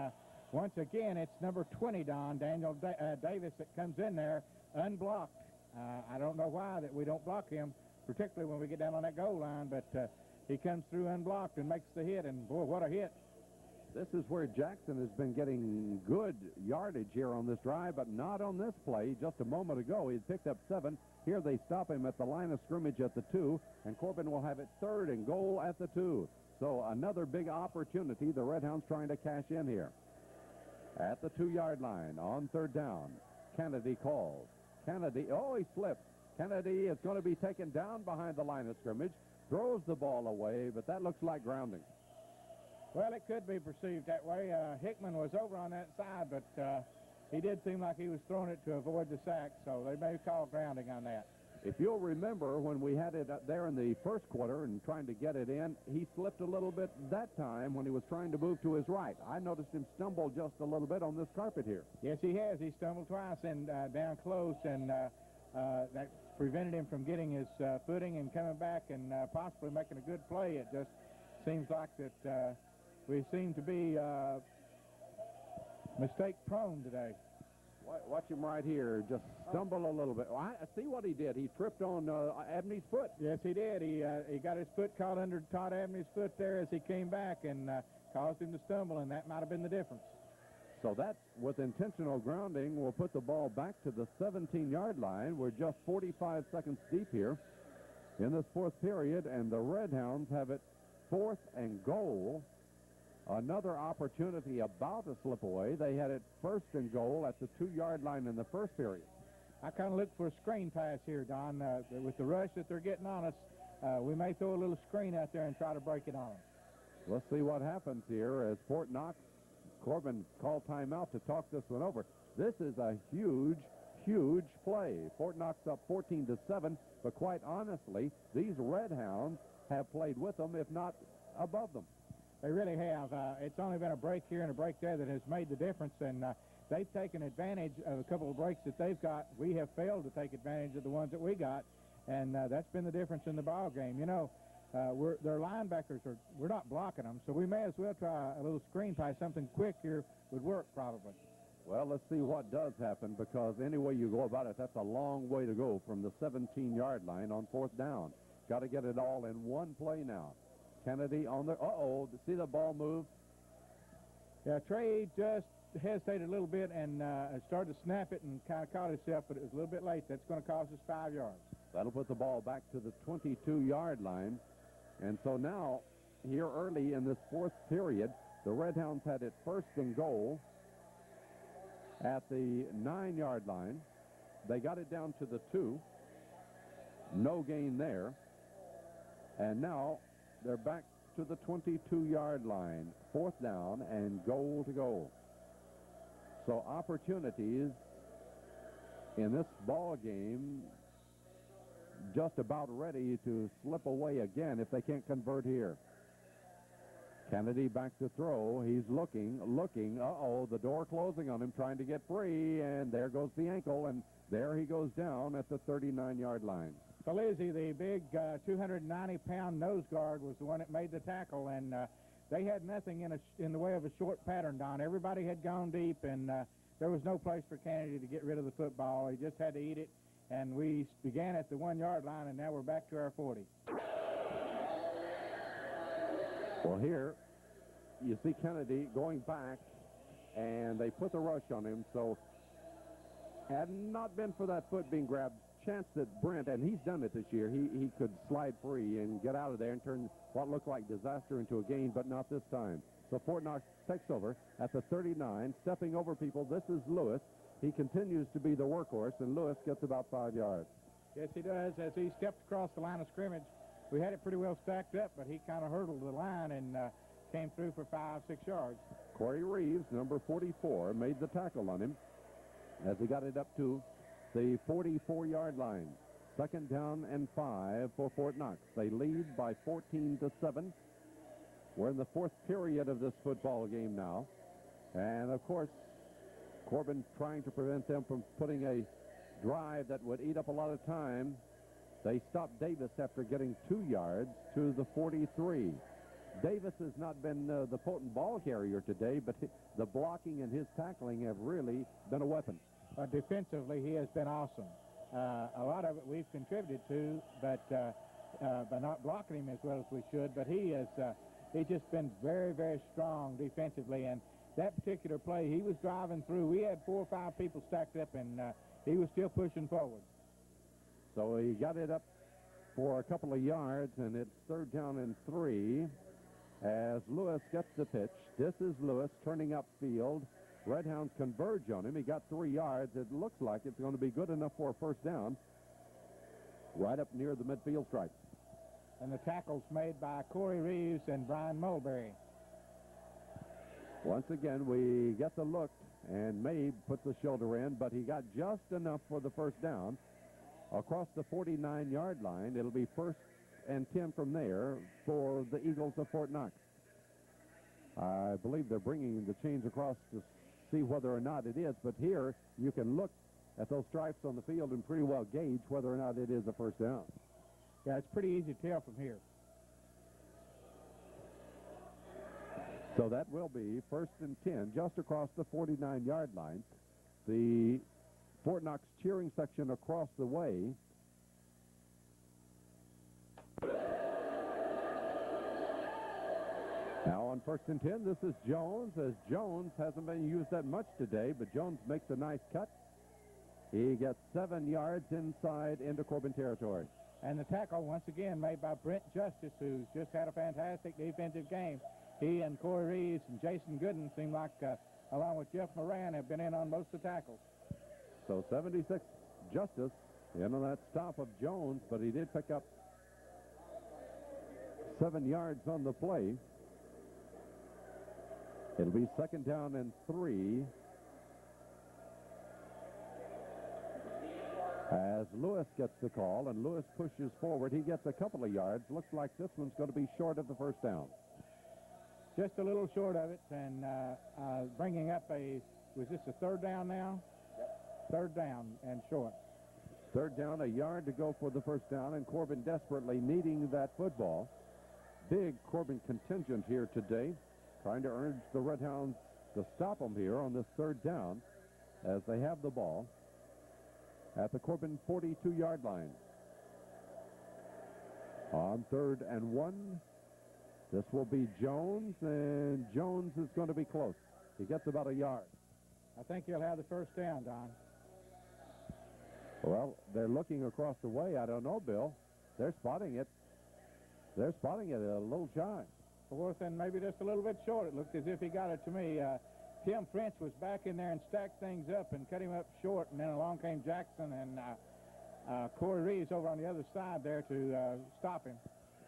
once again, it's number 20, Don, Daniel Davis, that comes in there unblocked. I don't know why that we don't block him, particularly when we get down on that goal line, but he comes through unblocked and makes the hit, and boy, what a hit. This is where Jackson has been getting good yardage here on this drive, but not on this play. Just a moment ago, he had picked up 7. Here they stop him at the line of scrimmage at the 2, and Corbin will have it 3rd and goal at the 2. So another big opportunity. The Red Hounds trying to cash in here. At the 2-yard line on 3rd down, Kennedy calls. Kennedy, oh, he slipped. Kennedy is going to be taken down behind the line of scrimmage, throws the ball away, but that looks like grounding. Well, it could be perceived that way. Hickman was over on that side, but he did seem like he was throwing it to avoid the sack, so they may call grounding on that. If you'll remember, when we had it there in the first quarter and trying to get it in, he slipped a little bit that time when he was trying to move to his right. I noticed him stumble just a little bit on this carpet here. Yes, he has. He stumbled twice and down close, and that prevented him from getting his footing and coming back and possibly making a good play. It just seems like that we seem to be mistake-prone today. Watch him right here. Just stumble a little bit. I see what he did. He tripped on Abney's foot. Yes, he did. He got his foot caught under Todd Abney's foot there as he came back and caused him to stumble, and that might have been the difference. So that, with intentional grounding, will put the ball back to the 17-yard line. We're just 45 seconds deep here in this fourth period, and the Red Hounds have it 4th and goal. Another opportunity about to slip away. They had it 1st and goal at the 2-yard line in the first period. I kind of look for a screen pass here, Don. With the rush that they're getting on us, we may throw a little screen out there and try to break it on them. Let's see what happens here as Fort Knox. Corbin called timeout to talk this one over. This is a huge, huge play. Fort Knox up 14-7, but quite honestly, these Red Hounds have played with them, if not above them. They really have. It's only been a break here and a break there that has made the difference, and they've taken advantage of a couple of breaks that they've got. We have failed to take advantage of the ones that we got, and that's been the difference in the ball game. You know, their linebackers we're not blocking them, so we may as well try a little screen pass. Something quick here would work probably. Well, let's see what does happen, because any way you go about it, that's a long way to go from the 17-yard line on 4th down. Got to get it all in one play now. Kennedy on the, see the ball move? Yeah, Trey just hesitated a little bit and started to snap it and kind of caught himself, but it was a little bit late. That's going to cost us 5 yards. That'll put the ball back to the 22-yard line. And so now, here early in this fourth period, the Red Hounds had it 1st and goal at the 9-yard line. They got it down to the 2. No gain there. And now they're back to the 22-yard line, 4th down and goal to goal. So opportunities in this ball game just about ready to slip away again if they can't convert here. Kennedy back to throw. He's looking. The door closing on him, trying to get free, and there goes the ankle, and there he goes down at the 39-yard line. Felizi, the big 290-pound nose guard, was the one that made the tackle, and they had nothing in the way of a short pattern, Don. Everybody had gone deep, and there was no place for Kennedy to get rid of the football. He just had to eat it, and we began at the 1-yard line, and now we're back to our 40. Well, here you see Kennedy going back, and they put the rush on him, so had not been for that foot being grabbed chance that Brent, and he's done it this year, he could slide free and get out of there and turn what looked like disaster into a gain, but not this time. So Fort Knox takes over at the 39, stepping over people. This is Lewis. He continues to be the workhorse, and Lewis gets about 5 yards. Yes, he does. As he stepped across the line of scrimmage, we had it pretty well stacked up, but he kind of hurdled the line and came through for 5, 6 yards. Corey Reeves, number 44, made the tackle on him as he got it up to the 44-yard line. 2nd down and 5 for Fort Knox. They lead by 14-7. We're in the 4th period of this football game now. And, of course, Corbin trying to prevent them from putting a drive that would eat up a lot of time. They stopped Davis after getting 2 yards to the 43. Davis has not been the potent ball carrier today, but the blocking and his tackling have really been a weapon. Defensively, he has been awesome. A lot of it we've contributed to, but by not blocking him as well as we should. But he's just been very, very strong defensively. And that particular play, he was driving through. We had 4 or 5 people stacked up, and he was still pushing forward. So he got it up for a couple of yards, and it's 3rd down and 3 as Lewis gets the pitch. This is Lewis turning upfield. Redhounds converge on him. He got 3 yards. It looks like it's going to be good enough for a 1st down right up near the midfield stripe. And the tackles made by Corey Reeves and Brian Mulberry. Once again, we get the look, and Mabe puts the shoulder in, but he got just enough for the 1st down. Across the 49-yard line, it'll be 1st and 10 from there for the Eagles of Fort Knox. I believe they're bringing the chains across to see whether or not it is, but here you can look at those stripes on the field and pretty well gauge whether or not it is a 1st down. Yeah, it's pretty easy to tell from here. So that will be 1st and 10 just across the 49-yard line. The Fort Knox cheering section across the way. Now on 1st and 10, this is Jones, as Jones hasn't been used that much today, but Jones makes a nice cut. He gets 7 yards inside into Corbin territory. And the tackle, once again, made by Brent Justice, who's just had a fantastic defensive game. He and Corey Reeves and Jason Gooden seem like, along with Jeff Moran, have been in on most of the tackles. So 76 Justice in on that stop of Jones, but he did pick up 7 yards on the play. It'll be 2nd down and 3. As Lewis gets the call, and Lewis pushes forward, he gets a couple of yards. Looks like this one's going to be short of the 1st down. Just a little short of it, and bringing up was this a 3rd down now? Yep. 3rd down and short. 3rd down, a yard to go for the 1st down, and Corbin desperately needing that football. Big Corbin contingent here today, trying to urge the Redhounds to stop them here on this 3rd down as they have the ball at the Corbin 42-yard line. On 3rd and 1, this will be Jones, and Jones is going to be close. He gets about a yard. I think he'll have the 1st down, Don. Well, they're looking across the way. I don't know, Bill. They're spotting it. They're spotting it a little shy. 4th and maybe just a little bit short. It looked as if he got it to me. Tim French was back in there and stacked things up and cut him up short, and then along came Jackson and Corey Reeves over on the other side there to stop him.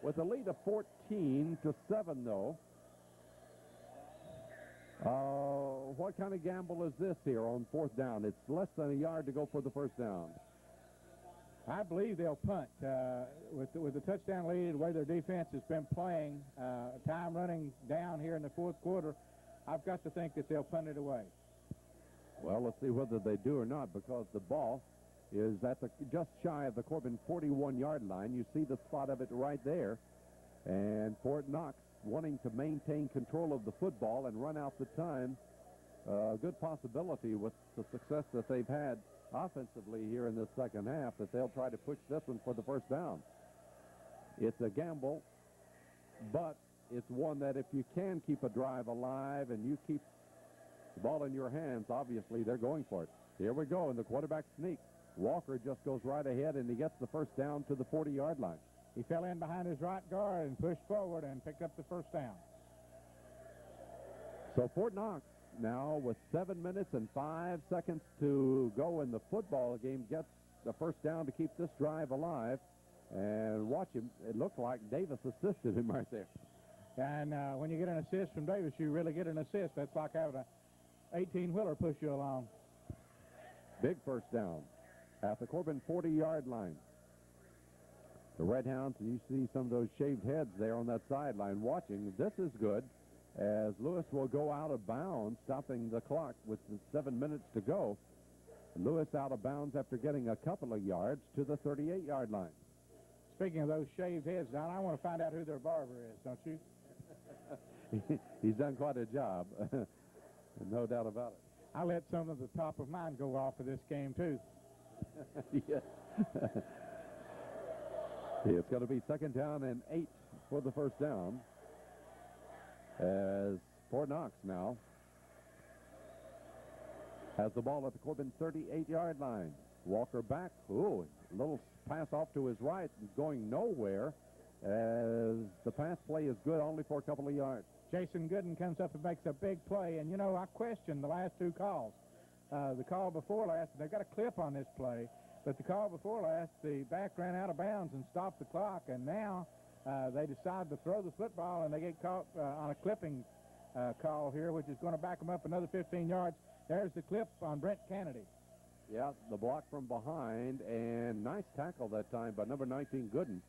With a lead of 14-7, though, what kind of gamble is this here on 4th down? It's less than a yard to go for the 1st down. I believe they'll punt. With the touchdown lead, the way their defense has been playing, time running down here in the 4th quarter, I've got to think that they'll punt it away. Well, let's see whether they do or not, because the ball is at just shy of the Corbin 41-yard line. You see the spot of it right there. And Fort Knox wanting to maintain control of the football and run out the time. A good possibility with the success that they've had offensively here in this 2nd half that they'll try to push this one for the 1st down. It's a gamble, but it's one that if you can keep a drive alive and you keep the ball in your hands, obviously they're going for it. Here we go in the quarterback sneak. Walker just goes right ahead, and he gets the first down to the 40-yard line. He fell in behind his right guard and pushed forward and picked up the first down. So Fort Knox now with 7 minutes and 5 seconds to go in the football game gets the first down to keep this drive alive. And watch him. It looked like Davis assisted him right there. And when you get an assist from Davis, you really get an assist. That's like having an 18-wheeler push you along. Big first down at the Corbin 40-yard line. The Red Hounds, and you see some of those shaved heads there on that sideline watching. This is good, as Lewis will go out of bounds, stopping the clock with the 7 minutes to go. Lewis out of bounds after getting a couple of yards to the 38-yard line. Speaking of those shaved heads, Don, I want to find out who their barber is, don't you? He's done quite a job, no doubt about it. I let some of the top of mine go off for this game, too. Yes. It's going to be 2nd down and 8 for the first down, as Fort Knox now has the ball at the Corbin 38-yard line. Walker back. Ooh, a little pass off to his right, going nowhere, as the pass play is good only for a couple of yards. Jason Gooden comes up and makes a big play, and, you know, I questioned the last two calls. The call before last, they've got a clip on this play, but the call before last, the back ran out of bounds and stopped the clock, and now they decide to throw the football, and they get caught on a clipping call here, which is going to back them up another 15 yards. There's the clip on Brent Kennedy. Yeah, the block from behind, and nice tackle that time by number 19, Gooden.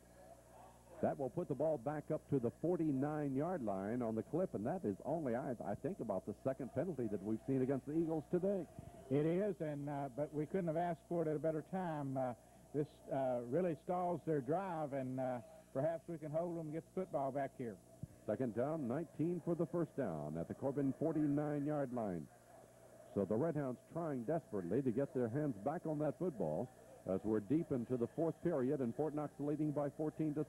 That will put the ball back up to the 49-yard line on the clip, and that is only, I think, about the second penalty that we've seen against the Eagles today. It is, and but we couldn't have asked for it at a better time. This really stalls their drive, and perhaps we can hold them and get the football back here. 2nd down, 19 for the first down at the Corbin 49-yard line. So the Red Hounds trying desperately to get their hands back on that football as we're deep into the 4th period, and Fort Knox leading by 14-7.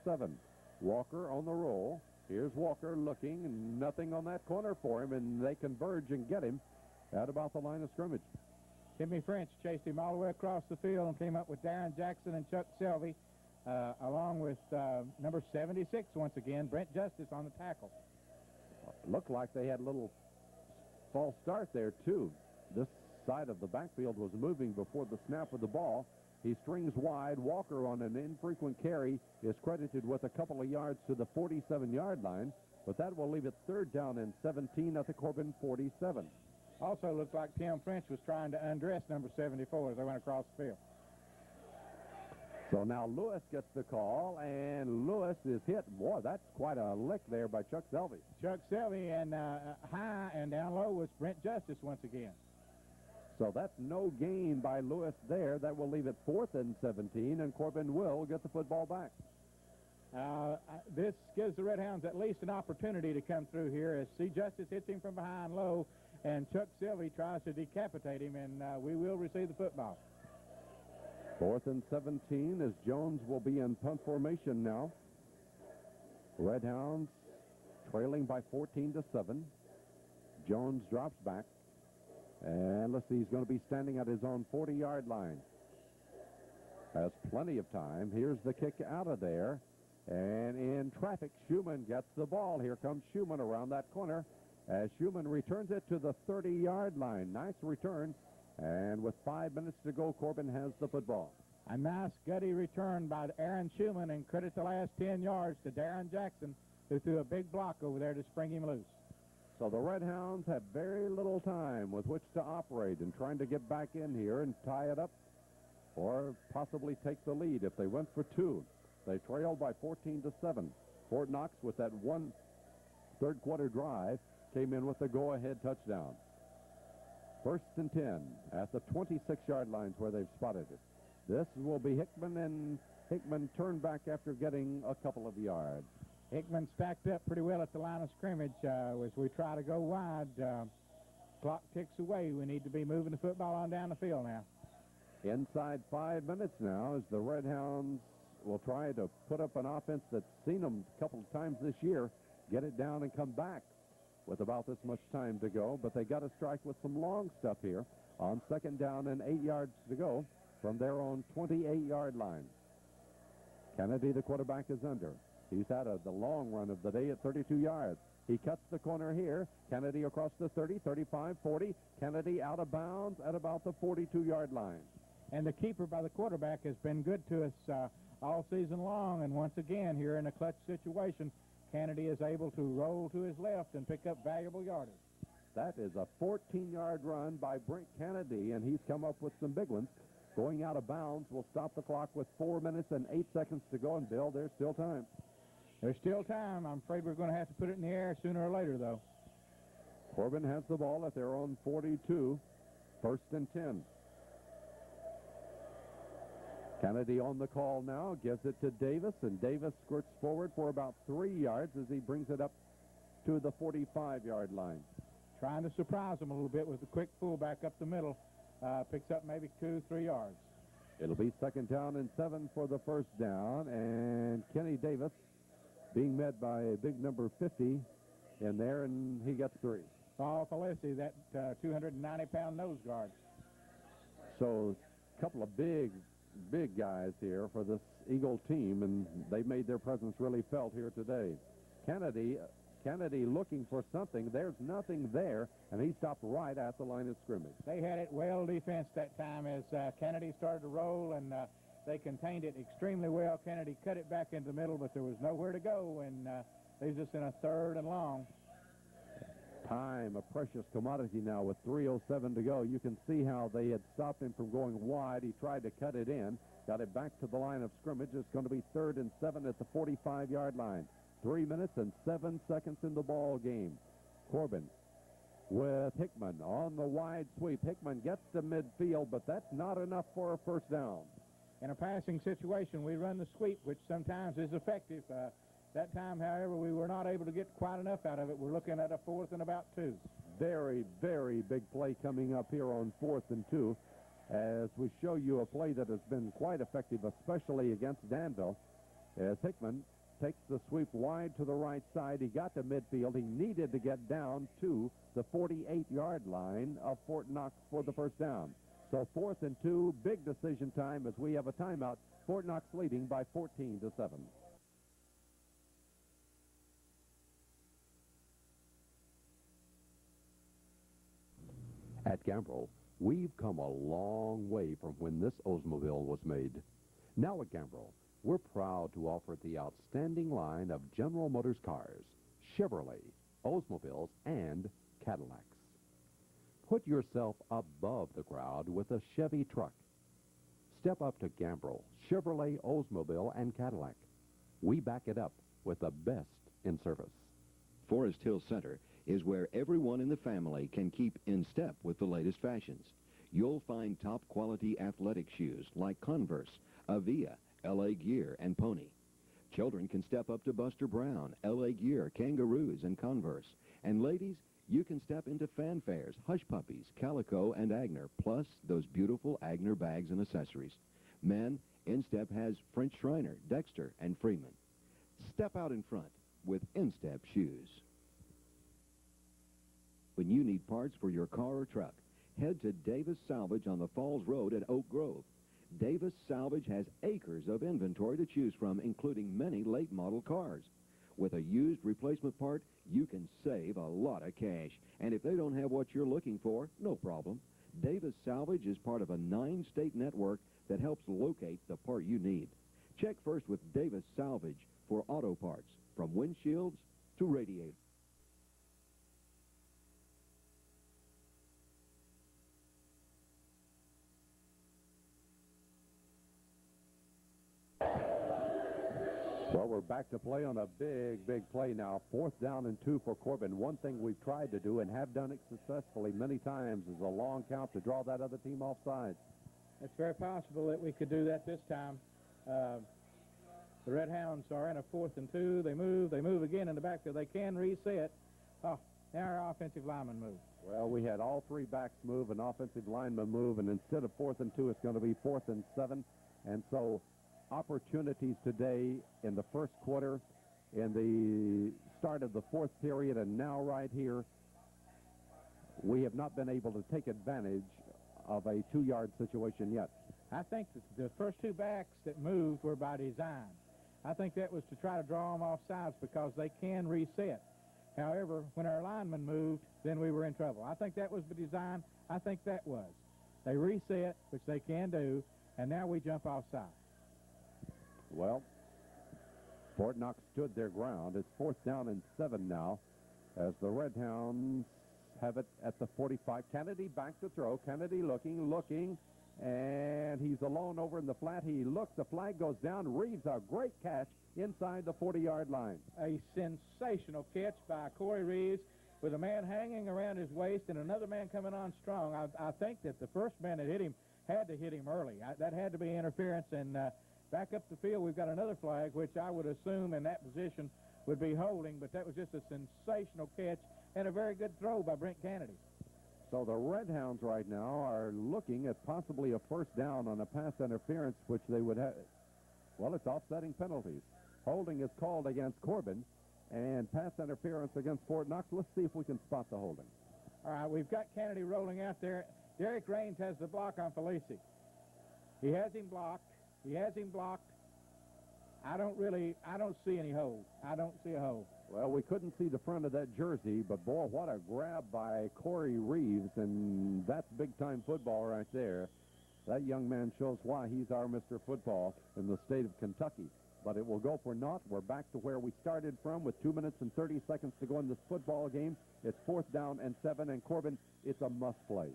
Walker on the roll. Here's Walker looking, and nothing on that corner for him, and they converge and get him at about the line of scrimmage. Timmy French chased him all the way across the field and came up with Darren Jackson and Chuck Selvey, along with number 76 once again, Brent Justice on the tackle. Looked like they had a little false start there, too. This side of the backfield was moving before the snap of the ball. He strings wide. Walker, on an infrequent carry, is credited with a couple of yards to the 47-yard line, but that will leave it 3rd down and 17 at the Corbin 47. Also looks like Tim French was trying to undress number 74 as they went across the field. So now Lewis gets the call, and Lewis is hit. Boy, that's quite a lick there by Chuck Selvey. Chuck Selvey, and high and down low was Brent Justice once again. So that's no gain by Lewis there. That will leave it 4th and 17, and Corbin will get the football back. This gives the Red Hounds at least an opportunity to come through here, as C. Justice hits him from behind low, and Chuck Selvey tries to decapitate him, and we will receive the football. 4th and 17 as Jones will be in punt formation now. Red Hounds trailing by 14-7. Jones drops back. And let's see, he's going to be standing at his own 40-yard line. Has plenty of time. Here's the kick out of there. And in traffic, Schumann gets the ball. Here comes Schumann around that corner as Schumann returns it to the 30-yard line. Nice return. And with 5 minutes to go, Corbin has the football. A nice gutty return by Aaron Schumann, and credit the last 10 yards to Darren Jackson, who threw a big block over there to spring him loose. So the Red Hounds have very little time with which to operate and trying to get back in here and tie it up or possibly take the lead if they went for 2. They trailed by 14-7. Fort Knox, with that one third-quarter drive, came in with the go-ahead touchdown. 1st and 10 at the 26-yard lines where they've spotted it. This will be Hickman, and Hickman turned back after getting a couple of yards. Hickman stacked up pretty well at the line of scrimmage as we try to go wide. Clock ticks away. We need to be moving the football on down the field now. Inside 5 minutes now as the Red Hounds will try to put up an offense that's seen them a couple of times this year, get it down and come back with about this much time to go. But they got to strike with some long stuff here on 2nd down and 8 yards to go. from their own 28-yard line. Kennedy, the quarterback, is under. He's had the long run of the day at 32 yards. He cuts the corner here. Kennedy across the 30, 35, 40. Kennedy out of bounds at about the 42-yard line. And the keeper by the quarterback has been good to us all season long. And once again, here in a clutch situation, Kennedy is able to roll to his left and pick up valuable yardage. That is a 14-yard run by Brent Kennedy, and he's come up with some big ones. Going out of bounds will stop the clock with 4 minutes and 8 seconds to go. And, Bill, there's still time. There's still time. I'm afraid we're going to have to put it in the air sooner or later, though. Corbin has the ball at their own 42, 1st and 10. Kennedy on the call now, gives it to Davis, and Davis squirts forward for about 3 yards as he brings it up to the 45-yard line. Trying to surprise him a little bit with a quick fullback up the middle. Picks up maybe 2-3 yards. It'll be 2nd down and 7 for the 1st down, and Kenny Davis being met by a big number 50 in there, and he gets 3. Paul Felici, that 290-pound nose guard. So a couple of big guys here for this Eagle team, and they made their presence really felt here today. Kennedy looking for something. There's nothing there, and he stopped right at the line of scrimmage. They had it well defensed that time as Kennedy started to roll, and they contained it extremely well. Kennedy cut it back into the middle, but there was nowhere to go, and they was just in a 3rd and long. Time, a precious commodity now with 3:07 to go. You can see how they had stopped him from going wide. He tried to cut it in, got it back to the line of scrimmage. It's going to be 3rd and 7 at the 45-yard line. 3 minutes and 7 seconds in the ball game. Corbin with Hickman on the wide sweep. Hickman gets to midfield, but that's not enough for a 1st down. In a passing situation, we run the sweep, which sometimes is effective. That time, however, we were not able to get quite enough out of it. We're looking at a 4th and about 2. Very, very big play coming up here on 4th and 2 as we show you a play that has been quite effective, especially against Danville, as Hickman takes the sweep wide to the right side. He got to midfield. He needed to get down to the 48-yard line of Fort Knox for the 1st down. So 4th and 2, big decision time as we have a timeout. Fort Knox leading by 14-7. At Gambrel, we've come a long way from when this Oldsmobile was made. Now at Gambrel, we're proud to offer the outstanding line of General Motors cars, Chevrolet, Oldsmobiles, and Cadillacs. Put yourself above the crowd with a Chevy truck. Step up to Gambrel, Chevrolet, Oldsmobile, and Cadillac. We back it up with the best in service. Forest Hill Center is where everyone in the family can keep in step with the latest fashions. You'll find top quality athletic shoes like Converse, Avia, LA Gear, and Pony. Children can step up to Buster Brown, LA Gear, Kangaroos, and Converse. And ladies, you can step into Fanfares, Hush Puppies, Calico, and Agner, plus those beautiful Agner bags and accessories. Men, Instep has French Schreiner, Dexter, and Freeman. Step out in front with Instep shoes. When you need parts for your car or truck, head to Davis Salvage on the Falls Road at Oak Grove. Davis Salvage has acres of inventory to choose from, including many late-model cars. With a used replacement part, you can save a lot of cash. And if they don't have what you're looking for, no problem. Davis Salvage is part of a 9-state network that helps locate the part you need. Check first with Davis Salvage for auto parts, from windshields to radiators. Well, we're back to play on a big play now. 4th down and 2 for Corbin. One thing we've tried to do and have done it successfully many times is a long count to draw that other team offside. It's very possible that we could do that this time. The Red Hounds are in a 4th and 2. They move again in the backfield. They can reset. Oh, now our offensive lineman moves. Well, we had all 3 backs move, an offensive lineman move, and instead of 4th and 2, it's going to be 4th and 7. And so opportunities today in the 1st quarter, in the start of the 4th period, and now right here, we have not been able to take advantage of a 2-yard situation yet. I think that the first two backs that moved were by design. I think that was to try to draw them off sides because they can reset. However, when our linemen moved, then we were in trouble. I think that was the design. I think that was. They reset, which they can do, and now we jump offside. Well, Fort Knox stood their ground. It's 4th down and 7 now as the Red Hounds have it at the 45. Kennedy back to throw. Kennedy looking, and he's alone over in the flat. He looks, the flag goes down. Reeves, a great catch inside the 40-yard line. A sensational catch by Corey Reeves with a man hanging around his waist and another man coming on strong. I think that the first man that hit him had to hit him early. That had to be interference, and back up the field, we've got another flag, which I would assume in that position would be holding, but that was just a sensational catch and a very good throw by Brent Kennedy. So the Red Hounds right now are looking at possibly a first down on a pass interference, which they would have. Well, it's offsetting penalties. Holding is called against Corbin, and pass interference against Fort Knox. Let's see if we can spot the holding. All right, we've got Kennedy rolling out there. Derek Raines has the block on Felici. He has him blocked. I don't see any hold. I don't see a hold. Well, we couldn't see the front of that jersey, but boy, what a grab by Corey Reeves, and that's big-time football right there. That young man shows why he's our Mr. Football in the state of Kentucky. But it will go for naught. We're back to where we started from with 2 minutes and 30 seconds to go in this football game. It's 4th down and 7, and Corbin, it's a must-play.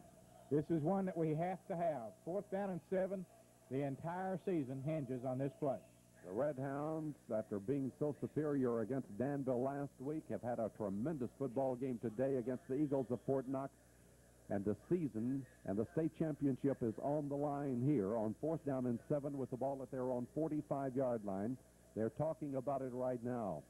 This is one that we have to have. 4th down and 7, the entire season hinges on this play. The Red Hounds, after being so superior against Danville last week, have had a tremendous football game today against the Eagles of Fort Knox. And the season and the state championship is on the line here on 4th down and 7 with the ball at their own 45-yard line. They're talking about it right now.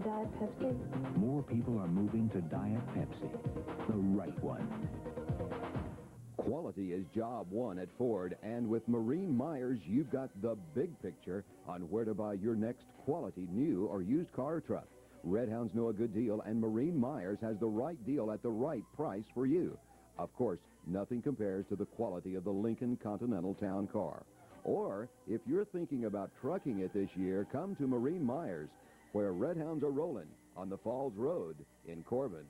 Diet Pepsi? More people are moving to Diet Pepsi, the right one. Quality is job one at Ford, and with Marine Myers, you've got the big picture on where to buy your next quality new or used car or truck. Red Hounds know a good deal, and Marine Myers has the right deal at the right price for you. Of course, nothing compares to the quality of the Lincoln Continental Town Car. Or, if you're thinking about trucking it this year, come to Marine Myers, where Red Hounds are rolling on the Falls Road in Corbin.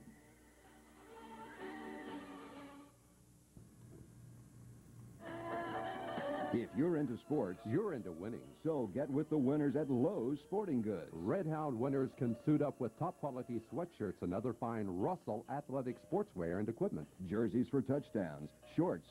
If you're into sports, you're into winning. So get with the winners at Lowe's Sporting Goods. Red Hound winners can suit up with top-quality sweatshirts and other fine Russell athletic sportswear and equipment. Jerseys for touchdowns, shorts,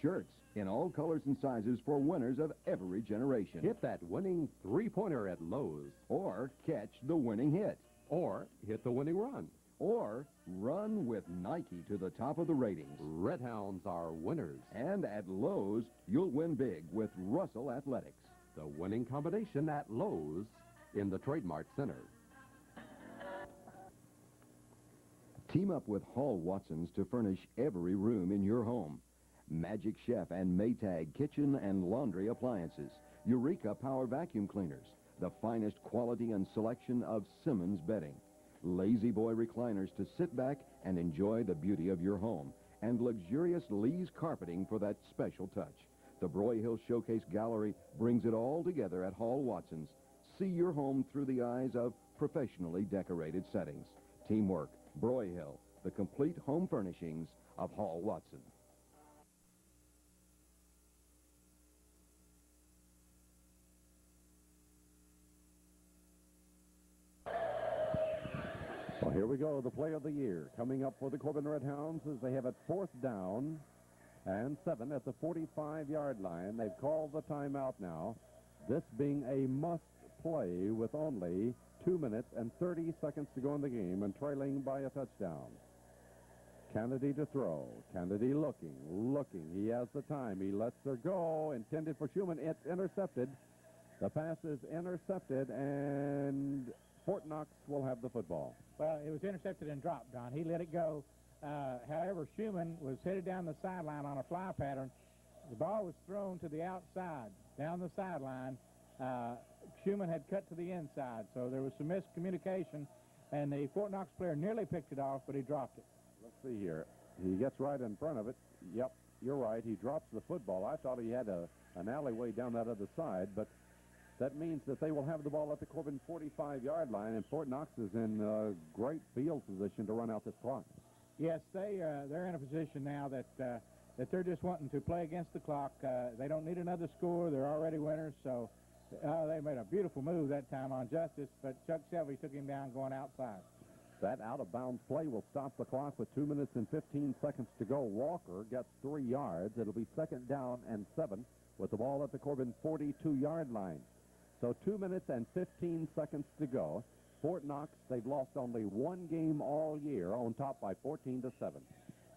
shirts in all colors and sizes for winners of every generation. Hit that winning three-pointer at Lowe's. Or catch the winning hit. Or hit the winning run. Or run with Nike to the top of the ratings. Red Hounds are winners. And at Lowe's, you'll win big with Russell Athletics. The winning combination at Lowe's in the Trademark Center. Team up with Hall Watsons to furnish every room in your home. Magic Chef and Maytag kitchen and laundry appliances. Eureka Power Vacuum Cleaners. The finest quality and selection of Simmons bedding. Lazy Boy recliners to sit back and enjoy the beauty of your home. And luxurious Lee's carpeting for that special touch. The Broyhill Showcase Gallery brings it all together at Hall Watsons. See your home through the eyes of professionally decorated settings. Teamwork, Broyhill, the complete home furnishings of Hall Watson. Well, here we go, the play of the year. Coming up for the Corbin Red Hounds as they have it 4th down and 7 at the 45-yard line. They've called the timeout now, this being a must-play with only 2 minutes and 30 seconds to go in the game and trailing by a touchdown. Kennedy to throw. Kennedy looking. He has the time. He lets her go. Intended for Schumann. It's intercepted. The pass is intercepted, and Fort Knox will have the football. Well, it was intercepted and dropped, Don. He let it go. However, Schumann was headed down the sideline on a fly pattern. The ball was thrown to the outside, down the sideline. Schumann had cut to the inside, so there was some miscommunication, and the Fort Knox player nearly picked it off, but he dropped it. Let's see here. He gets right in front of it. Yep, you're right. He drops the football. I thought he had an alleyway down that other side, but that means that they will have the ball at the Corbin 45-yard line, and Fort Knox is in great field position to run out this clock. Yes, they're in a position now that they're just wanting to play against the clock. They don't need another score. They're already winners, so they made a beautiful move that time on Justice, but Chuck Shelby took him down going outside. That out-of-bounds play will stop the clock with 2 minutes and 15 seconds to go. Walker gets 3 yards. It'll be 2nd down and 7 with the ball at the Corbin 42-yard line. So 2 minutes and 15 seconds to go. Fort Knox, they've lost only 1 game all year, on top by 14-7.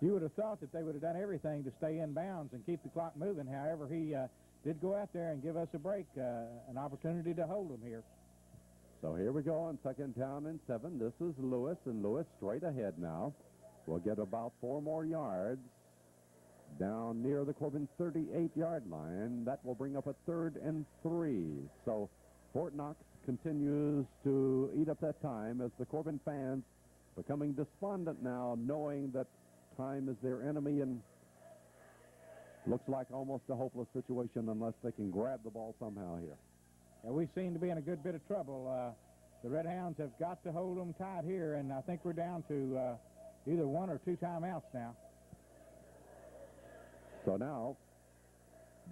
You would have thought that they would have done everything to stay in bounds and keep the clock moving. However, he did go out there and give us a break, an opportunity to hold them here. So here we go on 2nd down and 7. This is Lewis, and Lewis straight ahead now. We'll get about 4 more yards down near the Corbin 38-yard line. That will bring up a 3rd and 3. So Fort Knox continues to eat up that time as the Corbin fans becoming despondent now, knowing that time is their enemy, and looks like almost a hopeless situation unless they can grab the ball somehow here. Yeah, we seem to be in a good bit of trouble. The Red Hounds have got to hold them tight here, and I think we're down to either 1 or 2 timeouts now. So now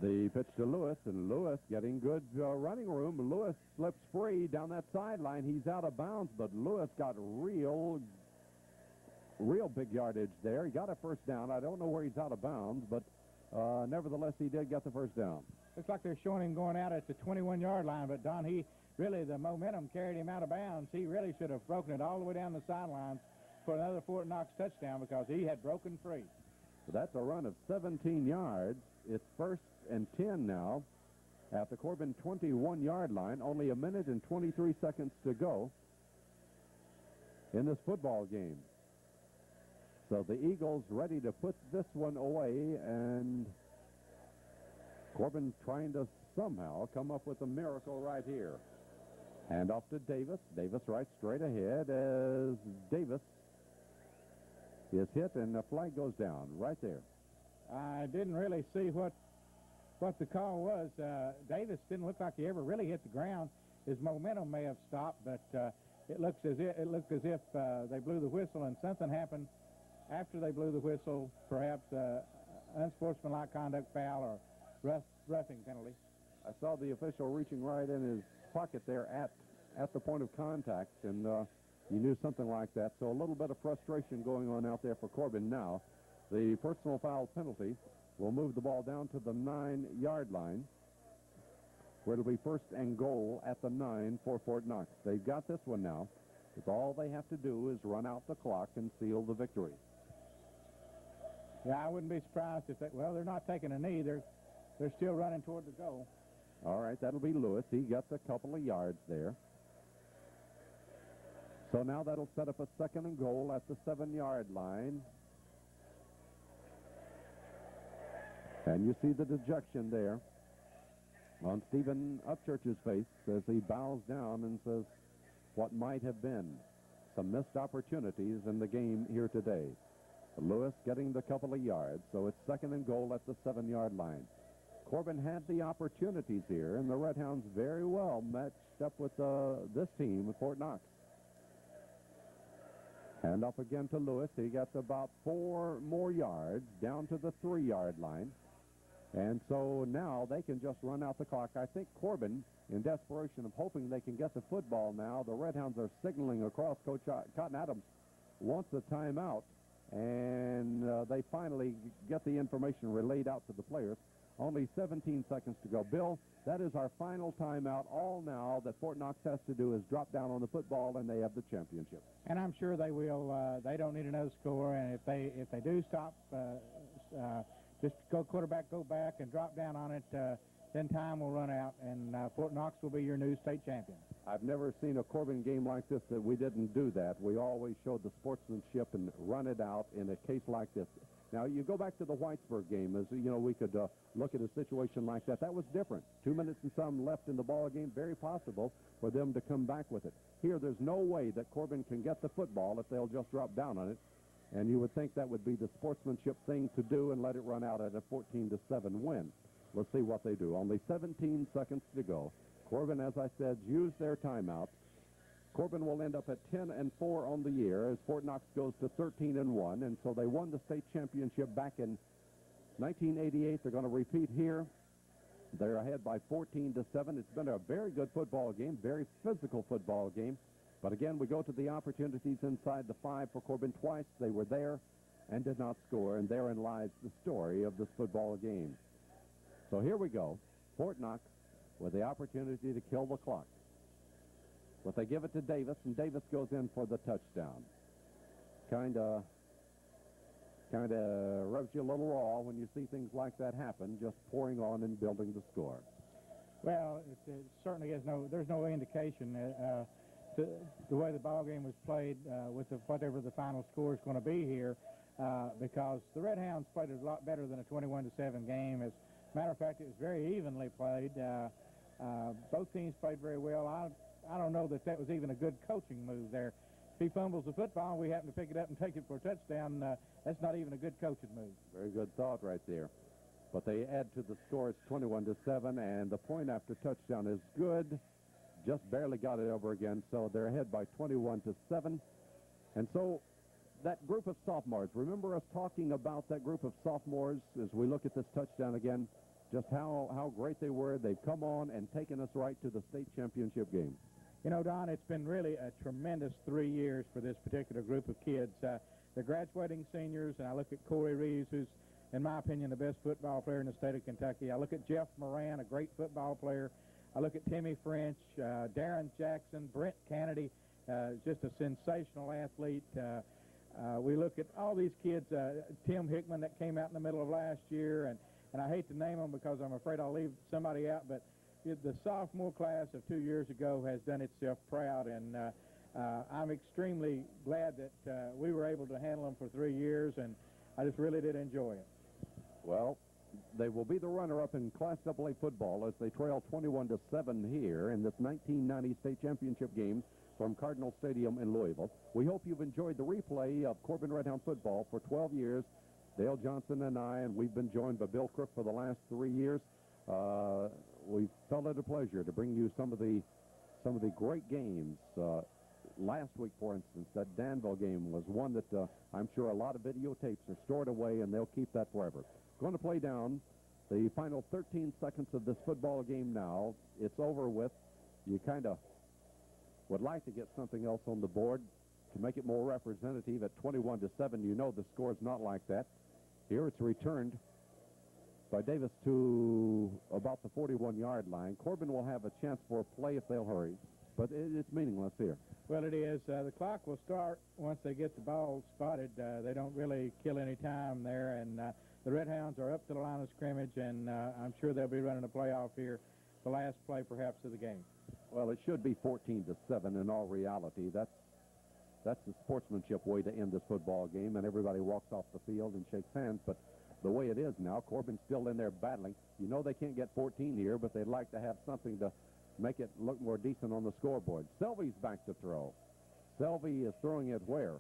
the pitch to Lewis, and Lewis getting good running room. Lewis slips free down that sideline. He's out of bounds, but Lewis got real big yardage there. He got a 1st down. I don't know where he's out of bounds, but nevertheless, he did get the 1st down. Looks like they're showing him going out at the 21-yard line, but Don, the momentum carried him out of bounds. He really should have broken it all the way down the sidelines for another Fort Knox touchdown because he had broken free. So that's a run of 17 yards. It's 1st and 10 now at the Corbin 21-yard line. Only 1 minute and 23 seconds to go in this football game. So the Eagles ready to put this one away, and Corbin trying to somehow come up with a miracle right here. Hand off to Davis. Davis right straight ahead as Davis is hit, and the flag goes down right there. I didn't really see what the call was. Davis didn't look like he ever really hit the ground. His momentum may have stopped, but it looked as if they blew the whistle, and something happened after they blew the whistle, perhaps unsportsmanlike conduct foul or roughing penalty. I saw the official reaching right in his pocket there at the point of contact, and you knew something like that. So a little bit of frustration going on out there for Corbin now. The personal foul penalty will move the ball down to the 9-yard line, where it'll be 1st and goal at the 9 for Fort Knox. They've got this one now. It's all they have to do is run out the clock and seal the victory. Yeah, I wouldn't be surprised if they're not taking a knee. They're still running toward the goal. All right, that'll be Lewis. He gets a couple of yards there. So now that'll set up a 2nd and goal at the 7-yard line. And you see the dejection there on Stephen Upchurch's face as he bows down and says what might have been some missed opportunities in the game here today. Lewis getting the couple of yards, so it's 2nd and goal at the 7-yard line. Corbin had the opportunities here, and the Red Hounds very well matched up with this team at Fort Knox. Hand off again to Lewis. He gets about 4 more yards down to the 3-yard line. And so now they can just run out the clock. I think Corbin, in desperation of hoping they can get the football now, the Red Hounds are signaling across. Coach Cotton Adams wants a timeout, and they finally get the information relayed out to the players. Only 17 seconds to go. Bill, that is our final timeout. All now that Fort Knox has to do is drop down on the football, and they have the championship. And I'm sure they will. They don't need another score, and if they do stop, just go quarterback, go back, and drop down on it, then time will run out, and Fort Knox will be your new state champion. I've never seen a Corbin game like this that we didn't do that. We always showed the sportsmanship and run it out in a case like this. Now, you go back to the Whitesburg game, as you know, we could look at a situation like that. That was different. 2 minutes and some left in the ball game, very possible for them to come back with it. Here, there's no way that Corbin can get the football if they'll just drop down on it. And you would think that would be the sportsmanship thing to do and let it run out at a 14-7 win. Let's see what they do. Only 17 seconds to go. Corbin, as I said, used their timeout. Corbin will end up at 10-4 on the year as Fort Knox goes to 13-1, and so they won the state championship back in 1988. They're going to repeat here. They're ahead by 14-7. It's been a very good football game, very physical football game. But again, we go to the opportunities inside the 5 for Corbin. Twice they were there and did not score, and therein lies the story of this football game. So here we go. Fort Knox with the opportunity to kill the clock. But they give it to Davis, and Davis goes in for the touchdown. Kind of rubs you a little raw when you see things like that happen, just pouring on and building the score. Well, it certainly is there's no indication to the way the ball game was played with whatever the final score is going to be here, because the Red Hounds played it a lot better than a 21-7 game. As a matter of fact, it was very evenly played. Both teams played very well. I don't know that was even a good coaching move there. If he fumbles the football and we happen to pick it up and take it for a touchdown, that's not even a good coaching move. Very good thought right there. But they add to the score. It's 21-7, and the point after touchdown is good. Just barely got it over again, so they're ahead by 21-7. And so that group of sophomores, remember us talking about that group of sophomores as we look at this touchdown again, just how great they were. They've come on and taken us right to the state championship game. You know, Don, it's been really a tremendous 3 years for this particular group of kids. They're graduating seniors, and I look at Corey Reeves, who's, in my opinion, the best football player in the state of Kentucky. I look at Jeff Moran, a great football player. I look at Timmy French, Darren Jackson, Brent Kennedy, just a sensational athlete. We look at all these kids, Tim Hickman that came out in the middle of last year, and I hate to name them because I'm afraid I'll leave somebody out, but the sophomore class of 2 years ago has done itself proud, and I'm extremely glad that we were able to handle them for 3 years, and I just really did enjoy it. Well, they will be the runner-up in Class AA football as they trail 21-7 here in this 1990 state championship game from Cardinal Stadium in Louisville. We hope you've enjoyed the replay of Corbin Redhound football for 12 years. Dale Johnson and I, and we've been joined by Bill Crook for the last 3 years. We felt it a pleasure to bring you some of the great games. Last week, for instance, that Danville game was one that I'm sure a lot of videotapes are stored away, and they'll keep that forever. Going to play down the final 13 seconds of this football game now. It's over with. You kind of would like to get something else on the board to make it more representative. At 21-7, you know the score is not like that. Here it's returned by Davis to about the 41-yard line. Corbin will have a chance for a play if they'll hurry, but it's meaningless here. Well, it is. The clock will start once they get the ball spotted. They don't really kill any time there, and the Red Hounds are up to the line of scrimmage, and I'm sure they'll be running a playoff here, the last play perhaps of the game. Well, it should be 14-7 in all reality. That's the sportsmanship way to end this football game, and everybody walks off the field and shakes hands. But the way it is now, Corbin's still in there battling. You know they can't get 14 here, but they'd like to have something to make it look more decent on the scoreboard. Selvey's back to throw. Selvey is throwing it where?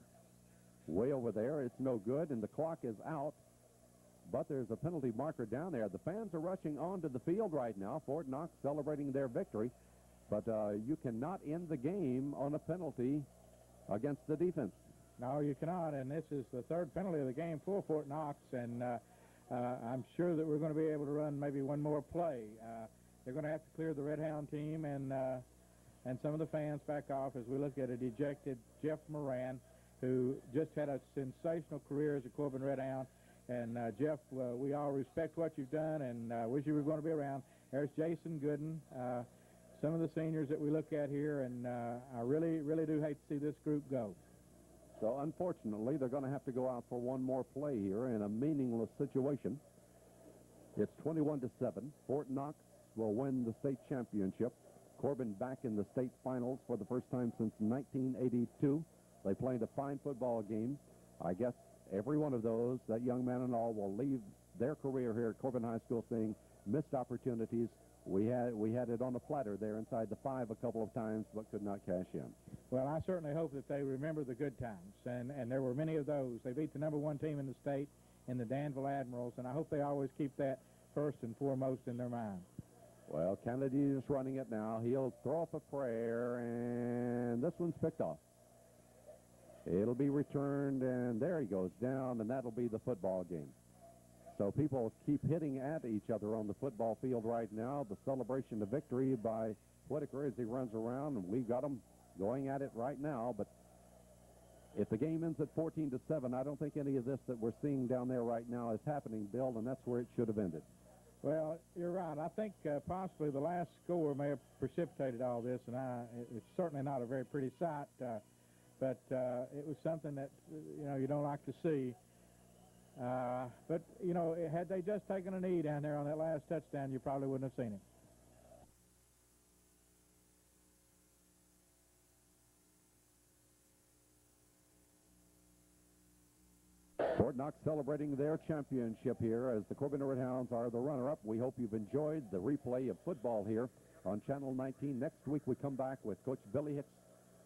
Way over there. It's no good, and the clock is out. But there's a penalty marker down there. The fans are rushing onto the field right now. Fort Knox celebrating their victory. But you cannot end the game on a penalty against the defense. No, you cannot, and this is the third penalty of the game for Fort Knox, and I'm sure that we're going to be able to run maybe one more play. They're going to have to clear the Red Hound team and some of the fans back off as we look at a dejected Jeff Moran, who just had a sensational career as a Corbin Red Hound. And Jeff, we all respect what you've done and wish you were going to be around. There's Jason Gooden, some of the seniors that we look at here, and I really, really do hate to see this group go. So unfortunately, they're going to have to go out for one more play here in a meaningless situation. It's 21-7. Fort Knox will win the state championship. Corbin back in the state finals for the first time since 1982. They played a fine football game. I guess every one of those, that young man and all, will leave their career here at Corbin High School saying missed opportunities. We had it on a platter there inside the 5 a couple of times, but could not cash in. Well, I certainly hope that they remember the good times, and there were many of those. They beat the #1 team in the state in the Danville Admirals, and I hope they always keep that first and foremost in their mind. Well, Kennedy is running it now. He'll throw up a prayer, and this one's picked off. It'll be returned, and there he goes down, and that'll be the football game. So people keep hitting at each other on the football field right now. The celebration of victory by Whitaker as he runs around, and we've got them going at it right now. But if the game ends at 14-7, I don't think any of this that we're seeing down there right now is happening, Bill, and that's where it should have ended. Well, you're right. I think possibly the last score may have precipitated all this, and it's certainly not a very pretty sight, but it was something that, you don't like to see. But, had they just taken a knee down there on that last touchdown, you probably wouldn't have seen it. Fort Knox celebrating their championship here as the Corbin Red Hounds are the runner-up. We hope you've enjoyed the replay of football here on Channel 19. Next week we come back with Coach Billy Hicks'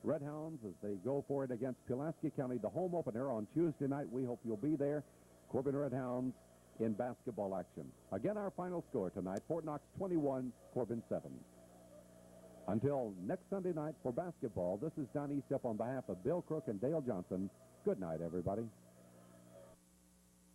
Red Hounds as they go for it against Pulaski County, the home opener on Tuesday night. We hope you'll be there. Corbin Red Hounds in basketball action. Again, our final score tonight, Fort Knox 21, Corbin 7. Until next Sunday night for basketball, this is Don Eastup on behalf of Bill Crook and Dale Johnson. Good night, everybody.